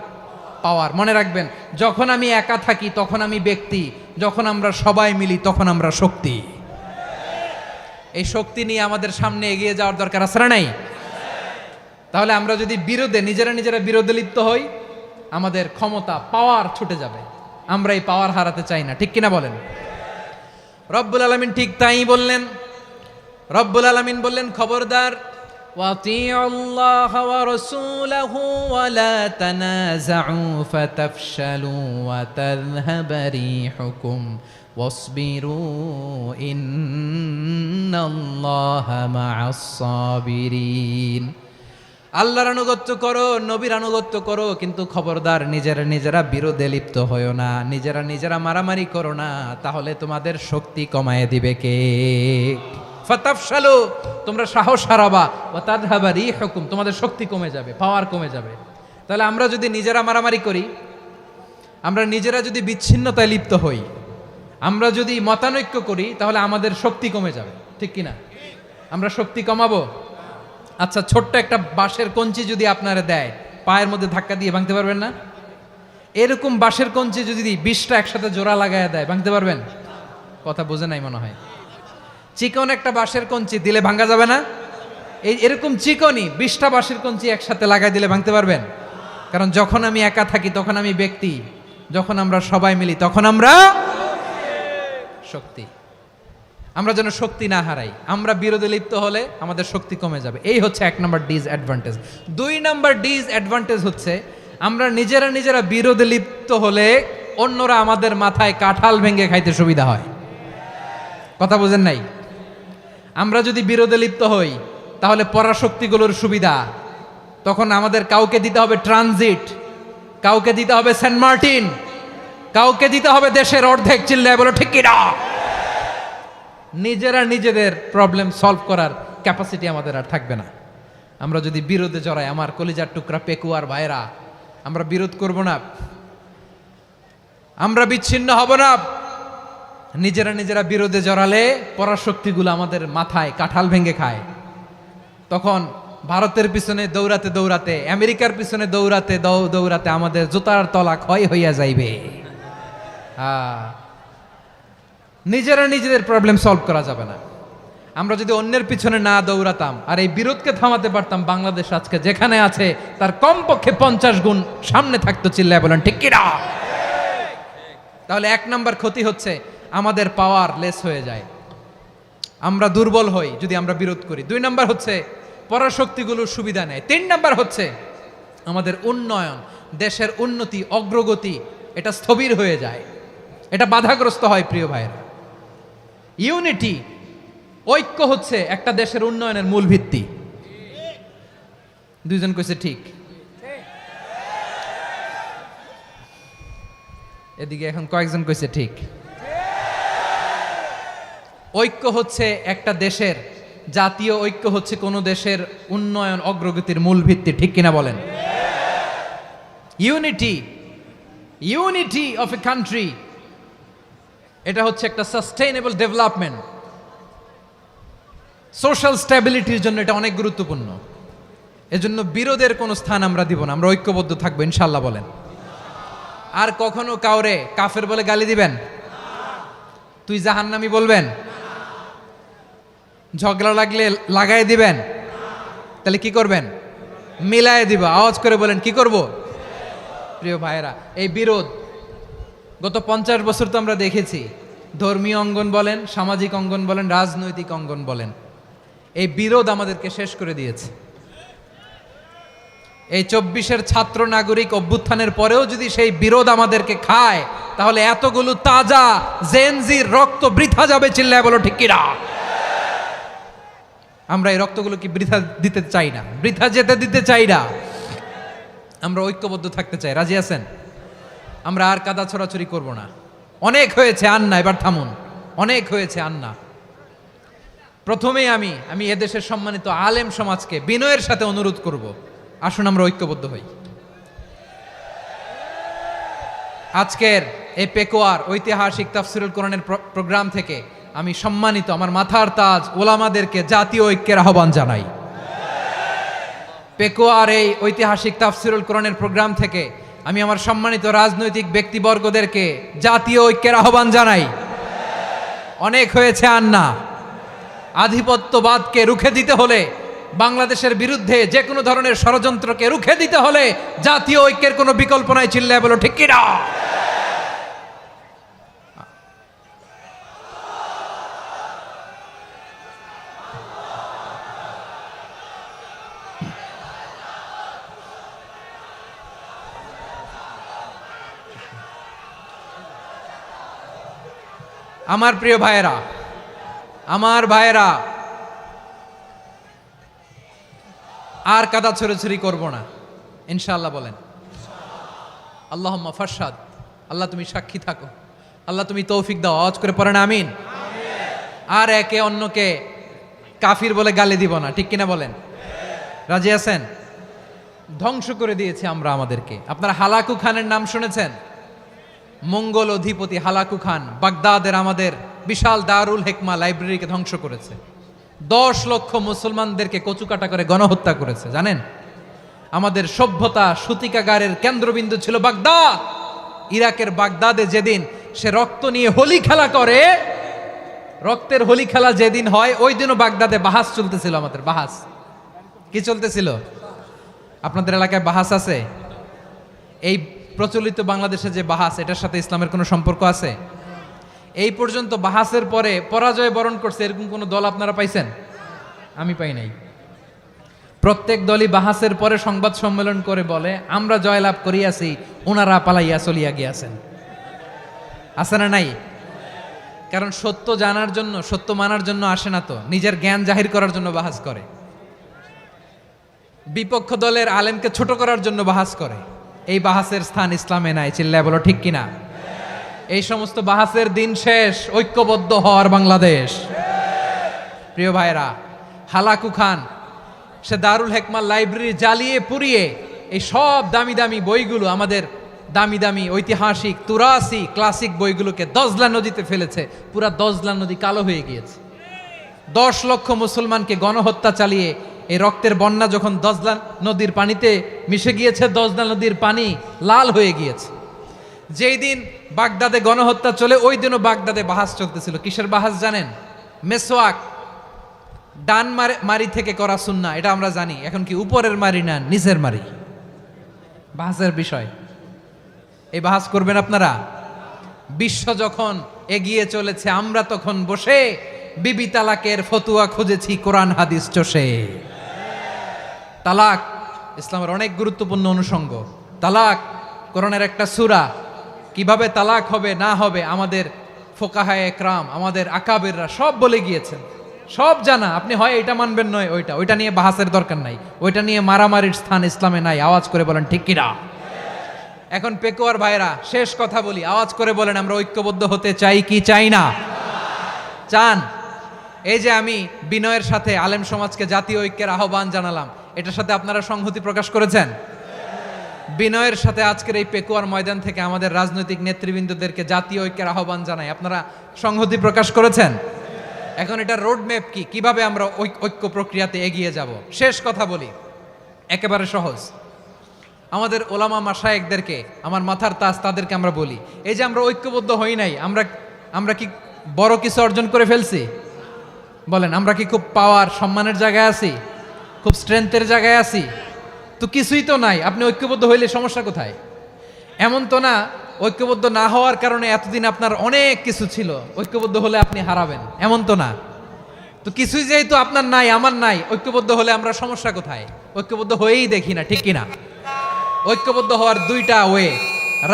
পাওয়ার। মনে রাখবেন, যখন আমি একা থাকি তখন আমি ব্যক্তি, যখন আমরা সবাই মিলি তখন আমরা শক্তি। এই শক্তি নিয়ে আমাদের সামনে এগিয়ে যাওয়ার দরকার আছে না নাই? তাহলে আমরা যদি নিজেরা বিরোধে লিপ্ত হই, আমাদের ক্ষমতা, পাওয়ার ছুটে যাবে। আমরা এই পাওয়ার হারাতে চাই না, ঠিক কিনা বলেন? রব্বুল আলামিন ঠিক তাই বললেন। রব্বুল আলামিন বললেন, খবরদার, ওয়াতিউল্লাহ ওয়া রাসূলাহু ওয়া লা তানাযাউ ফাতাফশালু ওয়া তাযহাবা রিহুকুম ওয়াসবিরু ইন্নাল্লাহা মা'আস সাবিরিন। আল্লাহর আনুগত্য করো, নবীর আনুগত্য করো, কিন্তু খবরদার নিজেরা বিরোধে লিপ্ত হয়ো না, নিজেরা মারামারি করো না, তাহলে তোমাদের শক্তি কমায় দিবে কে? ফাতাফশালু, তোমরা সাহস হারাবা, ওয়া তাযহাবা রিহুকুম, তোমাদের শক্তি কমে যাবে, পাওয়ার কমে যাবে। তাহলে আমরা যদি নিজেরা মারামারি করি, আমরা নিজেরা যদি বিচ্ছিন্নতায় লিপ্ত হই, আমরা যদি মতানৈক্য করি, তাহলে আমাদের শক্তি কমে যাবে, ঠিক কিনা? আমরা শক্তি কমাবো। আচ্ছা, ছোট্ট একটা বাঁশের কঞ্চি যদি আপনারা দেয়, পায়ের মধ্যে ধাক্কা দিয়ে ভাঙতে পারবেন না? এরকম বাঁশের কঞ্চি যদি 20টা একসাথে জোড়া লাগায় দেয়, ভাঙতে পারবেন? কথা বোঝে নাই মনে হয়। চিকন একটা বাঁশের কঞ্চি দিলে ভাঙা যাবে না? এরকম চিকনই 20টা বাঁশের কঞ্চি একসাথে লাগাই দিলে ভাঙতে পারবেন? কারণ যখন আমি একা থাকি তখন আমি ব্যক্তি, যখন আমরা সবাই মিলি তখন আমরা শক্তি। আমরা যেন শক্তি না হারাই। আমরা বিরোধে লিপ্ত হলে আমাদের শক্তি কমে যাবে। এই হচ্ছে 1 নম্বর ডিসঅ্যাডভান্টেজ। 2 নম্বর ডিসঅ্যাডভান্টেজ হচ্ছে আমরা নিজেরা বিরোধে লিপ্ত হলে অন্যরা আমাদের মাথায় কাঁঠাল ভেঙে খাইতে সুবিধা হয়। কথা বোঝেন নাই? আমরা যদি বিরোধে লিপ্ত হই তাহলে পরাশক্তিগুলোর সুবিধা, তখন আমাদের কাউকে দিতে হবে ট্রানজিট, কাউকে দিতে হবে সেন্ট মার্টিন, কাউকে দিতে হবে দেশের অর্ধেক। চিল্লায় বলো ঠিক কিনা? নিজেদের প্রবলেম সলভ করার ক্যাপাসিটি আমাদের আর থাকবে না। আমরা যদি বিরোধে জড়াই, আমার কলিজার টুকরা পেকুয়ার ভাইরা, আমরা বিরোধ করব না, আমরা বিচ্ছিন্ন হব না। নিজেরা বিরোধে জড়ালে পরাশক্তিগুলো আমাদের মাথায় কাঁঠাল ভেঙে খায়। তখন ভারতের পিছনে দৌড়াতে, আমেরিকার পিছনে দৌড়াতে আমাদের জুতার তলা ক্ষয় হইয়া যাইবে। নিজেদের প্রবলেম সলভ করা যাবে না। আমরা যদি অন্যের পিছনে না দৌড়াতাম আর এই বিরোধকে থামাতে পারতাম, বাংলাদেশ আজকে যেখানে আছে তার কমপক্ষে 50 গুণ সামনে থাকতো। চিল্লায় বলেন ঠিক কিনা? তাহলে 1 নম্বর ক্ষতি হচ্ছে আমাদের পাওয়ার লেস হয়ে যায়, আমরা দুর্বল হই যদি আমরা বিরোধ করি। 2 নম্বর হচ্ছে পরাশক্তিগুলোর সুবিধা নেয়। 3 নম্বর হচ্ছে আমাদের উন্নয়ন, দেশের উন্নতি, অগ্রগতি এটা স্থবির হয়ে যায়, এটা বাধাগ্রস্ত হয়। প্রিয় ভাইয়েরা, ইউনিটি, ঐক্য হচ্ছে একটা দেশের উন্নয়নের মূল ভিত্তি। দুইজন কইছে ঠিক। এদিকে এখন কয়েকজন কইছে ঠিক। ঐক্য হচ্ছে একটা দেশের, জাতীয় ঐক্য হচ্ছে কোনো দেশের উন্নয়ন অগ্রগতির মূল ভিত্তি, ঠিক কিনা বলেন? Unity, unity of a country, এটা হচ্ছে একটা সাস্টেইনেবল ডেভেলপমেন্ট, সোশ্যাল স্ট্যাবিলিটির জন্য এটা অনেক গুরুত্বপূর্ণ। এজন্য বিরোধের কোনো স্থান আমরা দিব না, আমরা ঐক্যবদ্ধ থাকবো ইনশাল্লাহ বলেন। আর কখনো কাউরে কাফের বলে গালি দিবেন? তুই জাহান্নামী বলবেন? ঝগড়া লাগলে লাগাই দিবেন? তাহলে কি করবেন? মিলায় দিব। আওয়াজ করে বলেন, কি করব? প্রিয় ভাইয়েরা, এই বিরোধ গত 50 বছর তো আমরা দেখেছি। ধর্মীয় অঙ্গন বলেন, সামাজিক অঙ্গন বলেন, রাজনৈতিক অঙ্গন বলেন, এই বিরোধ আমাদেরকে শেষ করে দিয়েছে। এই 24-এর ছাত্র নাগরিক অভ্যুত্থানের পরেও যদি সেই বিরোধ আমাদেরকে খায়, তাহলে এতগুলো তাজা জেনজির রক্ত বৃথা যাবে। চিল্লায় বলো ঠিক কিনা? আমরা এই রক্তগুলো কি বৃথা দিতে চাই না, বৃথা যেতে দিতে চাই না। আমরা ঐক্যবদ্ধ থাকতে চাই। রাজি আছেন? আমরা আর কাদা ছড়াছড়ি করব না। অনেক হয়েছে, আন্না, এবার থামুন। অনেক হয়েছে, আন্না। প্রথমেই আমি এদেশের সম্মানিত আলেম সমাজকে বিনয়ের সাথে অনুরোধ করব, আসুন আমরা ঐক্যবদ্ধ হই। আজকের এই পেকুয়ার ঐতিহাসিক তাফসিরুল কোরআনের প্রোগ্রাম থেকে আমি সম্মানিত আমার মাথার তাজ ওলামাদেরকে জাতীয় ঐক্যের আহ্বান জানাই। পেকুয়ার এই ঐতিহাসিক তাফসিরুল কোরআনের প্রোগ্রাম থেকে আমি আমার সম্মানিত রাজনৈতিক ব্যক্তিবর্গদেরকে জাতীয় ঐক্যের আহ্বান জানাই। অনেক হয়েছে, আন্না। আধিপত্যবাদকে রুখে দিতে হলে, বাংলাদেশের বিরুদ্ধে যে কোনো ধরনের ষড়যন্ত্রকে রুখে দিতে হলে জাতীয় ঐক্যের কোনো বিকল্প নাই। চিল্লায় বলো ঠিক কিনা? আমার প্রিয় ভাইয়েরা, আমার ভাইয়েরা, আর কাদা ছড়াছড়ি করব না ইনশাআল্লাহ বলেন। আল্লাহুম্মা ফারশাদ, আল্লাহ তুমি সাক্ষী থাকো, আল্লাহ তুমি তৌফিক দাও। আওয়াজ করে পড়েন আমিন। আর একে অন্যকে কাফির বলে গালি দিব না, ঠিক কিনা বলেন? রাজি আছেন? ধ্বংস করে দিয়েছি আমরা আমাদেরকে। আপনারা হালাকু খানের নাম শুনেছেন? মঙ্গল অধিপতি হালাকু খান বাগদাদের আমাদের বিশাল দারুল হিকমা লাইব্রেরিকে ধ্বংস করেছে। 10 লক্ষ মুসলমানদেরকে কচুকাটা করে গণহত্যা করেছে। জানেন, আমাদের সভ্যতা সূতিকাগারের কেন্দ্রবিন্দু ছিল বাগদাদ। ইরাকের বাগদাদে যেদিন সে রক্ত নিয়ে হোলি খেলা করে, রক্তের হোলি খেলা যেদিন হয়, ওই দিনও বাগদাদে বাহাস চলতেছিল। আমাদের বাহাস কি চলতেছিল? আপনাদের এলাকায় বাহাস আছে? এই প্রচলিত বাংলাদেশে যে বাহাস, এটার সাথে ইসলামের কোনো সম্পর্ক আছে? এই পর্যন্ত বাহাসের পরে পরাজয় বরণ করছে এরকম কোন দল আপনারা পাইছেন? আমি পাই নাই। প্রত্যেক দলই বাহাসের পরে সংবাদ সম্মেলন করে বলে, আমরা জয়লাভ করিয়াছি, ওনারা পালাইয়া চলিয়া গিয়াছেন। আছে না নাই? কারণ সত্য জানার জন্য, সত্য মানার জন্য আসে না তো, নিজের জ্ঞান জাহির করার জন্য বাহাস করে। বিপক্ষ দলের আলেমকে ছোট করার জন্য বাহাস করে। এই বাহাসের স্থান ইসলামে নাই। চিল্লায় বলো ঠিক কিনা? এই সমস্ত বাহাসের দিন শেষ। ঐক্যবদ্ধ হওয়ার বাংলাদেশ। প্রিয় ভাইরা, হালাকু খান সে দারুল হিকমা লাইব্রেরি জ্বালিয়ে পুড়িয়ে এই সব দামি দামি বইগুলো, আমাদের দামি দামি ঐতিহাসিক তুরাসি ক্লাসিক বইগুলোকে দজলা নদীতে ফেলেছে। পুরা দজলা নদী কালো হয়ে গিয়েছে। 10 লক্ষ মুসলমানকে গণহত্যা চালিয়ে এই রক্তের বন্যা যখন দজলা নদীর পানিতে মিশে গিয়েছে, দজলা নদীর পানি লাল হয়ে গিয়েছে। যেই দিন বাগদাদে গণহত্যা চলে, ওই দিনও বাগদাদে বাহাস চলতেছিল। কিসের বাহাস জানেন? মেসওয়াক, ডান মারি থেকে করা সুন্নাহ, এটা আমরা জানি। এখন কি উপরের মারি না নিচের মারি? বাহাসের বিষয়। এই বাহাস করবেন আপনারা? বিশ্ব যখন এগিয়ে চলেছে, আমরা তখন বসে বিবি তালাকের ফতুয়া খুঁজেছি কোরআন হাদিস চষে। তালাক ইসলামের অনেক গুরুত্বপূর্ণ অনুষঙ্গ। তালাক কোরআনের একটা সূরা। কিভাবে তালাক হবে না হবে আমাদের ফোকাহায়ে একরাম, আমাদের আকাবেররা সব বলে গিয়েছেন, সব জানা। আপনি হয় এটা মানবেন নয় ওইটা নিয়ে বাহাসের দরকার নাই, ওইটা নিয়ে মারামারির স্থান ইসলামে নাই। আওয়াজ করে বলেন ঠিক কিনা? এখন পেকুয়ার ভাইরা শেষ কথা বলি, আওয়াজ করে বলেন আমরা ঐক্যবদ্ধ হতে চাই কি চাই না? চান? এই যে আমি বিনয়ের সাথে আলেম সমাজকে জাতীয় ঐক্যের আহ্বান জানালাম, এটার সাথে আপনারা সংহতি প্রকাশ করেছেন? বিনয়ের সাথে আজকের এই পেকুয়ার ময়দান থেকে আমাদের রাজনৈতিক নেতৃবৃন্দদেরকে জাতীয় ঐক্যের আহ্বান জানাই, আপনারা সংহতি প্রকাশ করেছেন? এখন এটা রোড ম্যাপ কি, কিভাবে আমরা ঐক্য প্রক্রিয়াতে এগিয়ে যাব? শেষ কথা বলি, একেবারে সহজ। আমাদের ওলামা মাশায়েখদেরকে, আমার মাথার তাজ, তাদেরকে আমরা বলি, এই যে আমরা ঐক্যবদ্ধ হই নাই, আমরা কি বড় কিছু অর্জন করে ফেলছি? বলেন, আমরা কি খুব পাওয়ার সম্মানের জায়গায় আছি? খুব স্ট্রেংথের জায়গায় আছি? তো কিছুই তো নাই। আপনি ঐক্যবদ্ধ হইলে সমস্যা কোথায়? এমন তো না ঐক্যবদ্ধ না হওয়ার কারণে এতদিন আপনার অনেক কিছু ছিল, ঐক্যবদ্ধ হলে আপনি হারাবেন, এমন তো না। তো কিছুই যেহেতু আপনার নাই, আমার নাই, ঐক্যবদ্ধ হলে আমরা সমস্যা কোথায়? ঐক্যবদ্ধ হয়েই দেখি না, ঠিক কিনা? ঐক্যবদ্ধ হওয়ার দুইটা ওয়ে।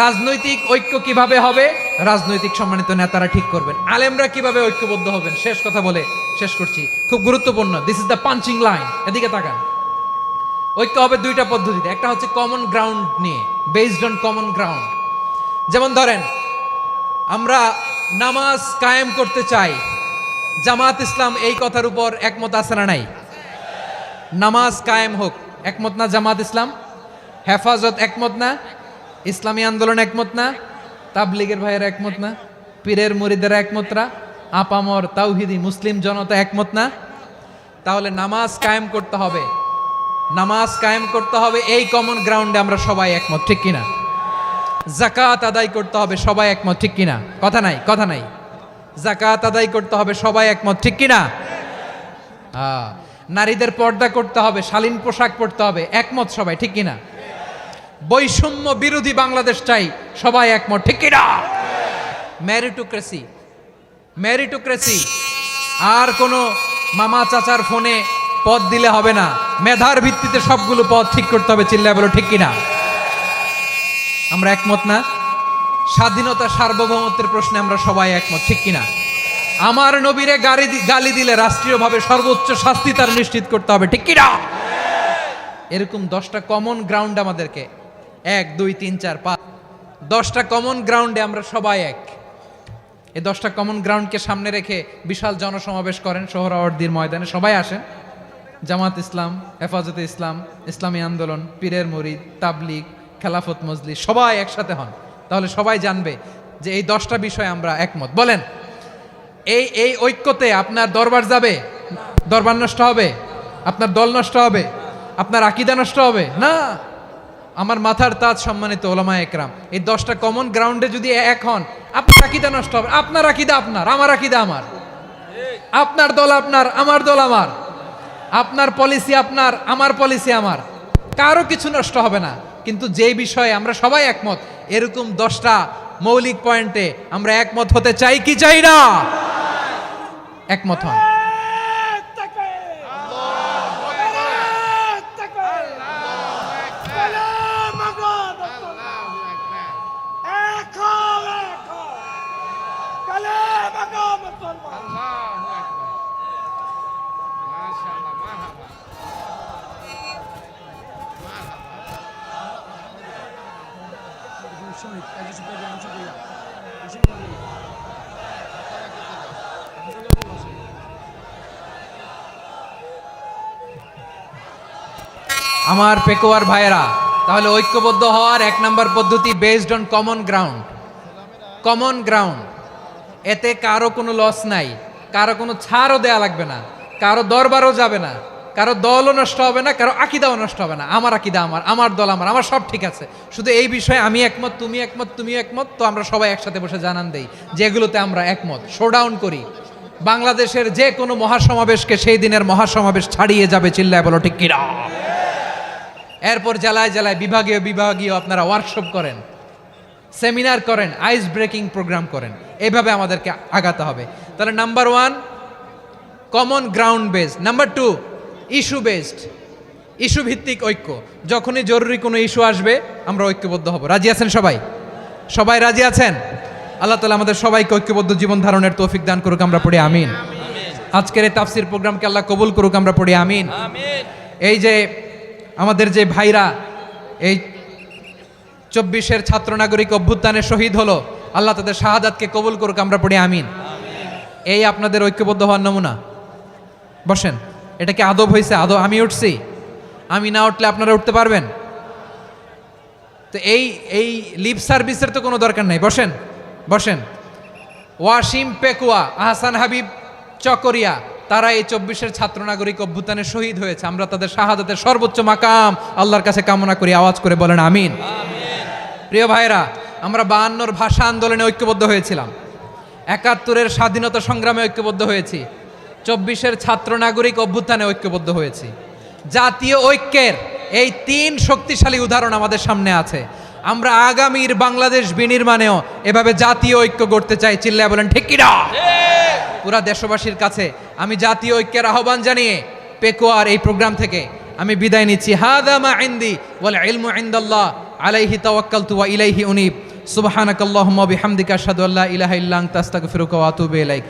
রাজনৈতিক ঐক্য কিভাবে হবে? রাজনৈতিক সম্মানিত নেতারা ঠিক করবেন। আলেমরা কিভাবে ঐক্যবদ্ধ হবেন? শেষ কথা বলে শেষ করছি, খুব গুরুত্বপূর্ণ। This is the punching line, এদিকে তাকান। ঐক্য হবে দুইটা পদ্ধতিতে। একটা হচ্ছে কমন গ্রাউন্ড নিয়ে, বেসড অন কমন গ্রাউন্ড। যেমন ধরেন, আমরা নামাজ কায়েম করতে চাই, জামাত ইসলাম এই কথার উপর একমত আছে না নাই? নামাজ কায়েম হোক, একমত না জামাত ইসলাম? হেফাজত একমত না? ইসলামী আন্দোলন একমত না? তাবলিগের ভাইয়েরা একমত না? পীরের মুরিদেরা একমত না? আপামর তাওহিদি মুসলিম জনতা একমত না? তাহলে নামাজ কায়েম করতে হবে, নামাজ কায়েম করতে হবে এই কমন গ্রাউন্ডে আমরা সবাই একমত, ঠিক কিনা? যাকাত আদায় করতে হবে, সবাই একমত, ঠিক কিনা? কথা নাই, কথা নাই। যাকাত আদায় করতে হবে, সবাই একমত, ঠিক কিনা? নারীদের পর্দা করতে হবে, শালীন পোশাক পরতে হবে, একমত সবাই, ঠিক কিনা? বৈষম্য বিরোধী বাংলাদেশ চাই, সবাই একমত, ঠিক কিনা? মেরিটোক্রেসি, মেরিটোক্রেসি, আর কোনো মামা চাচার ফোনে পদ দিলে হবে না, মেধার ভিত্তিতে সবগুলো পদ ঠিক করতে হবে, চিল্লায় বলো ঠিক কিনা? আমরা একমত না? স্বাধীনতা সার্বভৌমত্বের প্রশ্নে আমরা সবাই একমত, ঠিক কিনা? আমার নবীরে গালি দিলে রাষ্ট্রীয়ভাবে সর্বোচ্চ শাস্তি তার নিশ্চিত করতে হবে, ঠিক কিনা? এরকম 10টা কমন গ্রাউন্ড আমাদেরকে, 1 2 3 4 5, 10টা কমন গ্রাউন্ডে আমরা সবাই এক। এই 10টা কমন গ্রাউন্ডকে সামনে রেখে বিশাল জনসমাবেশ করেন সোহরাওয়ার্দীর ময়দানে, সবাই আসেন। জামাত ইসলাম, হেফাজতে ইসলাম, ইসলামী আন্দোলন, পীরের মুরিদ, তাবলিগ, খেলাফত মজলিস, সবাই একসাথে হন। তাহলে সবাই জানবে যে এই 10টা বিষয়ে আমরা একমত। বলেন, এই ঐক্যতে আপনার দরবার যাবে? দরবার নষ্ট হবে? আপনার দল নষ্ট হবে? আপনার আকীদা নষ্ট হবে না? আমার মাথার তাজ সম্মানিত ওলামা একরাম, এই 10টা কমন গ্রাউন্ডে যদি এক হন, আপনার আকীদা নষ্ট হবে? আপনার আকীদা আপনার, আমার আকীদা আমার, আপনার দল আপনার, আমার দল আমার, আপনার পলিসি আপনার, আমার পলিসি আমার, কারো কিছু নষ্ট হবে না। কিন্তু যে বিষয়ে আমরা সবাই একমত, এরকম 10টা মৌলিক পয়েন্টে আমরা একমত হতে চাই কি চাই না? একমত হন। আমার পেকুয়ার ভাইয়েরা, তাহলে ঐক্যবদ্ধ হওয়ার 1 নম্বর পদ্ধতি based on common ground. Common ground, এতে কারো কোনো লস নাই, কারো কোনো ছাড়ও দেয়া লাগবে না, কারো দরবারও যাবে না, কারো দলও নষ্ট হবে না, কারো আকীদাও নষ্ট হবে না। আমার আকীদা আমার, আমার দল আমার, আমার সব ঠিক আছে। শুধু এই বিষয়ে আমি একমত, তুমি একমত, তুমিও একমত, তো আমরা সবাই একসাথে বসে জানান দেই যেগুলোতে আমরা একমত, শোডাউন করি। বাংলাদেশের যে কোনো মহাসমাবেশকে সেই দিনের মহাসমাবেশ ছাড়িয়ে যাবে, চিল্লায় বলো ঠিক কিনা? এরপর জেলায় জেলায় বিভাগীয় বিভাগীয় আপনারা ওয়ার্কশপ করেন, সেমিনার করেন, আইস ব্রেকিং প্রোগ্রাম করেন, এইভাবে আমাদেরকে আগাতে হবে। তাহলে number 1 common ground based, number 2 issue based, issue ভিত্তিক ঐক্য। যখনই জরুরি কোনো ইস্যু আসবে আমরা ঐক্যবদ্ধ হব। রাজি আছেন সবাই? সবাই রাজি আছেন? আল্লাহ তাআলা আমাদের সবাইকে ঐক্যবদ্ধ জীবন ধারণের তৌফিক দান করুক, আমরা পড়ি আমিন। আজকের এই তাফসীর প্রোগ্রামকে আল্লাহ কবুল করুক, আমরা পড়ি আমিন। এই যে আমাদের যে ভাইরা এই 24-এর ছাত্র নাগরিক অভ্যুত্থানে শহীদ হলো, আল্লাহ তাদের শাহাদাতকে কবুল করুক, আমরা পড়ি আমিন। এই আপনাদের ঐক্যবদ্ধ হওয়ার নমুনা। বসেন, এটা কি আদব হয়েছে? আদব আমি উঠছি, আমি না উঠলে আপনারা উঠতে পারবেন? তো এই লিপ সার্ভিসের তো কোনো দরকার নাই। বসেন বসেন। ওয়াসিম পেকুয়া, আহসান হাবিব চকরিয়া, তারা এই 24-এর ছাত্র নাগরিক অভ্যুত্থানে শহীদ হয়েছে। আমরা তাদের শাহাদাতের সর্বোচ্চ মাকাম আল্লাহর কাছে কামনা করি। আওয়াজ করে বলেন আমিন। প্রিয় ভাইরা, আমরা 52-র ভাষা আন্দোলনে ঐক্যবদ্ধ হয়েছিলাম, 71-এর স্বাধীনতা সংগ্রামে ঐক্যবদ্ধ হয়েছি, 24-এর ছাত্র নাগরিক অভ্যুত্থানে ঐক্যবদ্ধ হয়েছি। জাতীয় ঐক্যের এই 3 শক্তিশালী উদাহরণ আমাদের সামনে আছে। আমরা আগামীর বাংলাদেশ বিনির্মাণেও এভাবে জাতীয় ঐক্য গড়তে চাই। চিল্লায় বলেন ঠিক কিনা? পুরা দেশবাসীর কাছে আমি জাতীয় ঐক্যের আহ্বান জানিয়ে পেকুয়ার এই প্রোগ্রাম থেকে আমি বিদায় নিচ্ছি। হাদা মা ইনদি ওয়াল ইলমু ইনদাল্লাহ আলাইহি তাওয়াক্কালতু ওয়া ইলাইহি উনীব। সুবহানাকাল্লাহুম্মা বিহামদিকা আশহাদু আল্লা ইলাহা ইল্লা আনতা আস্তাগফিরুকা ওয়া আতুবু ইলাইক।